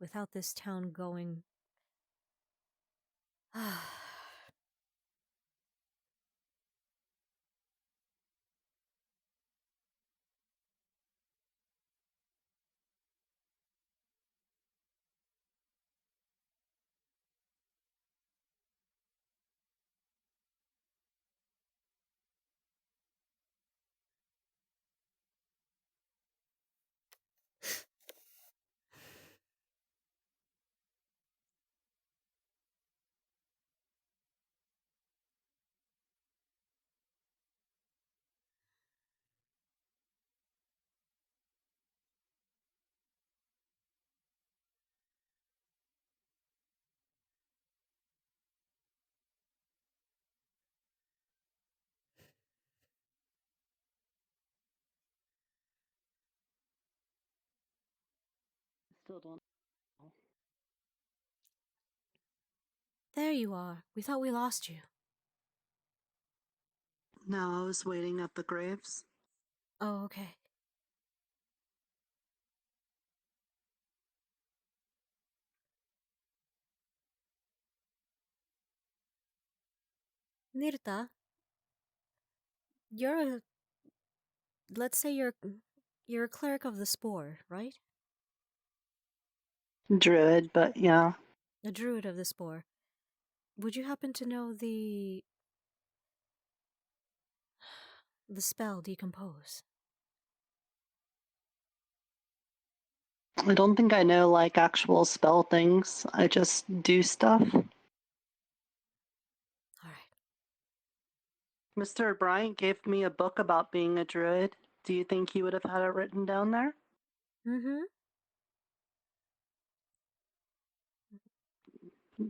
without this town going. Still don't. There you are. We thought we lost you. No, I was waiting at the graves. Oh, okay. Nirta? You're a. Let's say you're a cleric of the spore, right? Druid, but yeah. A druid of the spore. Would you happen to know the spell decompose? I don't think I know like actual spell things. I just do stuff. Mr. Bryant gave me a book about being a druid. Do you think he would have had it written down there? Mm-hmm.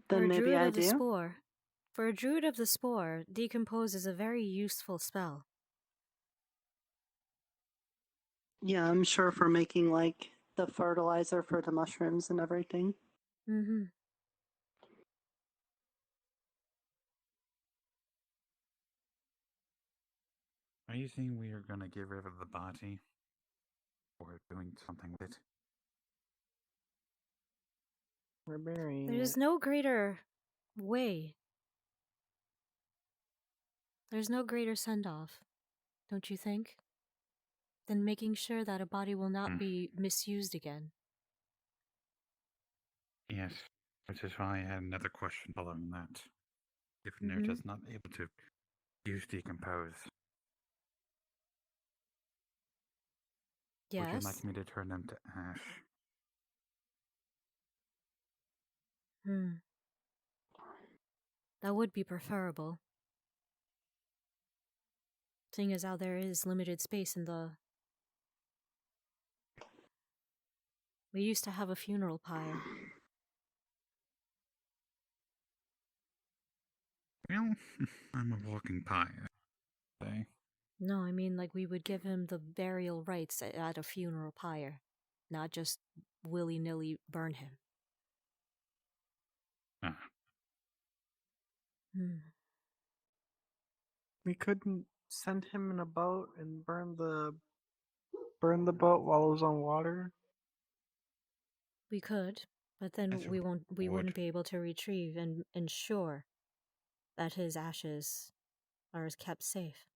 Then maybe I do. For a druid of the spore, decompose is a very useful spell. Yeah, I'm sure for making like the fertilizer for the mushrooms and everything. Mm-hmm. Are you saying we are gonna get rid of the body? Or doing something with it? We're burying There's it. no greater way. There's no greater send off, don't you think? Than making sure that a body will not be misused again. Yes, which is why I had another question following that. If Mhm. Nurta's not able to use decompose, would you Yes. like me to turn them to ash? That would be preferable. Seeing as how there is limited space in the. We used to have a funeral pyre. Well, I'm a walking pyre. Say. No, I mean, like, we would give him the burial rites at a funeral pyre, not just willy nilly burn him. Ah. We couldn't send him in a boat and burn the boat while it was on water. We could, but then That's a we wood. wouldn't be able to retrieve and ensure that his ashes are kept safe.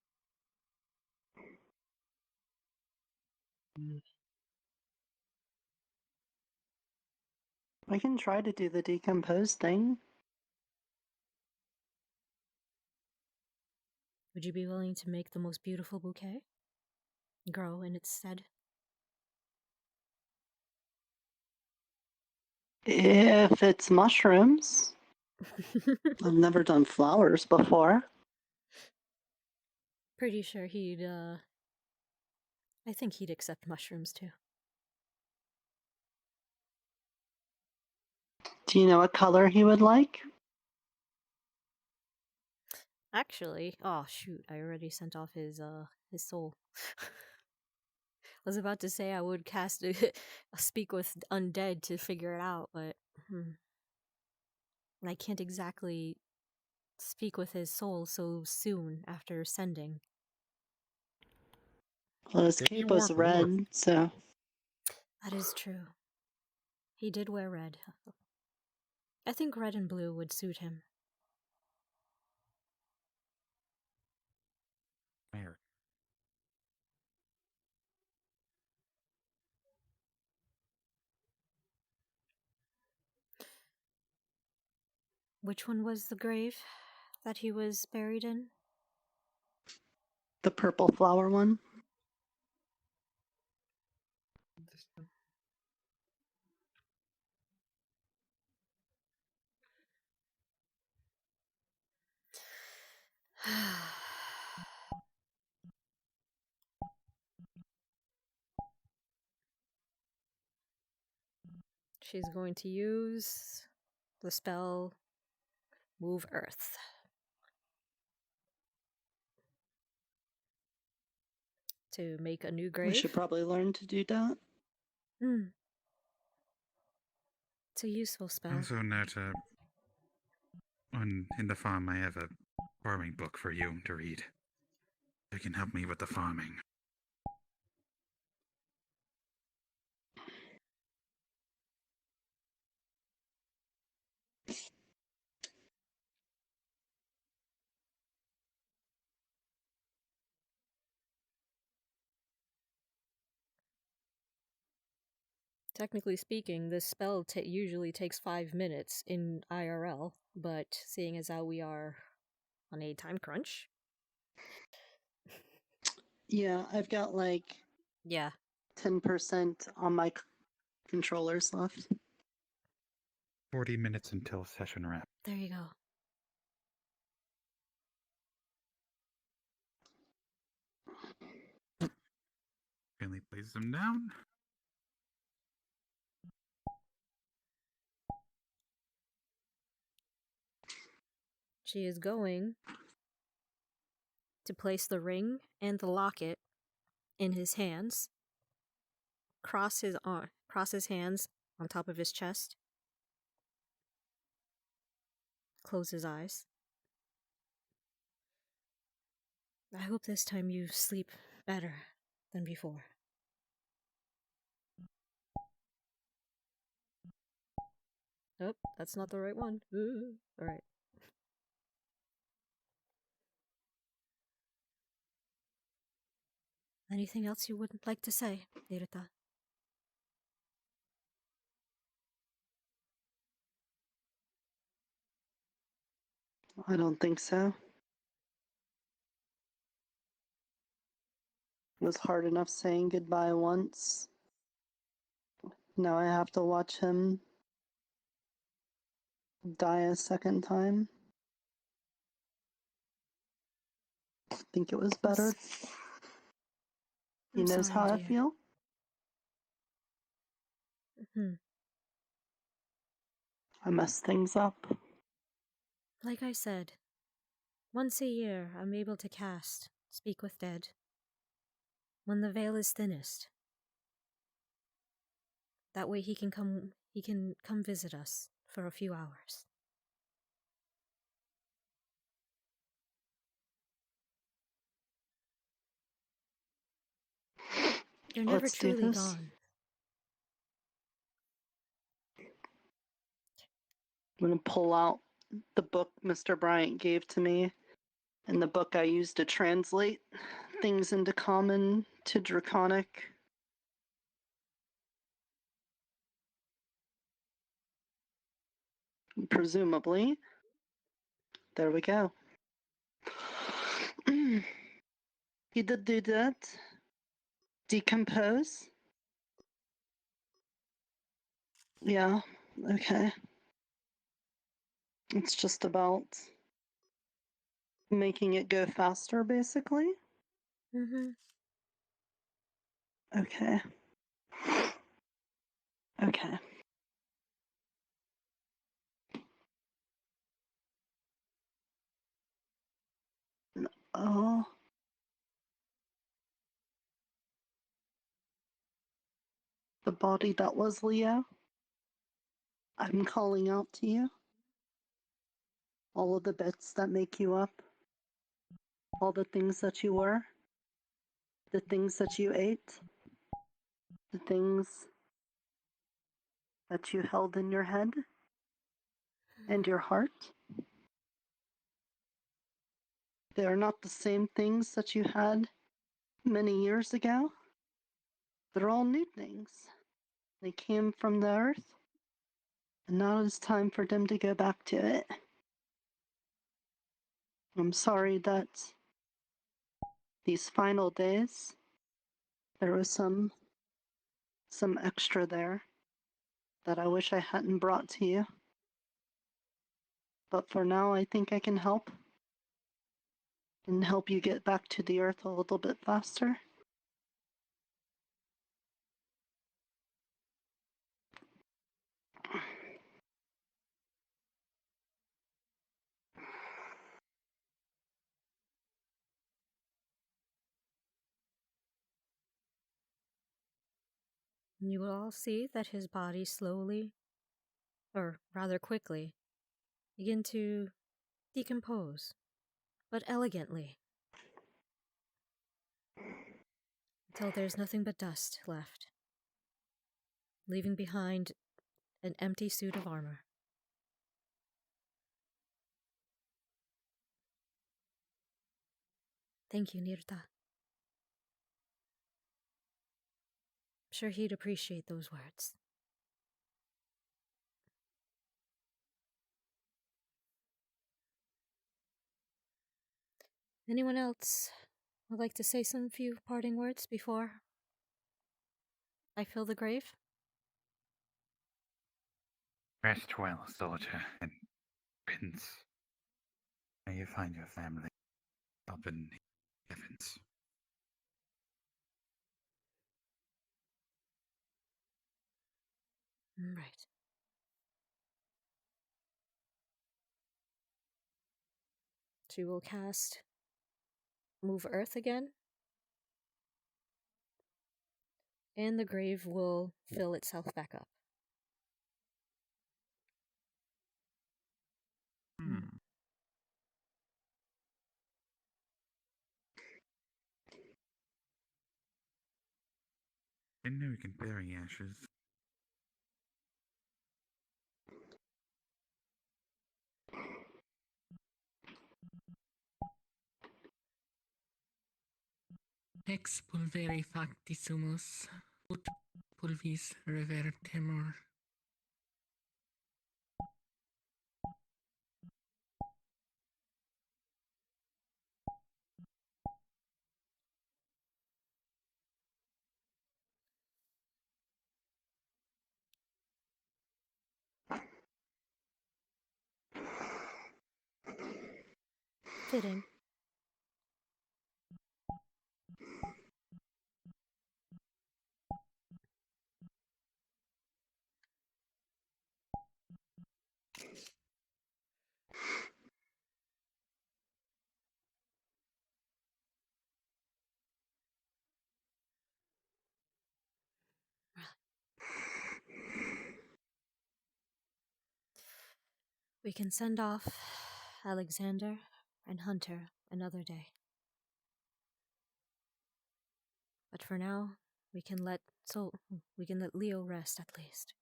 I can try to do the decompose thing. Would you be willing to make the most beautiful bouquet grow in its stead? If it's mushrooms. I've never done flowers before. Pretty sure he'd, I think he'd accept mushrooms too. Do you know what color he would like? Actually, oh shoot, I already sent off his soul. I was about to say I would cast speak with undead to figure it out, but I can't exactly speak with his soul so soon after sending. Well, his Did you cape was want red, more? so. That is true. He did wear red. I think red and blue would suit him. Where? Which one was the grave that he was buried in? The purple flower one. She's going to use the spell Move Earth. To make a new grave. We should probably learn to do that. It's a useful spell. Also, Nurta, in the farm, I have a farming book for you to read. You can help me with the farming. Technically speaking, this spell usually takes 5 minutes in IRL, but seeing as how we are on a time crunch. Yeah, I've got like Yeah. 10% on my controllers left. 40 minutes until session wrap. There you go. Finley places them down. She is going to place the ring and the locket in his hands, cross his hands on top of his chest, close his eyes. I hope this time you sleep better than before. Oh, that's not the right one. Alright. Anything else you would like to say, Irita? I don't think so. It was hard enough saying goodbye once. Now I have to watch him die a second time. I think it was better. He knows sorry, how I dear. feel. I mess things up. Like I said, once a year I'm able to cast Speak with Dead. When the veil is thinnest. That way he can come visit us for a few hours. You're never Let's do truly this. gone. I'm gonna pull out the book Mr. Bryant gave to me, and the book I used to translate things into common to Draconic. Presumably. There we go. He did do that. Decompose. Yeah, okay. It's just about making it go faster, basically. Mm-hmm. Okay. Okay. Oh. The body that was Leo. I'm calling out to you. All of the bits that make you up. All the things that you were. The things that you ate. The things that you held in your head and your heart. They are not the same things that you had many years ago. They're all new things. They came from the earth, and now it's time for them to go back to it. I'm sorry that these final days, there was some extra there that I wish I hadn't brought to you. But for now, I think I can help. And help you get back to the earth a little bit faster. You will all see that his body slowly, or rather quickly, begin to decompose, but elegantly, until there's nothing but dust left, leaving behind an empty suit of armor. Thank you, Nirta. I'm sure he'd appreciate those words. Anyone else would like to say some few parting words before I fill the grave? Rest well, soldier, and Prince. May you find your family up in the heavens. Right. She will cast Move Earth again, and the grave will fill itself back up. Didn't know we can bury ashes. Ex pulvere facti sumus, ut pulvis revertemur. Fitting. We can send off Alexander and Hunter another day. But for now, we can let Leo rest at least.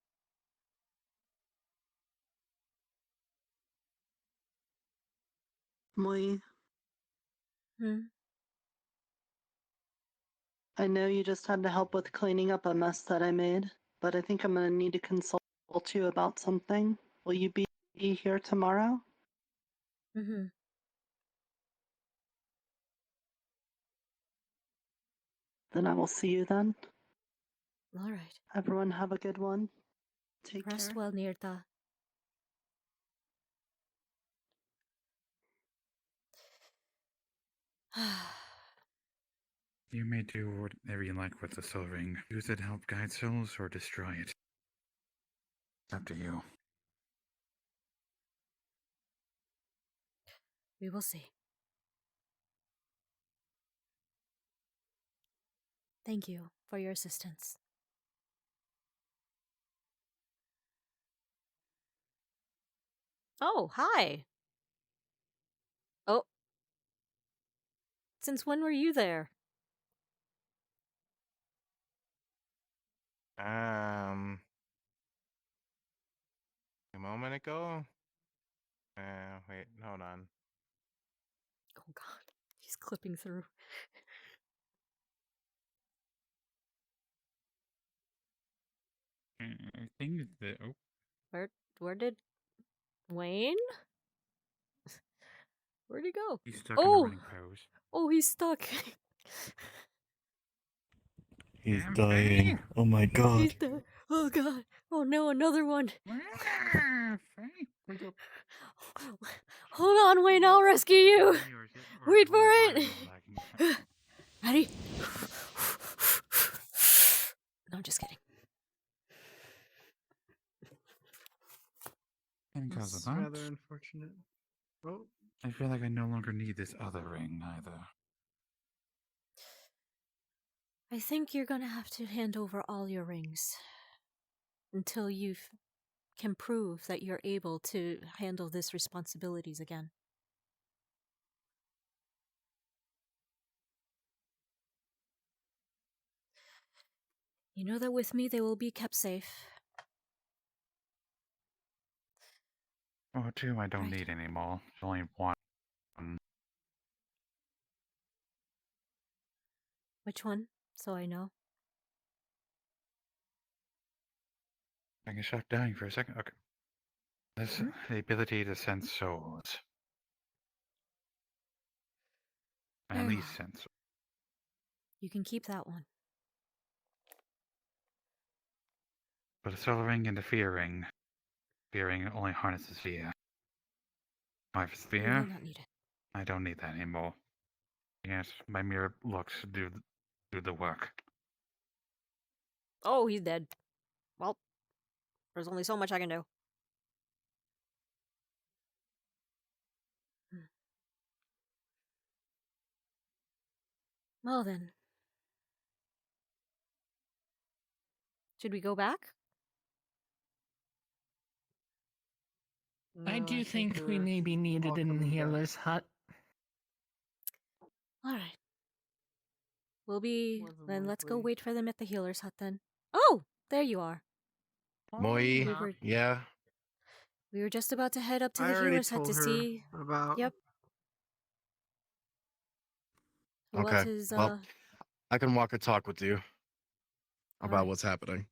Moyi, Hmm? I know you just had to help with cleaning up a mess that I made, but I think I'm gonna need to consult you about something. Will you be here tomorrow? Mm-hmm. Then I will see you then. All right. Everyone have a good one. Take Rest care. well, Nirta. You may do whatever you like with the soul ring. Use it to help guide souls or destroy it. It's up to you. We will see. Thank you for your assistance. Oh, hi. Oh. Since when were you there? A moment ago. Wait, hold on. Oh god, he's clipping through. I think the Where did Wayne? Where'd he go? he's stuck in a Oh! running pose. Oh, he's stuck. He's dying. Oh my god. He's stuck. Oh god. Oh no, another one. Hold on, Wayne, I'll rescue you. Wait for it. Ready? No, I'm just kidding. And because of That's that, rather unfortunate. Oh, I feel like I no longer need this other ring either. I think you're gonna have to hand over all your rings until you can prove that you're able to handle these responsibilities again. You know that with me they will be kept safe. Oh, two I don't need anymore. There's only one. Which one? So I know. I can stop dying for a second. Okay. This the ability to sense souls. At Very least well. sense. You can keep that one. But a silver ring and a fear ring. Fear ring only harnesses fear. My You fear? might not need it. I don't need that anymore. Yes, my mere looks do the work. Oh, he's dead. Well, there's only so much I can do. Well then. Should we go back? I No, do think we we're may be all needed in the coming back. healer's hut. Alright. We'll be... More than Then let's go likely. wait for them at the healer's hut then. Oh! There you are. Moyi, We were, yeah. we were just about to head up to I the already healer's hut to told her see... about. Yep. What Okay. his, Well, I can walk and talk with you about Alright. what's happening.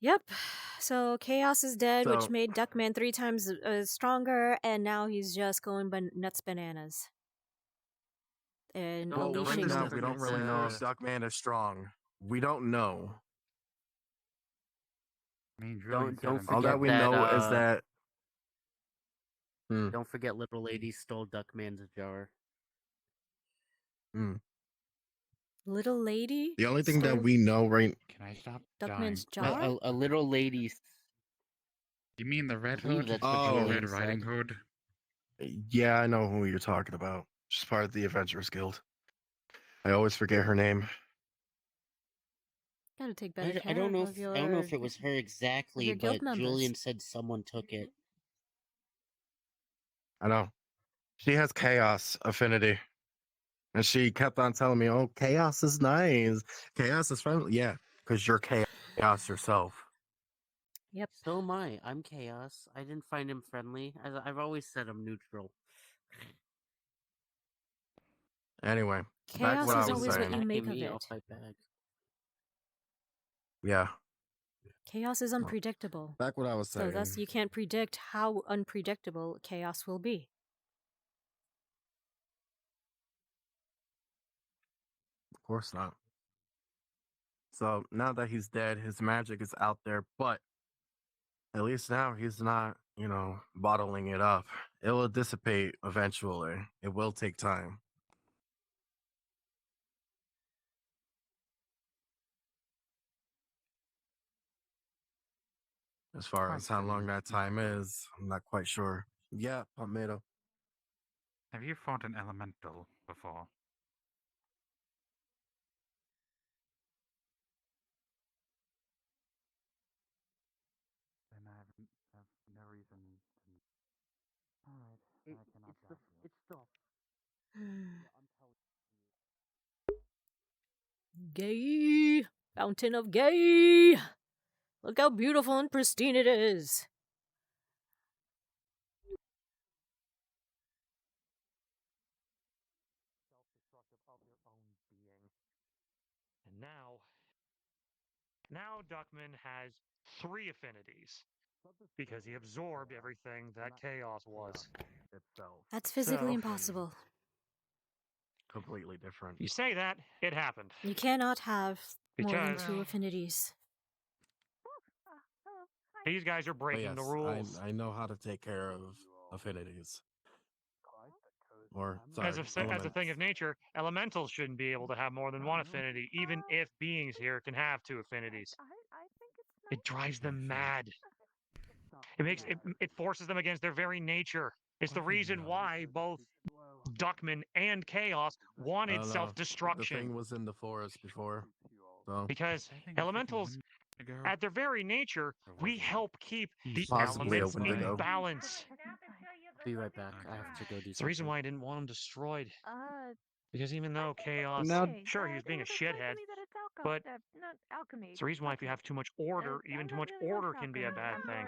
Yep. So Chaos is dead, which So- made Duckman 3 times stronger, and now he's just going nuts bananas. And Well, right unleashing. now, we don't really know if Duckman is strong. We don't know. I mean, Don't All forget that we know is that. Don't forget, little lady stole Duckman's jar. Little lady? The only thing stole that we know right. Can I stop Duckman's dying? jar? A little lady. You mean the Red believe Hood? that's The what Red Julian Riding said. Hood? Yeah, I know who you're talking about. She's part of the Adventurers Guild. I always forget her name. Gotta take better care I don't know. of your... I don't know if it was her exactly, your guild but members. Julian said someone took it. I know. She has chaos affinity. And she kept on telling me, oh, chaos is nice. Chaos is friendly. Yeah, because you're chaos yourself. Yep. So am I. I'm chaos. I didn't find him friendly. I've always said I'm neutral. Anyway, back Chaos what I is was always saying. what you make of me, it. I'll fight back. Yeah. Chaos is unpredictable. Back what I was So saying. thus you can't predict how unpredictable chaos will be. Of course not. So now that he's dead, his magic is out there, but at least now he's not, bottling it up. It will dissipate eventually. It will take time. As far as how long that time is, I'm not quite sure. Yeah, Palmetto. Have you fought an elemental before? Then I have no reason to... Alright, I cannot It's the Gay! Fountain of gay! Look how beautiful and pristine it is. And now Duckman has 3 affinities because he absorbed everything that chaos was. That's physically So, impossible. Completely different. You say that, it happened. You cannot have more than Because 2 affinities. these guys are But breaking yes, the rules. I know how to take care of affinities. Or, As sorry, a thing of nature, elementals shouldn't be able to have more than 1 affinity, even if beings here can have 2 affinities. It drives them mad. It forces them against their very nature. It's the reason why both Duckman and Chaos wanted The self-destruction. thing was in the forest before. So Because elementals, at their very nature, we help keep the Possibly a elements in Wendigo. balance. Be right back. I have to go do It's the reason something. why I didn't want him destroyed. Because even though Chaos, Now- sure, he was being a shithead, but it's the reason why if you have too much order, even too much order can be a bad thing.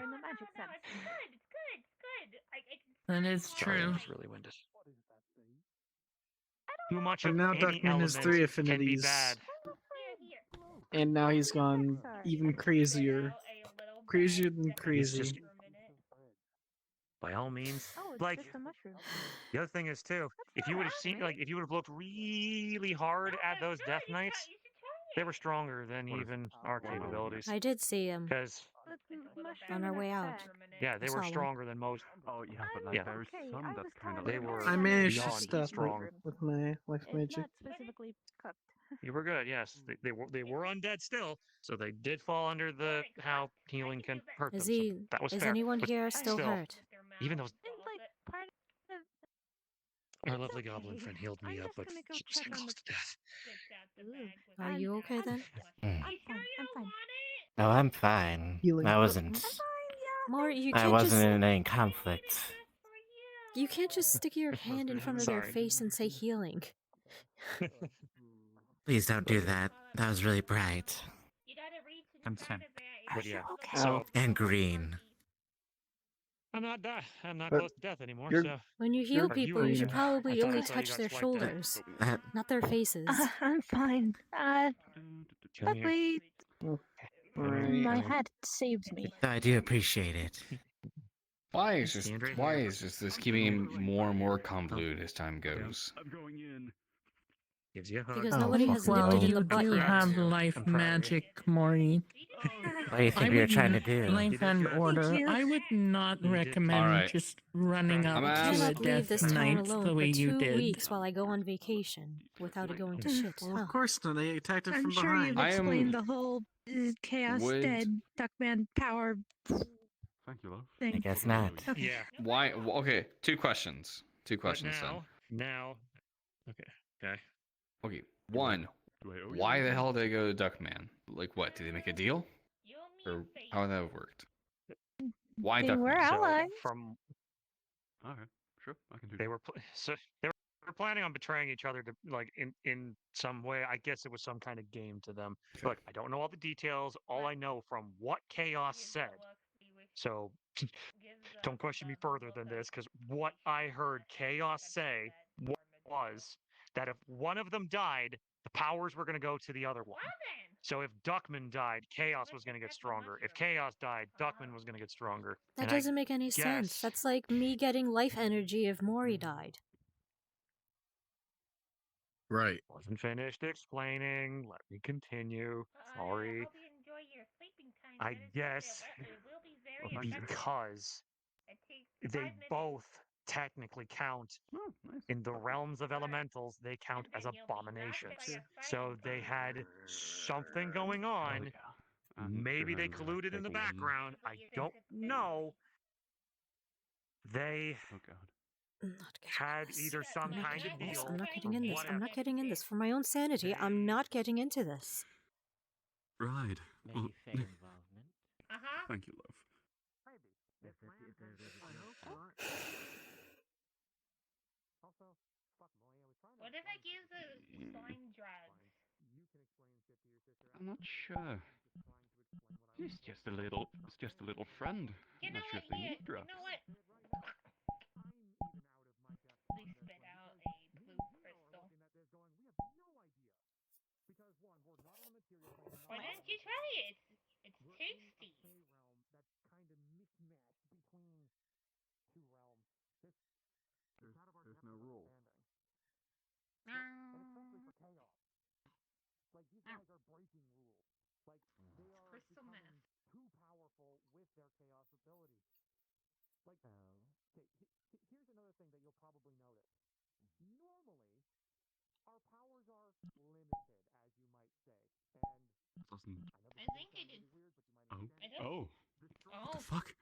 That is Sorry, true. I was really winded. Too much And of now any Duckman has element 3 can be affinities. bad. And now he's gone even crazier. Crazier than crazy. He's just by all means. Oh, it's Like, just a mushroom. the other thing is too, if you would have seen, like, if you would have looked really hard at those Death Knights, they were stronger than even our capabilities. I did see him Because on our way out. yeah, I they saw were one. stronger than most. Oh yeah, but like Yeah, there's some that's kind of they like were I managed to beyond stop strong. it with my life magic. Specifically cooked. You were good, yes. They were undead still, so they did fall under the how healing can hurt Is them. So he? that was Is fair. anyone But here still still, hurt? even those Like part our lovely goblin friend healed me up, but she was close to death. Are you okay then? I'm fine. I'm fine. No, I'm fine. Healing. I wasn't. Maury, you I can't wasn't just. in any conflict. You can't just stick your hand in front of their Sorry. face and say healing. Please don't do that. That was really bright. Consent. But yeah, Okay. so And green. I'm not But close to death anymore. you're- So When you You're heal Or people, you should I probably thought I only saw you touch got their swiped out. shoulders, That, not their faces. I'm fine. Luckily, Alright. my hat saved me. I do appreciate it. Why is this? Stand right Why here. is this keeping more and more convoluted as time goes? I'm going in. Gives you a hug. Because Oh, nobody fuck has no. nipped it in You the butt do yet. have life I'm proud of you. magic, Maury. What do you think we were trying to do? Life and order. you. I would not You did. recommend Alright. just running up I'm to gonna a ask- Cannot leave death this town knight alone the for way you 2 did. weeks while I go on vacation without it going to shit. Well, Huh. of course not. They attacked it I'm from sure you've behind. I am- explained the whole chaos Would- dead Duckman power Thank you, love. thing. I guess not. Okay. Yeah. Why? Okay, two questions. Two But questions now. Okay. Okay, one. Why the hell did they go to Duckman? Like, what? Did they make a deal? Or how that worked? Why They Duckman? were allies. So from Okay, sure, I can do they were planning on betraying each other to like in some way. I guess it was some kind of game to them. Okay. Look, I don't know all the details. All I know from what Chaos said. So don't question me further than this, because what I heard Chaos say was that if one of them died, the powers were going to go to the other one. So if Duckman died, Chaos was going to get stronger. If Chaos died, Duckman was going to get stronger. That And I doesn't make any sense. guess- That's like me getting life energy if Maury died. Right. Wasn't finished explaining. Let me continue. Sorry. I guess because they both technically count Oh, nice. in the realms of elementals, they count as abominations. So they had something going on. Maybe they colluded in the background. I don't know. They I'm not getting had in this. either some I'm not kind of getting this. deal. I'm not getting or in this. I'm whatever. not getting in this. For my own sanity, I'm not getting into this. Right. Well, Maybe Faye involvement. thank you, love. What if I give the slime drugs? I'm not sure. It's just a little friend. I'm not sure if they need drugs. You know what? They spit out a blue crystal. Why didn't you try it? It's tasty. There's no rule. Crystal meth. Doesn't. I think it is. Oh. I don't- Oh. Oh. What the fuck?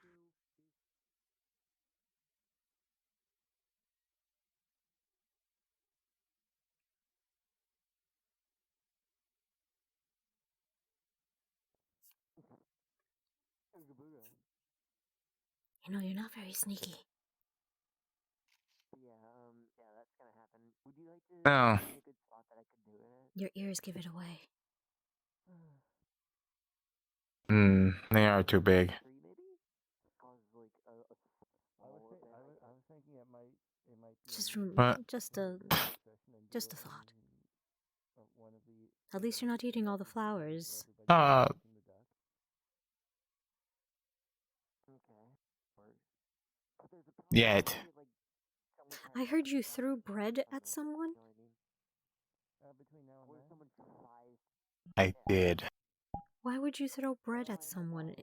You know, you're not very sneaky. Yeah, that's gonna happen. Would you like to No. find a good spot that I could do in it? Your ears give it away. They are too big. But- Just a thought. At least you're not eating all the flowers. Yet. I heard you threw bread at someone? I did. Why would you throw bread at someone?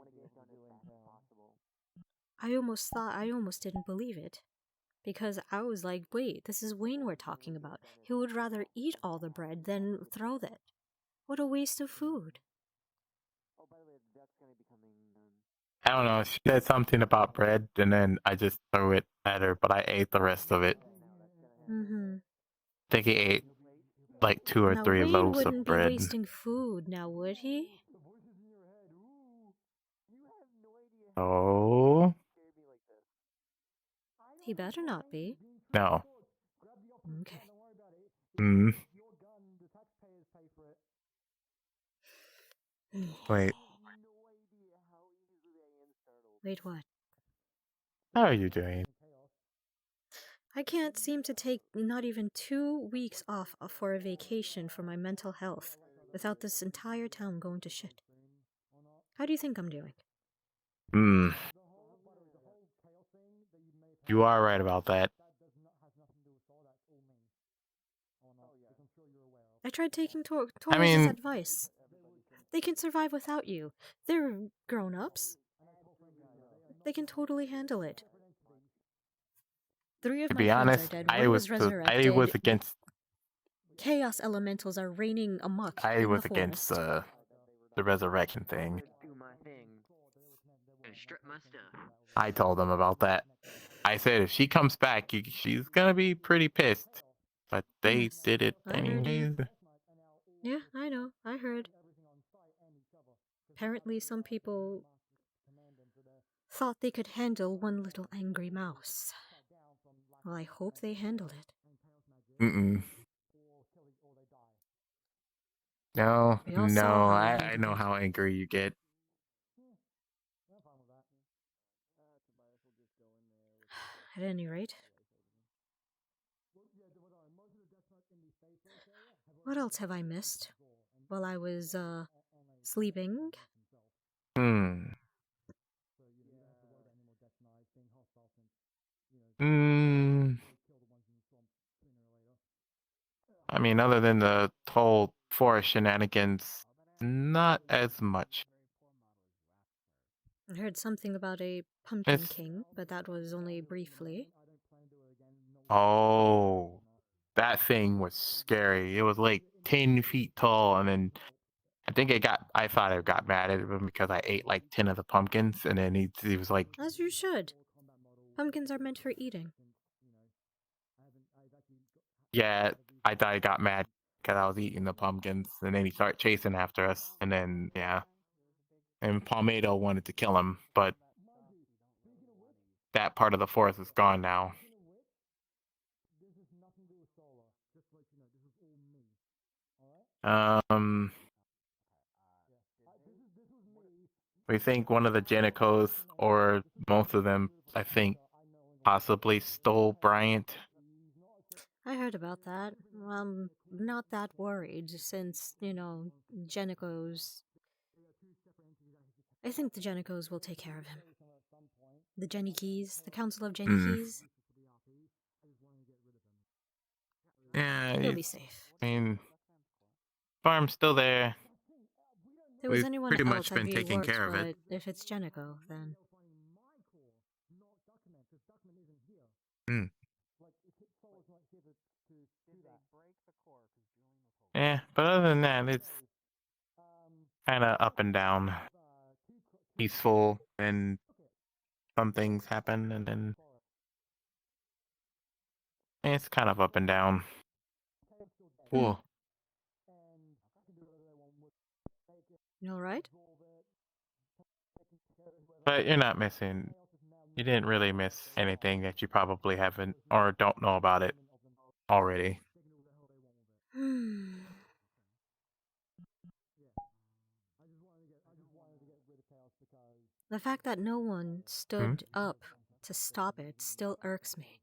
I almost didn't believe it. Because I was like, wait, this is Wayne we're talking about. He would rather eat all the bread than throw it. What a waste of food. I don't know. She said something about bread, and then I just threw it at her, but I ate the rest of it. Mm-hmm. I think he ate like 2 or Now 3 Wayne loaves of wouldn't be bread. wasting food now, would he? Oh He better not be. no. Okay. Hmm. Wait. Wait, what? How are you doing? I can't seem to take not even 2 weeks off for a vacation for my mental health without this entire town going to shit. How do you think I'm doing? Hmm. You are right about that. I tried taking Taurus' I mean, advice. They can survive without you. They're grown-ups. They can totally handle it. 3 of to my be friends are honest, dead. I One was was resurrected. against Chaos elementals are raining amok I in the was against forest. the resurrection thing. Do my thing. Gonna strip my stuff. I told them about that. I said if she comes back, she's gonna be pretty pissed. But they Yes, did it I heard you. anyways. Yeah, I know. I heard. Apparently, some people thought they could handle one little angry mouse. Well, I hope they handle it. Mm-mm. No, We all saw how they I handled know it. how angry you get. At any rate. What else have I missed while I was, sleeping? Hmm. Hmm. I mean, other than the whole forest shenanigans, not as much. I heard something about a pumpkin It's king, but that was only briefly. oh, that thing was scary. It was like 10 feet tall, and then I thought I got mad at him because I ate like 10 of the pumpkins, and then he was like, As you should. Pumpkins are meant for eating. yeah, I thought I got mad because I was eating the pumpkins, and then he started chasing after us, and then, yeah. And Palmetto wanted to kill him, but that part of the forest is gone now. We think one of the Genicos, or most of them, I think, possibly stole Bryant. I heard about that. I'm not that worried since, Genicos. I think the Genicos will take care of him. The Jenny Keys, the Council of Jenny Keys. Yeah, He'll be safe. I mean, farm's still there. If it was We've anyone pretty else, much I'd been be taking worried, care of it. but if it's Jenico, then... Hmm. Yeah, but other than that, it's kind of up and down. Peaceful, and some things happen, and then it's kind of up and down. Cool. You alright? But you're not missing. You didn't really miss anything that you probably haven't or don't know about it already. The fact that no one stood up to stop it still irks me.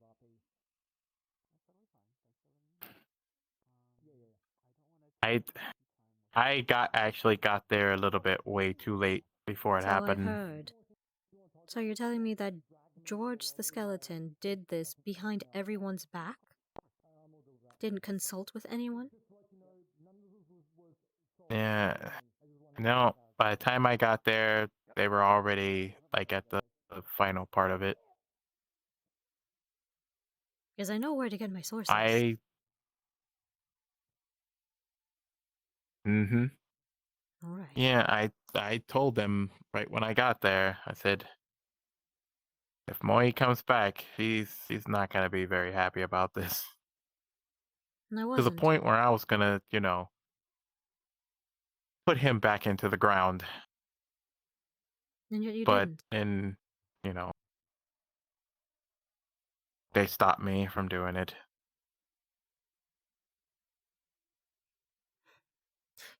I actually got there a little bit way too late before it So I've happened. heard. So you're telling me that George the skeleton did this behind everyone's back? Didn't consult with anyone? Yeah. No, by the time I got there, they were already like at the final part of it. Because I know where to get my sources. Mm-hmm. Alright. Yeah, I told them right when I got there. I said, if Moyi comes back, he's not gonna be very happy about this. And I To the wasn't. point where I was gonna, put him back into the ground. And yet you But didn't. and they stopped me from doing it.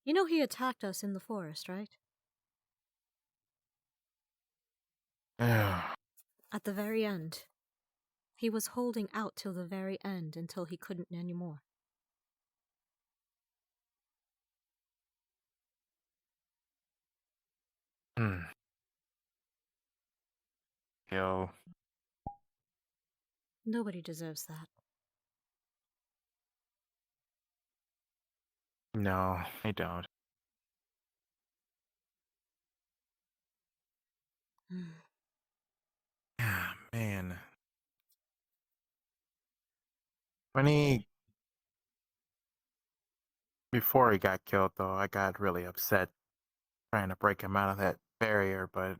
You know he attacked us in the forest, right? At the very end. He was holding out till the very end until he couldn't anymore. Yo. Nobody deserves that. No, I don't. Man. Before he got killed, though, I got really upset trying to break him out of that barrier, but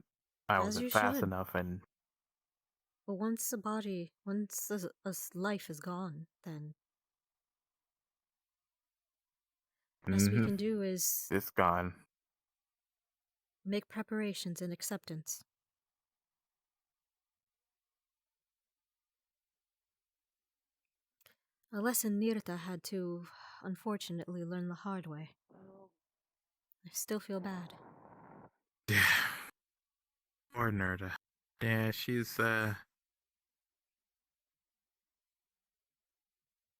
I As wasn't you fast should. enough, and But once a life is gone, then best we can do is it's gone. make preparations and acceptance. A lesson Nirta had to, unfortunately, learn the hard way. I still feel bad. Poor Nerda. Yeah, she's, I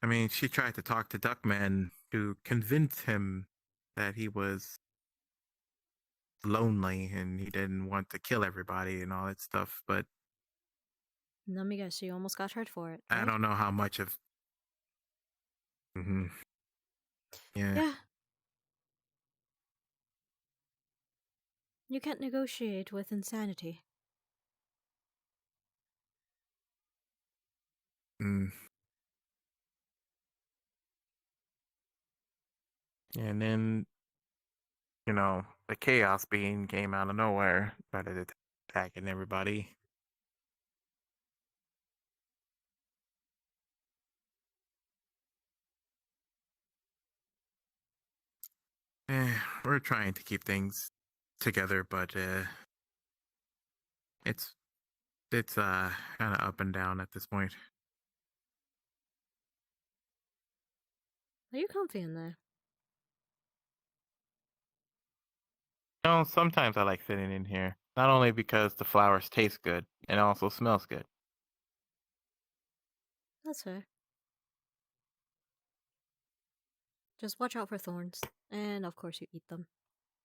mean, she tried to talk to Duckman to convince him that he was lonely and he didn't want to kill everybody and all that stuff, but Let me guess, she almost got hurt for it, I right? don't know how much of. Yeah. Yeah. You can't negotiate with insanity. Mm. And then, the Chaos Being came out of nowhere, started attacking everybody. We're trying to keep things together, but it's kind of up and down at this point. Are you comfy in there? No, sometimes I like sitting in here, not only because the flowers taste good, and also smells good. That's fair. Just watch out for thorns. And of course you eat them.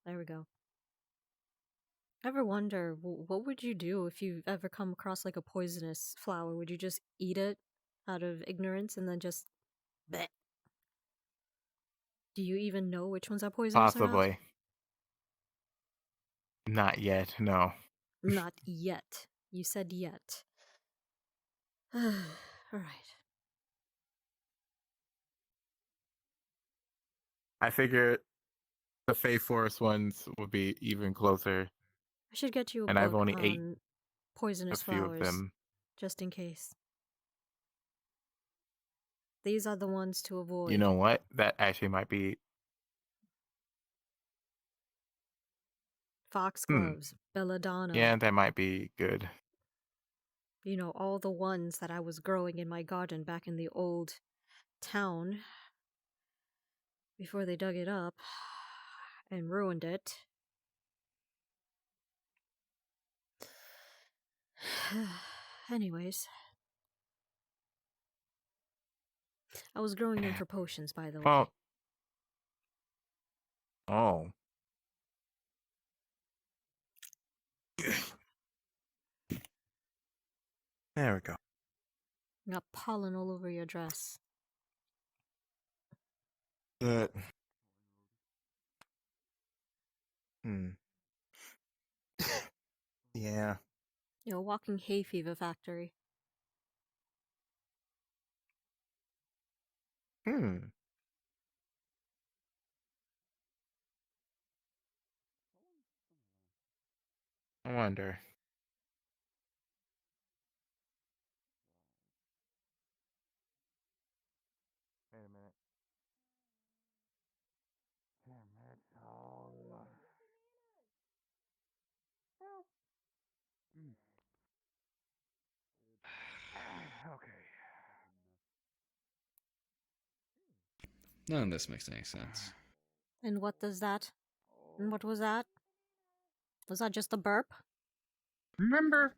There we go. Ever wonder, what would you do if you ever come across like a poisonous flower? Would you just eat it out of ignorance and then just bleh? Do you even know which ones are poisonous or not? Possibly. Not yet, no. Not yet. You said yet. Alright. I figure the Fey Forest ones would be even closer. I should get you a And I've book only ate on poisonous a few of flowers, them. just in case. These are the ones to avoid. You know what? That actually might be. Foxgloves, belladonna. Yeah, that might be good. You know, all the ones that I was growing in my garden back in the old town before they dug it up and ruined it. Anyways. I was growing them for potions, by the way. Well. Oh. There we go. You got pollen all over your dress. Good. Hmm. Yeah. You're a walking hay fever factory. Hmm. I wonder. Wait a minute. Damn it. Oh. Hmm. Okay. None of this makes any sense. And what does that? And what was that? Was that just a burp? Remember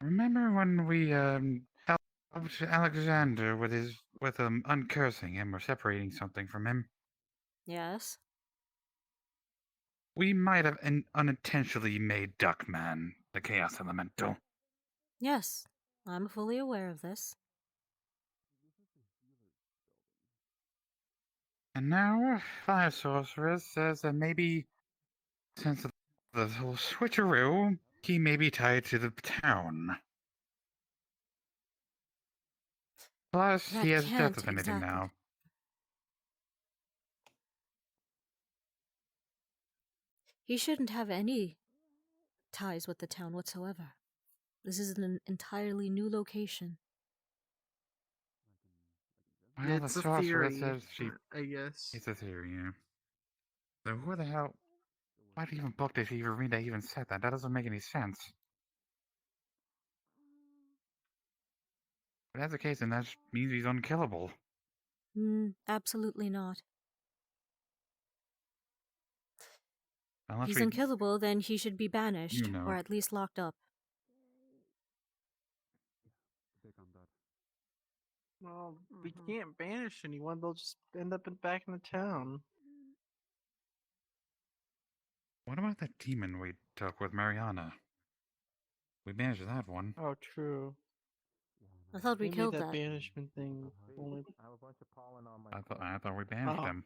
when we helped Alexander with uncursing him or separating something from him? Yes. We might have unintentionally made Duckman the Chaos Elemental. Yes. I'm fully aware of this. And now, Fire Sorcerer says that maybe, since the whole switcheroo, he may be tied to the town. Plus, That he has death can't affinity exactly. now. He shouldn't have any ties with the town whatsoever. This is an entirely new location. Well, the It's a sorcerer theory, says she... I guess. It's a theory, yeah. So who the hell... Why even book this if Rita even said that? That doesn't make any sense. If that's the case, then that means he's unkillable. Absolutely not. Unless He's we... unkillable, then he should be banished, You know. or at least locked up. Well, we can't banish anyone. They'll just end up back in the town. What about that demon we took with Mariana? We managed that one. Oh, true. I thought we They made killed that that. banishment thing only. I thought we banished Oh. him.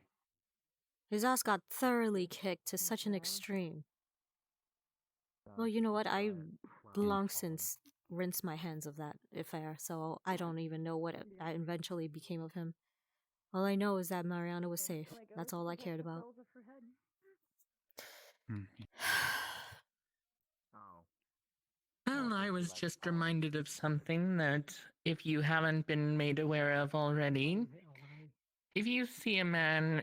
His ass got thoroughly kicked to such an extreme. Well, you know what? I long since rinsed my hands of that affair, so I don't even know what eventually became of him. All I know is that Mariana was safe. That's all I cared about. Well, I was just reminded of something that, if you haven't been made aware of already, if you see a man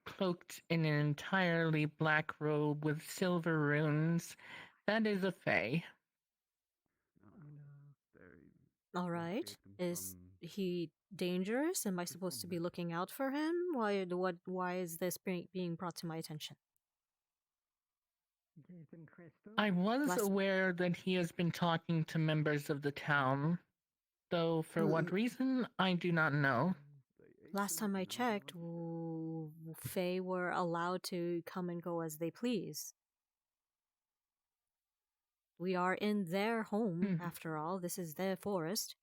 cloaked in an entirely black robe with silver runes, that is a fae. Alright. Is he dangerous? Am I supposed to be looking out for him? Why is this being brought to my attention? I was Last- aware that he has been talking to members of the town, though for what reason, I do not know. Last time I checked, Fae were allowed to come and go as they please. We are in their home, after all. This is their forest.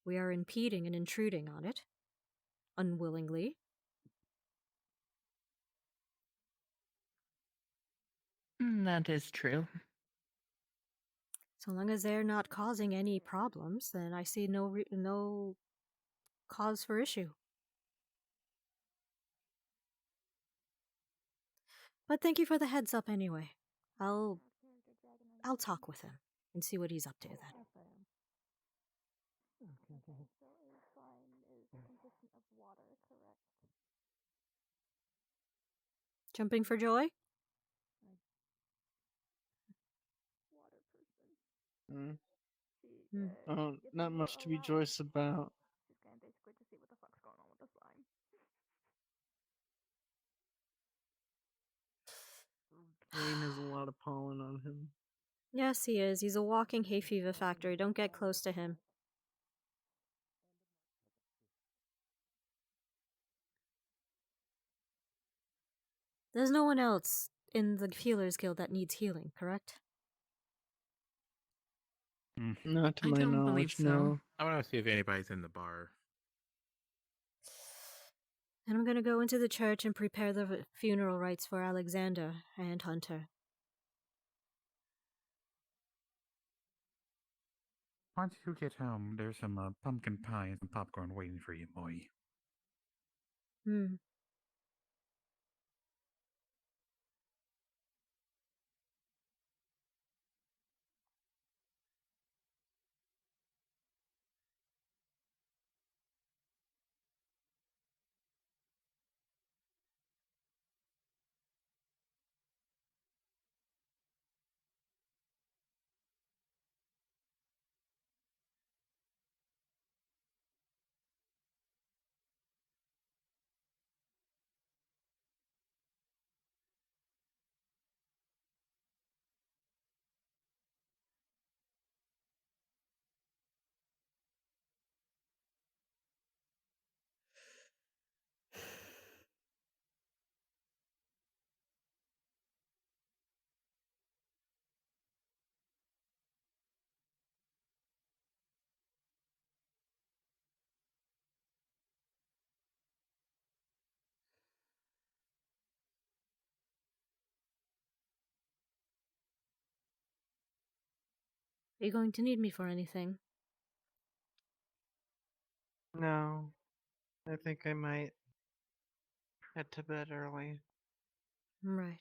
We are impeding and intruding on it. Unwillingly. That is true. So long as they're not causing any problems, then I see no cause for issue. But thank you for the heads up anyway. I'll talk with him and see what he's up to then. Jumping for joy? Oh, not much to be joyous about. Wayne has a lot of pollen on him. Yes, he is. He's a walking hay fever factory. Don't get close to him. There's no one else in the Healers Guild that needs healing, correct? Not to I my don't believe knowledge, so. no. I want to see if anybody's in the bar. And I'm gonna go into the church and prepare the funeral rites for Alexander and Hunter. Once you get home, there's some pumpkin pie and some popcorn waiting for you, Moyi. Hmm. Are you going to need me for anything? No. I think I might head to bed early. Right.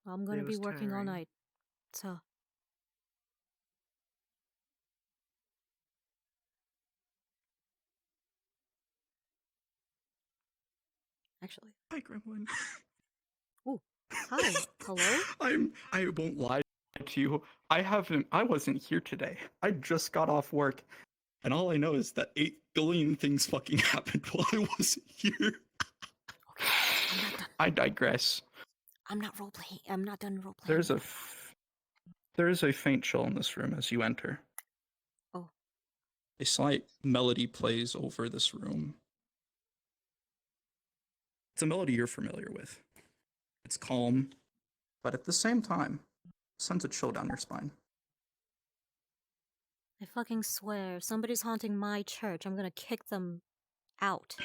I'm Day gonna be was working all tiring. night. So. Actually. Hi, Gremlin. Ooh. Hi. Hello? I won't lie to you. I wasn't here today. I just got off work. And all I know is that 8 billion things fucking happened while I wasn't here. I'm not done. I digress. I'm not roleplaying. I'm not done roleplaying. There is a faint chill in this room as you enter. Oh. A slight melody plays over this room. It's a melody you're familiar with. It's calm, but at the same time, sends a chill down your spine. I fucking swear, if somebody's haunting my church, I'm gonna kick them out.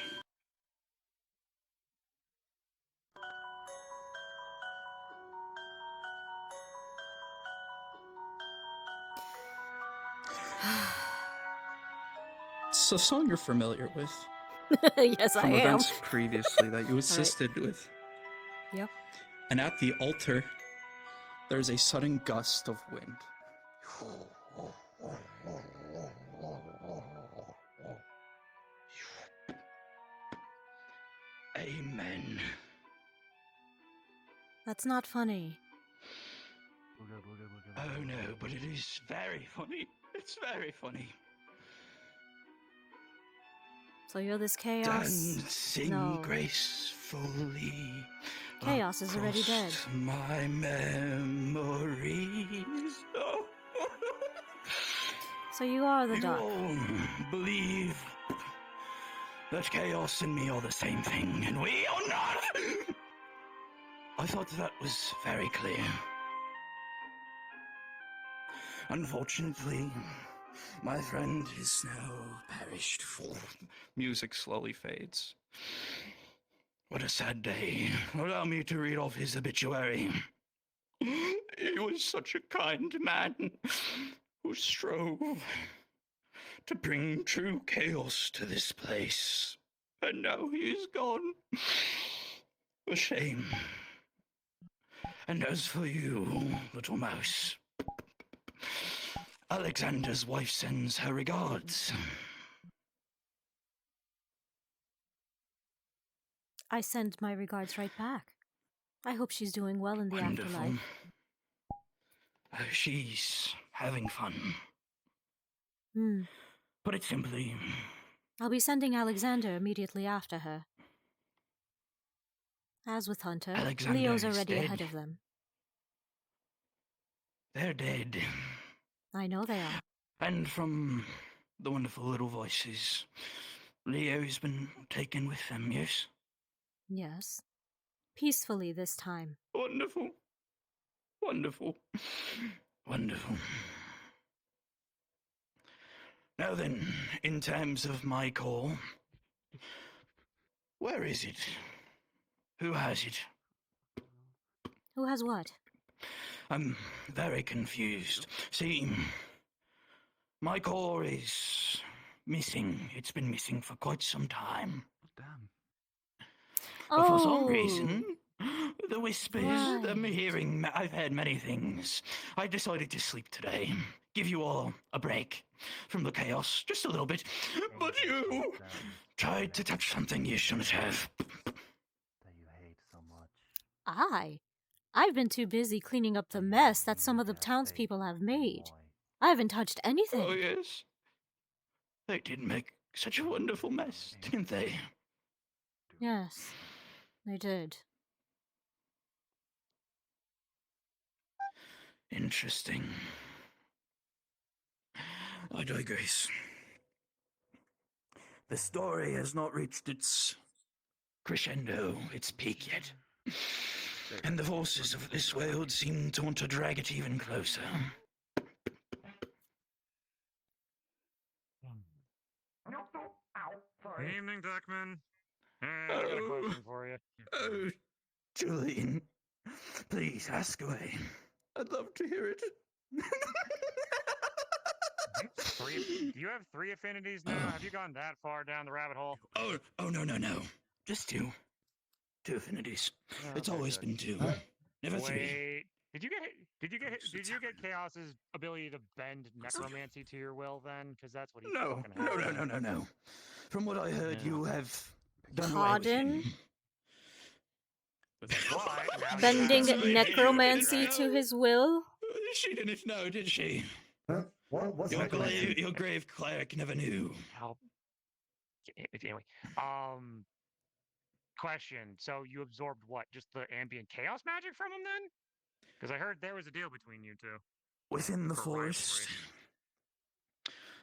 It's a song you're familiar with. Yes, I From am. events previously that you right. assisted with. Yep. And at the altar, there's a sudden gust of wind. Amen. That's not funny. Oh no, but it is very funny. It's very funny. So you're this chaos? Dancing No. gracefully. Chaos is already dead. across my memories. Oh. So you are the You duck. all believe that chaos and me are the same thing, and we are not. I thought that was very clear. Unfortunately, my friend is now perished. Music slowly fades. What a sad day. Allow me to read off his obituary. He was such a kind man who strove to bring true chaos to this place. And now he is gone. A shame. And as for you, little mouse, Alexander's wife sends her regards. I send my regards right back. I hope she's doing well in the Wonderful. afterlife. She's having fun. Hmm. Put it simply, I'll be sending Alexander immediately after her. As with Hunter, Alexander Leo's is already dead. ahead of them. They're dead. I know they are. And from the wonderful little voices, Leo's been taken with them, yes? Yes. Peacefully this time. Wonderful. Wonderful. Wonderful. Now then, in terms of my call, where is it? Who has it? Who has what? I'm very confused. See, my core is missing. It's been missing for quite some time. Damn. But for some Oh, reason, the whispers, I'm right. hearing, I've heard many things. I decided to sleep today. Give you all a break from the chaos, just a little bit. But you tried to touch something you shouldn't have. That you hate so much. I've been too busy cleaning up the mess that some of the townspeople have made. I haven't touched anything. Oh, yes. They did make such a wonderful mess, didn't they? Yes, they did. Interesting. I digress. The story has not reached its crescendo, its peak yet. And the forces of this world seem to want to drag it even closer. Good evening, Duckman. I got a question for you. Oh, Julian, please ask away. I'd love to hear it. Do you have 3 affinities now? Have you gone that far down the rabbit hole? Oh, no. Just 2. 2 affinities. Oh, It's okay, always good. been 2. Never 3. Wait, did you get Chaos's ability to bend necromancy to your will then? Because that's what he fucking has. No. From what I heard, you have done Pardon? away with him. Why? Bending necromancy to his will? She didn't know, did she? Huh? What's Your necromancy? your grave cleric never knew. Anyway, question. So you absorbed what? Just the ambient chaos magic from him then? Because I heard there was a deal between you two. Within the For forest,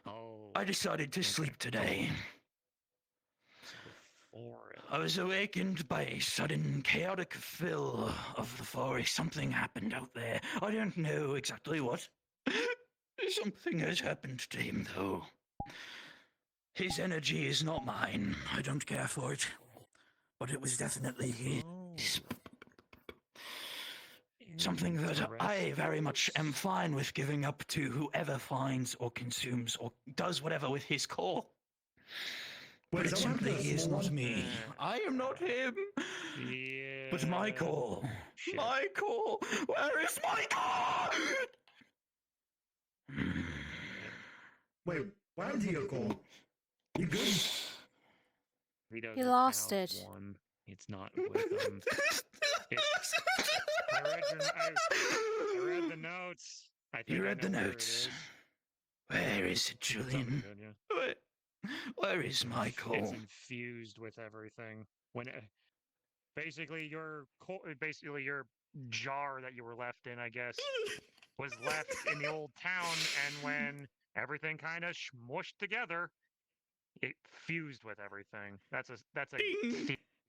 Oh. I decided to sleep today. I was awakened by a sudden chaotic fill of the forest. Something happened out there. I don't know exactly what. Something has happened to him, though. His energy is not mine. I don't care for it. But it was definitely his. Something that I very much am fine with giving up to whoever finds or consumes or does whatever with his core. But Wait, it someone simply put a is small not one? me. I am not him. Yeah. But my core. My core. Where is my core? Wait, why happened to your call? You good? He lost it. One. It's not with him. I read the notes. I think You I read the know where it notes. is. Where is it, Julian? Something good, yeah. Where is my It's core? infused with everything. When basically your jar that you were left in, I guess, was left in the old town, and when everything kind of smushed together, it fused with everything. That's a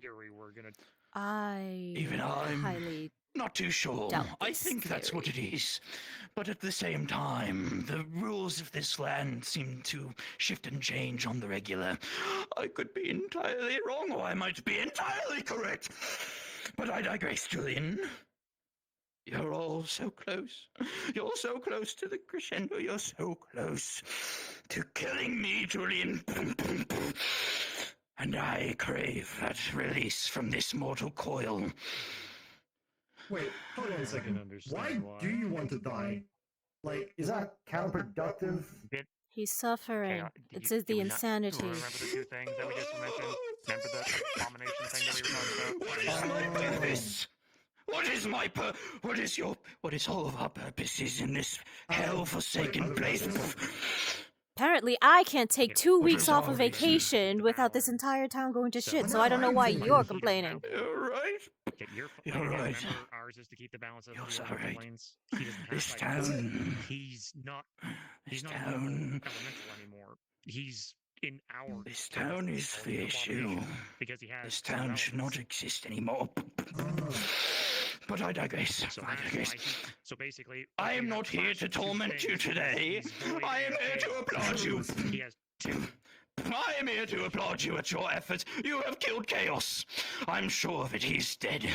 theory we're gonna. Even I'm highly not too sure. doubt I this think that's what it is. But at the same time, the rules of this land seem to shift and change on the regular. I could be entirely wrong, or I might be entirely correct. But I digress, Julian. You're all so close. You're so close to the crescendo. You're so close to killing me, Julian. And I crave that release from this mortal coil. Wait, hold on a second. Why do you want to die? Like, is that counterproductive? He's suffering. It's the Do we insanity. remember the 2 things that we just mentioned? Remember the abomination thing that we were talking about? What is my purpose? What is all of our purposes in this hell-forsaken place? Apparently, I can't take 2 weeks off of vacation without this entire town going to shit, so I don't know why you're complaining. You're right. You're right. Remember, ours is to keep the balance of You're the so elemental right. planes. He doesn't have This like, town. He's not This elemental anymore. He's in our. This town is the issue. Because he has This town should not exist anymore. But I digress. So I that's digress. why so basically, I if am you have not here clash to of two torment you things, today. he's void I am and here to chaos. applaud you. He has I am here to applaud you at your efforts. You have killed Chaos. I'm sure of it. He's dead.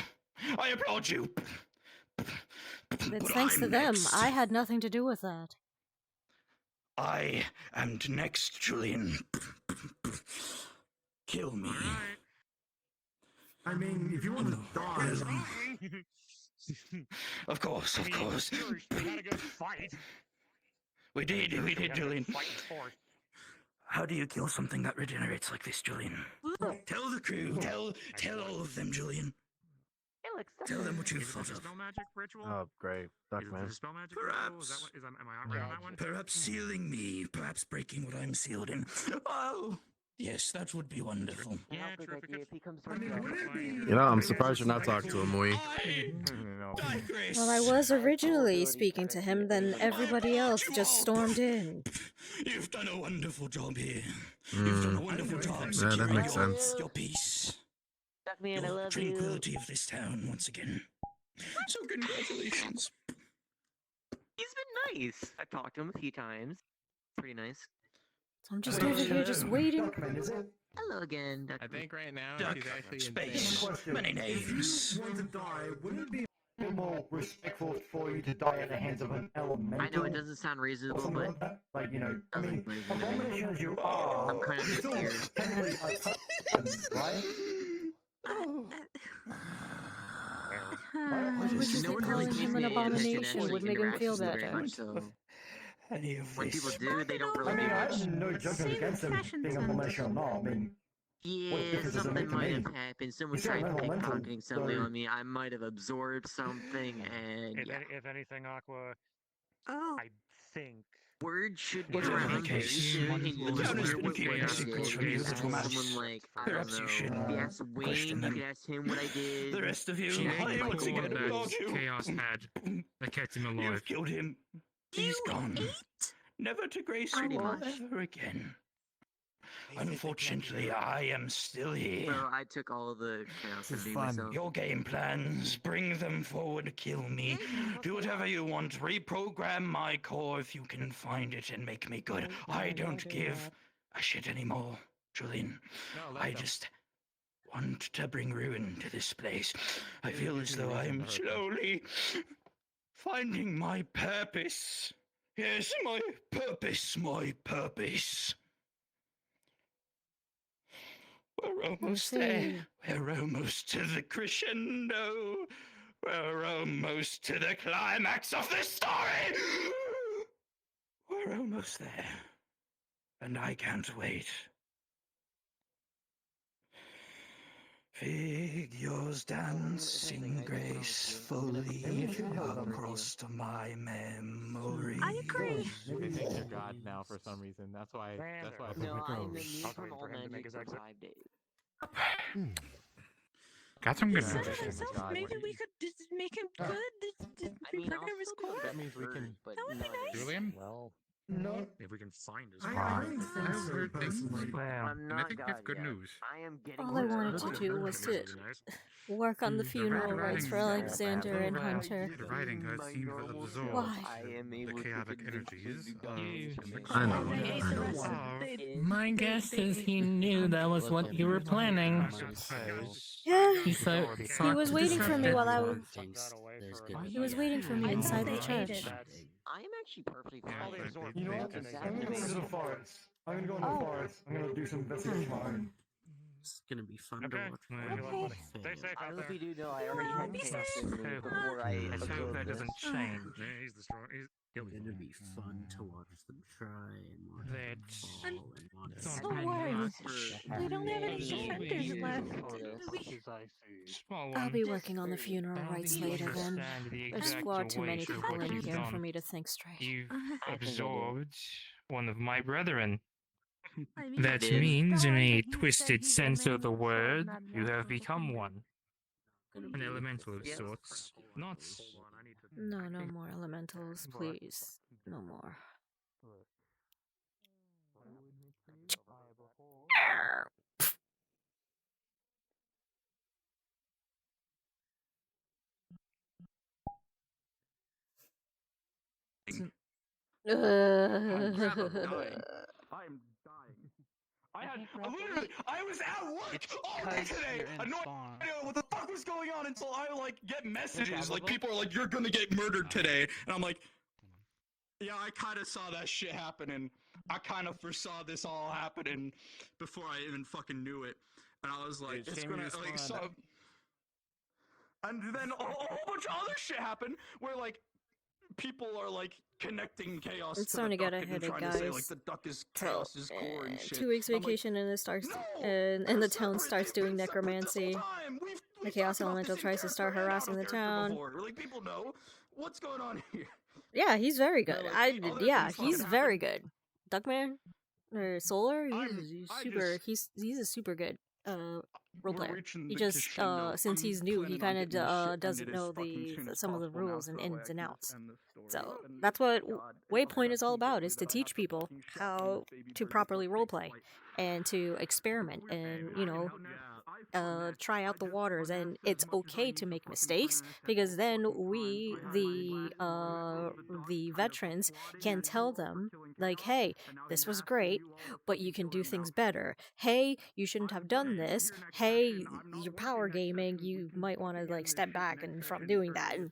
I applaud you. It's But thanks I'm to them. next. I had nothing to do with that. I am next, Julian. Kill me. I mean, if you want to die, Of course, of course. We had a good fight. We did, Julian. Fight and forth. How do you kill something that regenerates like this, Julian? Tell the crew. Tell all of them, Julian. Tell them what you've Is it thought the of. spell magic ritual? Oh, great. Is it Duckman. the spell magic ritual? Is that what, am I right on that one? Perhaps sealing me, perhaps breaking what I'm sealed in. Oh, yes, that would be wonderful. Yeah, true. If he comes You know, I'm surprised you're not talking to him, Moyi. Well, I was originally speaking to him, then everybody else just stormed in. You've done a wonderful job here. You've done a wonderful job Yeah, securing that makes sense. your peace. Duckman, I Your love tranquility of this town once again. So congratulations. He's been nice. I've talked to him a few times. Pretty nice. So I'm just over here just waiting. Hello again, Duckman. I think right now Duck, she's actually space, many names. want to die, wouldn't it be a bit more respectful for you to die at the hands of an elemental? I know it doesn't sound reasonable, something but like that? Like, you know, I mean, abomination as you are, I'm kind of you're still scared. technically a person, right? I wish No that one really calling takes him me an into abomination actually would make him feel interacts with me very better. much, so Any of when this. people do, they don't I really mean, do I much. have no judgment against him being abomination or not. I mean, what Yeah, difference does it something make to might me? have happened. Someone He's still tried an elemental, pickpocketing something so- on me. I might have absorbed something, and If, yeah. if anything, Aqua, Oh. I think Word should get Whatever the around very case, soon, and the you'll town is hear gonna what keep I getting did. secrets from you Ask that will match. someone like, I don't Perhaps you know. should If you ask Wayne, question you them. could ask him what I did. The rest of you, she I ate once the again core applaud that you. Chaos had that kept him alive. You've killed him. He's gone. Never to grace Pretty you all much. ever again. Unfortunately, I am still here. So I took all of the chaos This is energy fun. myself. Your game plans, bring them forward, kill me. Do whatever you want, reprogram my core if you can find it and make me good. I don't give a shit anymore, Julian. I just want to bring ruin to this place. I feel as though I am slowly finding my purpose. Yes, my purpose, my purpose. We're almost there. We're almost to the crescendo. We're almost to the climax of this story. We're almost there. And I can't wait. Figures dancing gracefully across to my memory. I agree. They think you're God now for some reason. That's why. That's why. I put No, the I'm crows. immune from all magic for 5 days. Got some good He said news. it himself. Maybe we could just make him good. Just I mean, reprogram I'll his still do core. what That means we can. but That would be not nice. Julian? Well, No, if we can find his I core. don't think I've so, heard things. personally. I'm And I not think God that's good yet. news. I am getting All I there. wanted to do was to work on the funeral rites for Alexander and Hunter. The writing has seemed to absorb Why? I am the able to chaotic convince energies the of gods. the I know. They ate the I rest know. of they, My guess is he knew that was what you were planning. Yeah, He said he was waiting for me while I was. He was waiting for me I inside the know they hated church. it. I am actually perfectly fine. You know what? I'm gonna go to the forest. I'm gonna go in the forest. I'm gonna do some investigation on my own. It's gonna be fun Okay. to watch. Well, my Stay fail. safe I out hope there. you do know I already had Be chaos safe. in me before I Let's hope absorbed that this. doesn't change. Yeah, he's the strong. He'll It's be gonna fine. be fun to watch them try and watch them That's fall and watch So them. worried. For We don't have any many defenders years left. before this. Small I'll one. be working on the funeral I don't rites think you later then. understand the There's exact far too many weight of people what in you've here for done. me to think straight. You've I think I do. absorbed one of my brethren. I mean, That did. means, in God, a but he said twisted he's sense of the remaining so word, not you have natural. become one. Gonna An be elemental of Yes. sorts. Not No, no more elementals, please. No more. I'm dying. I'm dying. I was at work all day today. I had no idea what the fuck was going on until I get messages. Like people are like, "You're gonna get murdered today," and I'm like, "Yeah, I kind of saw that shit happening. I kind of foresaw this all happening before I even fucking knew it." And I was like, "It's gonna so." And then a whole bunch of other shit happened where people are connecting chaos It's to the starting to duck get and ahead, trying to say guys. the duck is chaos is core and shit. 2 weeks I'm like, vacation and it starts, and the town starts doing necromancy. The Chaos Elemental tries to start harassing the town. people know what's going on here. Yeah, he's very good. He's very good. Duckman or Solar, he's a super good role player. He just since he's new, he kind of doesn't know some of the rules and ins and outs. So that's what Waypoint is all about: is to teach people how to properly roleplay and to experiment and try out the waters. And it's okay to make mistakes because then we, the veterans, can tell them like, "Hey, this was great, but you can do things better. Hey, you shouldn't have done this. Hey, you're power gaming. You might want to step back and from doing that, and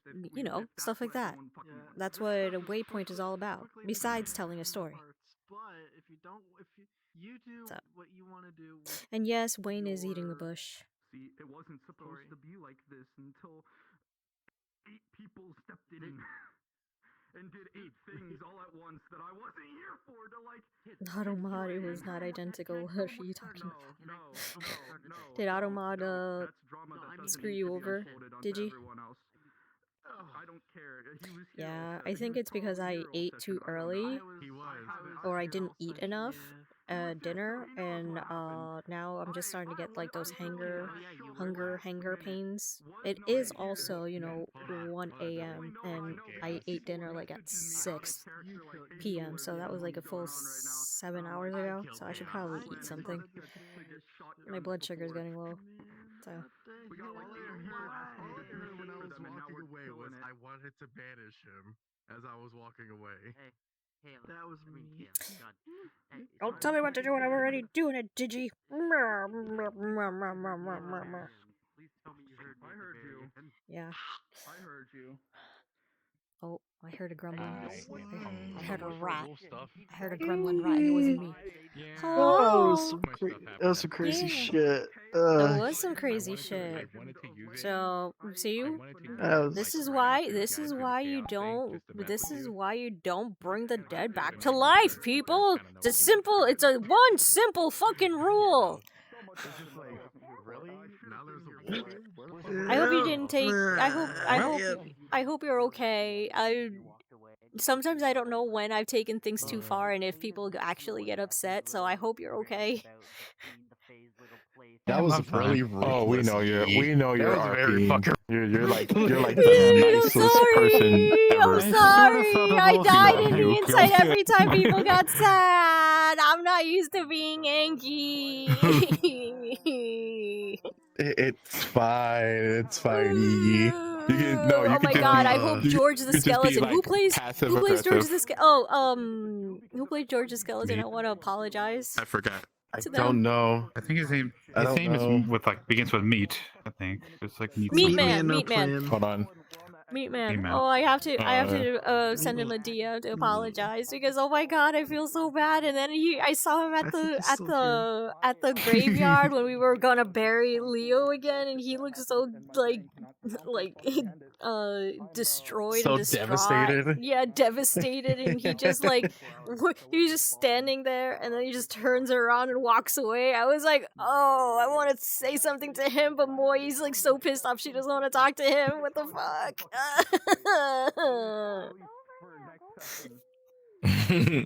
stuff like that." That's what a Waypoint is all about. Besides telling a story. But if you do what you want to do. And yes, Wayne is eating the bush. See, it wasn't supposed to be like this until 8 people stepped in and did 8 things all at once that I wasn't here for to Automod, it was not identical. What are you talking about? Did Automod screw you over? Did he? I don't care. Yeah, I think it's because I ate too early, or I didn't eat enough dinner, and now I'm just starting to get those hunger pains. It is also 1 a.m. and I ate dinner at 6 p.m. So that was a full 7 hours ago. So I should probably eat something. My blood sugar's getting low. So. We got all I heard when I was walking away was I wanted to banish him as I was walking away. That was me. Don't tell me what to do when I'm already doing it, Digi. Please tell me you heard me. I heard you. Yeah. I heard you. Oh, I heard a gremlin. I heard a on the rat. wolf stuff. I heard a gremlin rat, and it wasn't me. Oh, Oh, that was some crazy yeah. shit. There was some crazy shit. So, see, this is why you don't bring the dead back to life, people. It's a one simple fucking rule. Really? Now there's a war? I hope you didn't take. I hope you're okay. Sometimes I don't know when I've taken things too far and if people actually get upset. So I hope you're okay. That was really ruthless. Oh, we know you're That was very fucking. You're like the nicest person ever. I'm sorry. I died in the inside every time people got sad. I'm not used to being angry. It's fine. It's fine. You can Oh my god! I hope George the Skeleton. Who plays George the Skeleton? Oh, who played George the Skeleton? I want to apologize. I forgot. I To don't them. know. I think his name know. is with begins with meat. I think it's like meat. Meat something. Man. Hold on. Meat Man. Meat Man. Oh, I have to send him a DM to apologize because oh my god, I feel so bad. And then I saw him at the graveyard when we were gonna bury Leo again, and he looked so destroyed So and distraught. devastated? Yeah, devastated, and he just he was just standing there, and then he just turns around and walks away. I was like, oh, I want to say something to him, but Moyi's so pissed off she doesn't want to talk to him. What the fuck?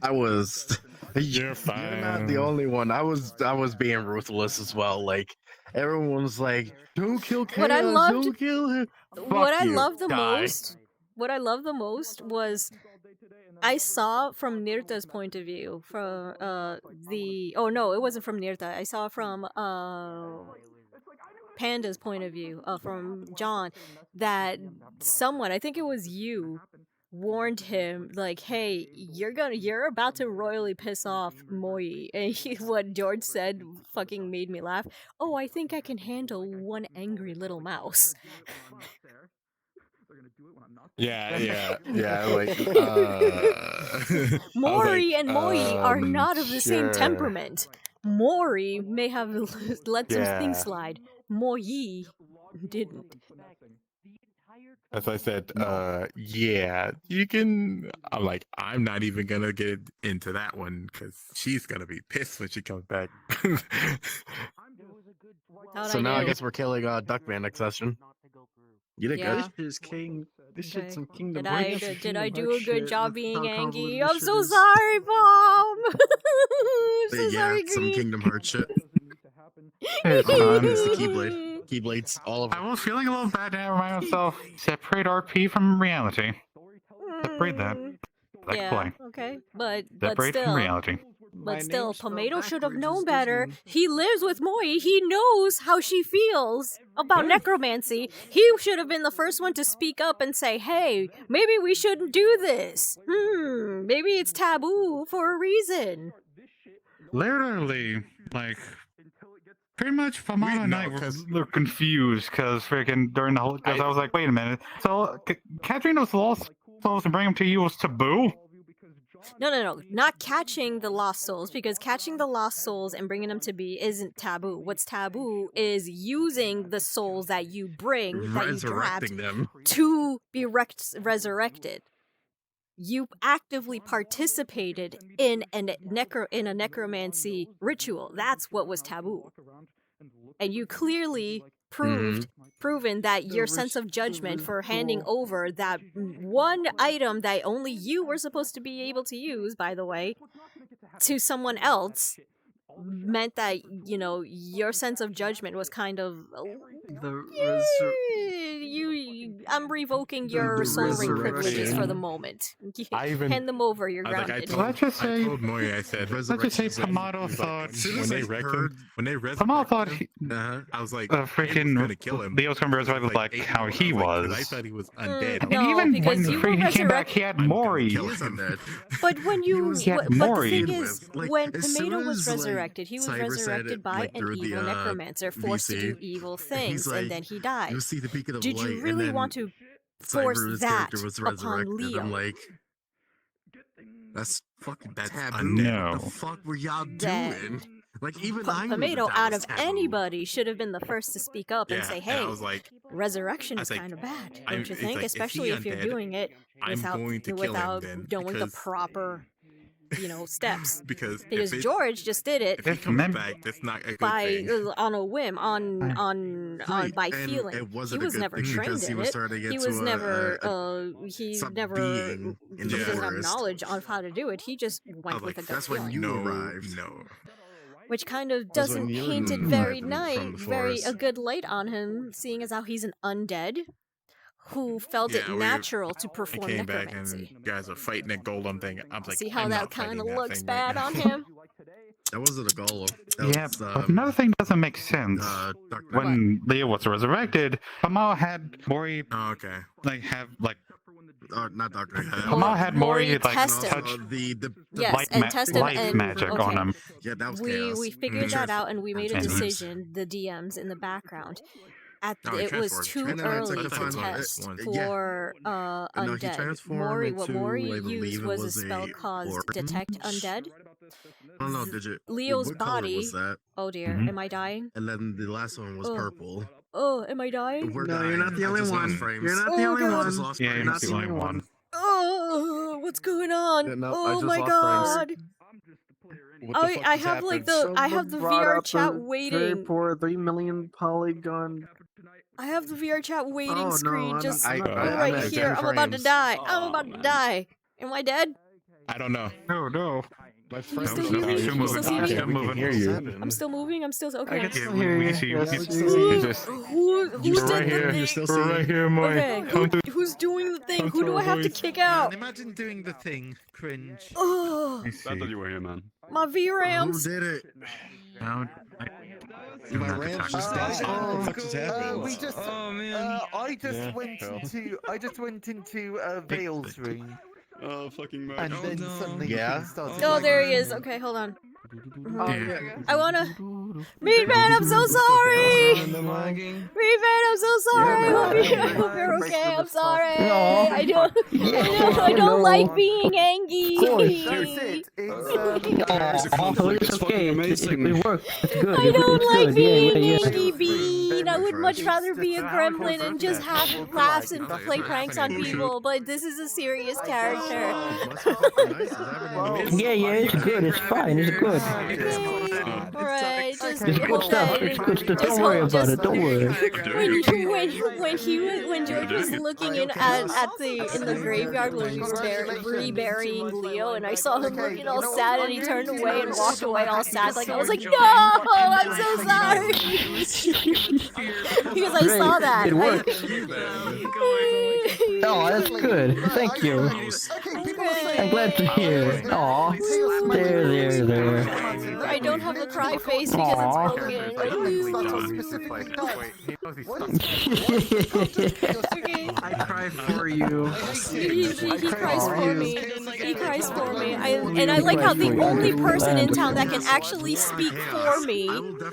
I was. You're fine. You're not the only one. I was being ruthless as well. Like everyone was like, "Don't kill Chaos. Don't kill him." What I you. love the Die. most. What I love the most was I saw from Nirta's point of view, from oh no, it wasn't from Nirta. I saw from Panda's point of view, from John, that someone, I think it was you, warned him like, "Hey, you're about to royally piss off Moyi." And what George said fucking made me laugh. "Oh, I think I can handle one angry little mouse." Yeah. Like, Mori and Moyi are not of the same sure. temperament. Mori may have let some things Yeah. slide. Moyi didn't. As I said, yeah, you can. I'm like, I'm not even gonna get into that one because she's gonna be pissed when she comes back. So now I guess we're killing Duckman next session. You did Yeah. good. This shit's some Kingdom Did Hearts. Did I do a good job being how Angie? convoluted I'm this so shit is. sorry, Mom. I'm so Yeah, sorry, some Green. Kingdom Hearts shit. It's fine. It's the Keyblade. Keyblades, all of them. I was feeling a little bad to remind myself, separate RP from reality. Separate that. Like Yeah, play. okay. But Separate from still. reality. But still, Pomato should have known better. He lives with Moyi. He knows how she feels about necromancy. He should have been the first one to speak up and say, "Hey, maybe we shouldn't do this. Maybe it's taboo for a reason." Literally, like, pretty much Famana and I were confused because freaking during the whole. Because I was like, wait a minute. So, catching those lost souls and bring them to you was taboo? No. Not catching the lost souls, because catching the lost souls and bringing them to be isn't taboo. What's taboo is using the souls that you bring, that you Resurrecting grabbed, them. to be resurrected. You actively participated in a necromancy ritual. That's what was taboo. And you clearly proven that your sense of judgment for handing over that one item that only you were supposed to be able to use, by the way, to someone else meant that, you know, your sense of judgment was kind of I'm revoking your soul ring privileges for the moment. Hand them over, you're grounded. Let's just say, I told Moyi, I said, let's just say Pamato thought when they Pamato thought he, I was like, freaking gonna kill him. Leo's gonna be resurrected like how he was. I thought he was undead. And No, even because when you were he came back, he had Mori. He is undead. But when you, He had but the Mori. thing is, Like, when as soon Pomato was as, like, resurrected, he was Cyber said resurrected it, by like, an through the, evil necromancer, forced to do VC, evil he's things, like, and then he died. you see the beacon of Did light, you and really then want to force Cyber's that character was upon resurrected. Leo? I'm like, that's fucking taboo. No. What the fuck were y'all That- doing? Like, even I knew Pomato, that out was of taboo. anybody, should have been the first to speak up and Yeah, say, and "Hey, I was like, resurrection I is was like, kind of bad, I'm- don't you it's think? like, is he Especially if you're undead? doing it I'm without going to kill him then, knowing the because- proper, steps." because George just did it if he comes back, that's not a good by thing. on a whim, by Right, and feeling. it wasn't He a was good never thing trained because he in was it. starting to He get was to never being in he the doesn't have forest. knowledge of how to do it. He just I went was with like, a gut that's when feeling. you arrived. No. Which kind of That's doesn't when you paint it arrived very from the very a forest. good light on him, seeing as how he's an undead who felt it natural to I perform came back necromancy. and guys are fighting a golem thing. I was like, See how I'm that not kind fighting of that looks thing bad right on now. him? That wasn't a golem. That Yeah, was, but another thing doesn't make sense. Dark Knight. When Leo was resurrected, Pamao had Mori okay. like have like not Dark Knight. Pamao had Mori like test him. touch the Yes, light, and test him light and magic on okay. him. Yeah, that was we chaos. figured that out, and we made a And he's- decision, the DMs in the background. No, he It was transformed. too And then I took early the to final test yeah. for No, he undead. transformed What into, Mori I used believe it was a was spell a called orange? Detect Undead. I don't know, did you? Leo's what color body. was that? Oh dear, Mhm. am I dying? And then the last one was Oh. purple. Oh, am I dying? We're No, dying. you're not the I only just lost one. frames. You're not Oh, the only God. one. Just lost Yeah, frames. you're not the only one. Oh, what's going on? Yeah, no, I oh just my lost god. frames. What the fuck I just have happened? like the I have the Someone brought VR up chat a Very waiting. poor 3 million polygon. I have the VR chat waiting Oh, no, screen I'm- just I'm right at here. 10 I'm about to frames. die. I'm Aw, about to man. die. Am I dead? I don't know. No. Let's Can you find still out. hear me? Still Can you moving. still see me? Still We can moving. hear you. I'm still moving. I'm still okay. I can Yeah, still we hear you. see you. Yes, You we see see you. you. Just- Who You're did right the here. thing? You're still We're right seeing. here, Moy. Okay, Come to who's doing the thing? come Who to do our I have to voice. kick out? Imagine doing the thing. Cringe. Oh, I see. you were here, man. My VRAMs. Who did it? Now, My ramp just died. What just happened? We just. I just went into Vale's room. Oh, fucking And then suddenly Yeah? started. Oh, there he is. Okay, hold on. Yeah. I wanna. Meatman, I'm so sorry! Meatman, I'm so sorry! Hope you're okay, I'm sorry! No. I don't like being angry! It's okay. It worked. It's good. I don't It's like good. being Yeah. Angie Bean. I would much rather be a gremlin and just have laughs and play pranks on people, but this is a serious character. Yeah, it's good. It's fine. It's good. Alright, just It's good stuff. It's good stuff. Don't worry about it. Don't worry. When George was looking in the graveyard when we were reburying Leo, and I saw him looking all sad, and he turned away and walked away all sad, like I was like, no, I'm so sorry, because I saw that. It worked. Oh, that's good. Thank you. I'm glad to hear. Aw. There. I don't have a cry face because it's broken. I cry for you. He cries for me. He cries for me. I like how the only person in town that can actually speak for me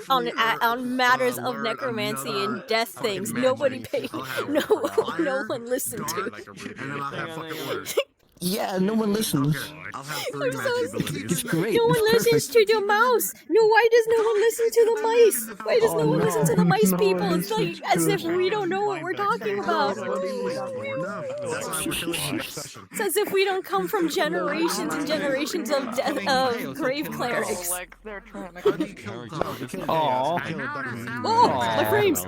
on matters of necromancy and death things. Nobody paid. No one listened to. Yeah, no one listens. It's great. No one listens to the mouse. No, why does no one listen to the mice? Why does no one listen to the mice people? It's like as if we don't know what we're talking about. It's as if we don't come from generations and generations of grave clerics. Aww. Oh, my frames.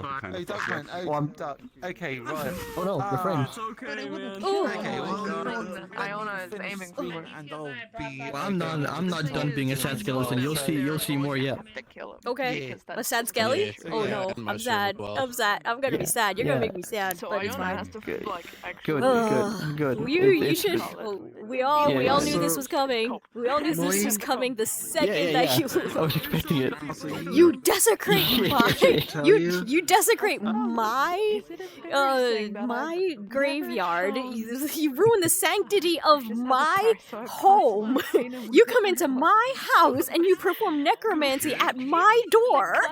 Okay, right. Oh no, the frames. Oh. Iona is aiming for and I'll be. Well, I'm not done being a sad skeleton. You'll see more yet. Okay, a sad skelly? Oh no, I'm sad. I'm sad. I'm gonna be sad. You're gonna make me sad, but it's fine. Good. You should. We all knew this was coming. We all knew this was coming the second that you. I was expecting it. You desecrate you desecrate my graveyard. You ruin the sanctity of my home. You come into my house and you perform necromancy at my door.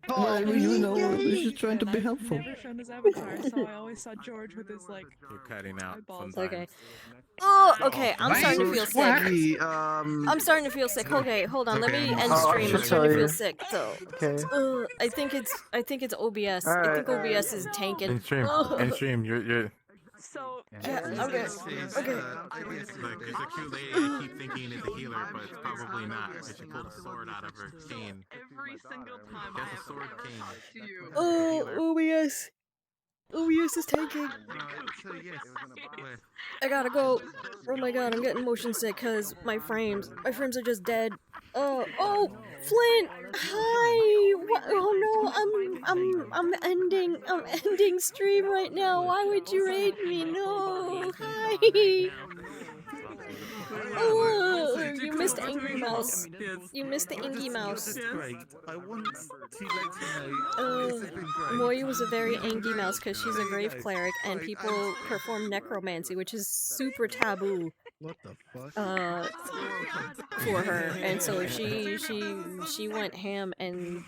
Well, you know, we're just trying to be helpful. I've never shown his avatar, so I always saw George with his like. You're cutting out. Okay. Oh, okay. I'm starting to feel sick. I'm starting to feel sick. Okay, hold on. Let me end stream. I'm starting to feel sick. So, I think it's OBS. I think OBS is tanking. In stream, you're. So yeah, okay. Look, there's a cute lady I keep thinking is a healer, but it's probably not. Because she pulled a sword out of her cane. Every single time I have a sword cane. Oh, OBS. OBS is tanking. I gotta go. Oh my god, I'm getting motion sick because my frames are just dead. Oh, Flint. Hi. What? Oh no, I'm ending stream right now. Why would you raid me? No. Hi. Oh, you missed Angry Mouse. You missed the Ingy Mouse. Moyi was a very angry mouse because she's a grave cleric and people perform necromancy, which is super taboo. What the fuck? For her, and so she went ham and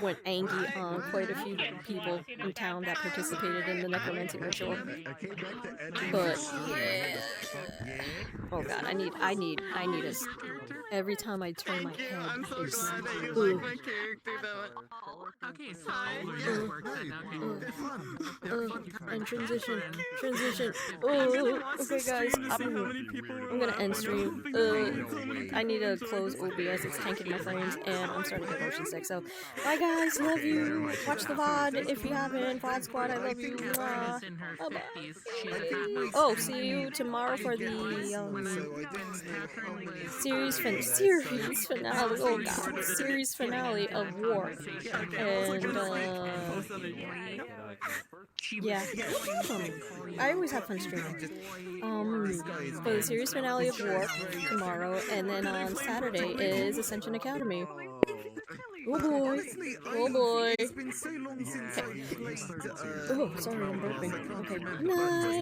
went angry on quite a few people in town that participated in the necromancy ritual. But yeah. Oh god, I need a. Every time I turn my head, it's and transition. Oh, okay, guys. I'm gonna end stream. I need to close OBS. It's tanking my frames, and I'm starting to get motion sick. So, bye guys. Love you. Watch the VOD if you haven't. VOD Squad, I love you. Bye-bye. Oh, see you tomorrow for the series finale. Oh god, series finale of War. And yeah, I always have fun streaming. for the series finale of Warp tomorrow, and then on Saturday is Ascension Academy. Oh boy. Oh boy. It's been so long since I played. Oh, sorry, I'm burping. Okay. Night.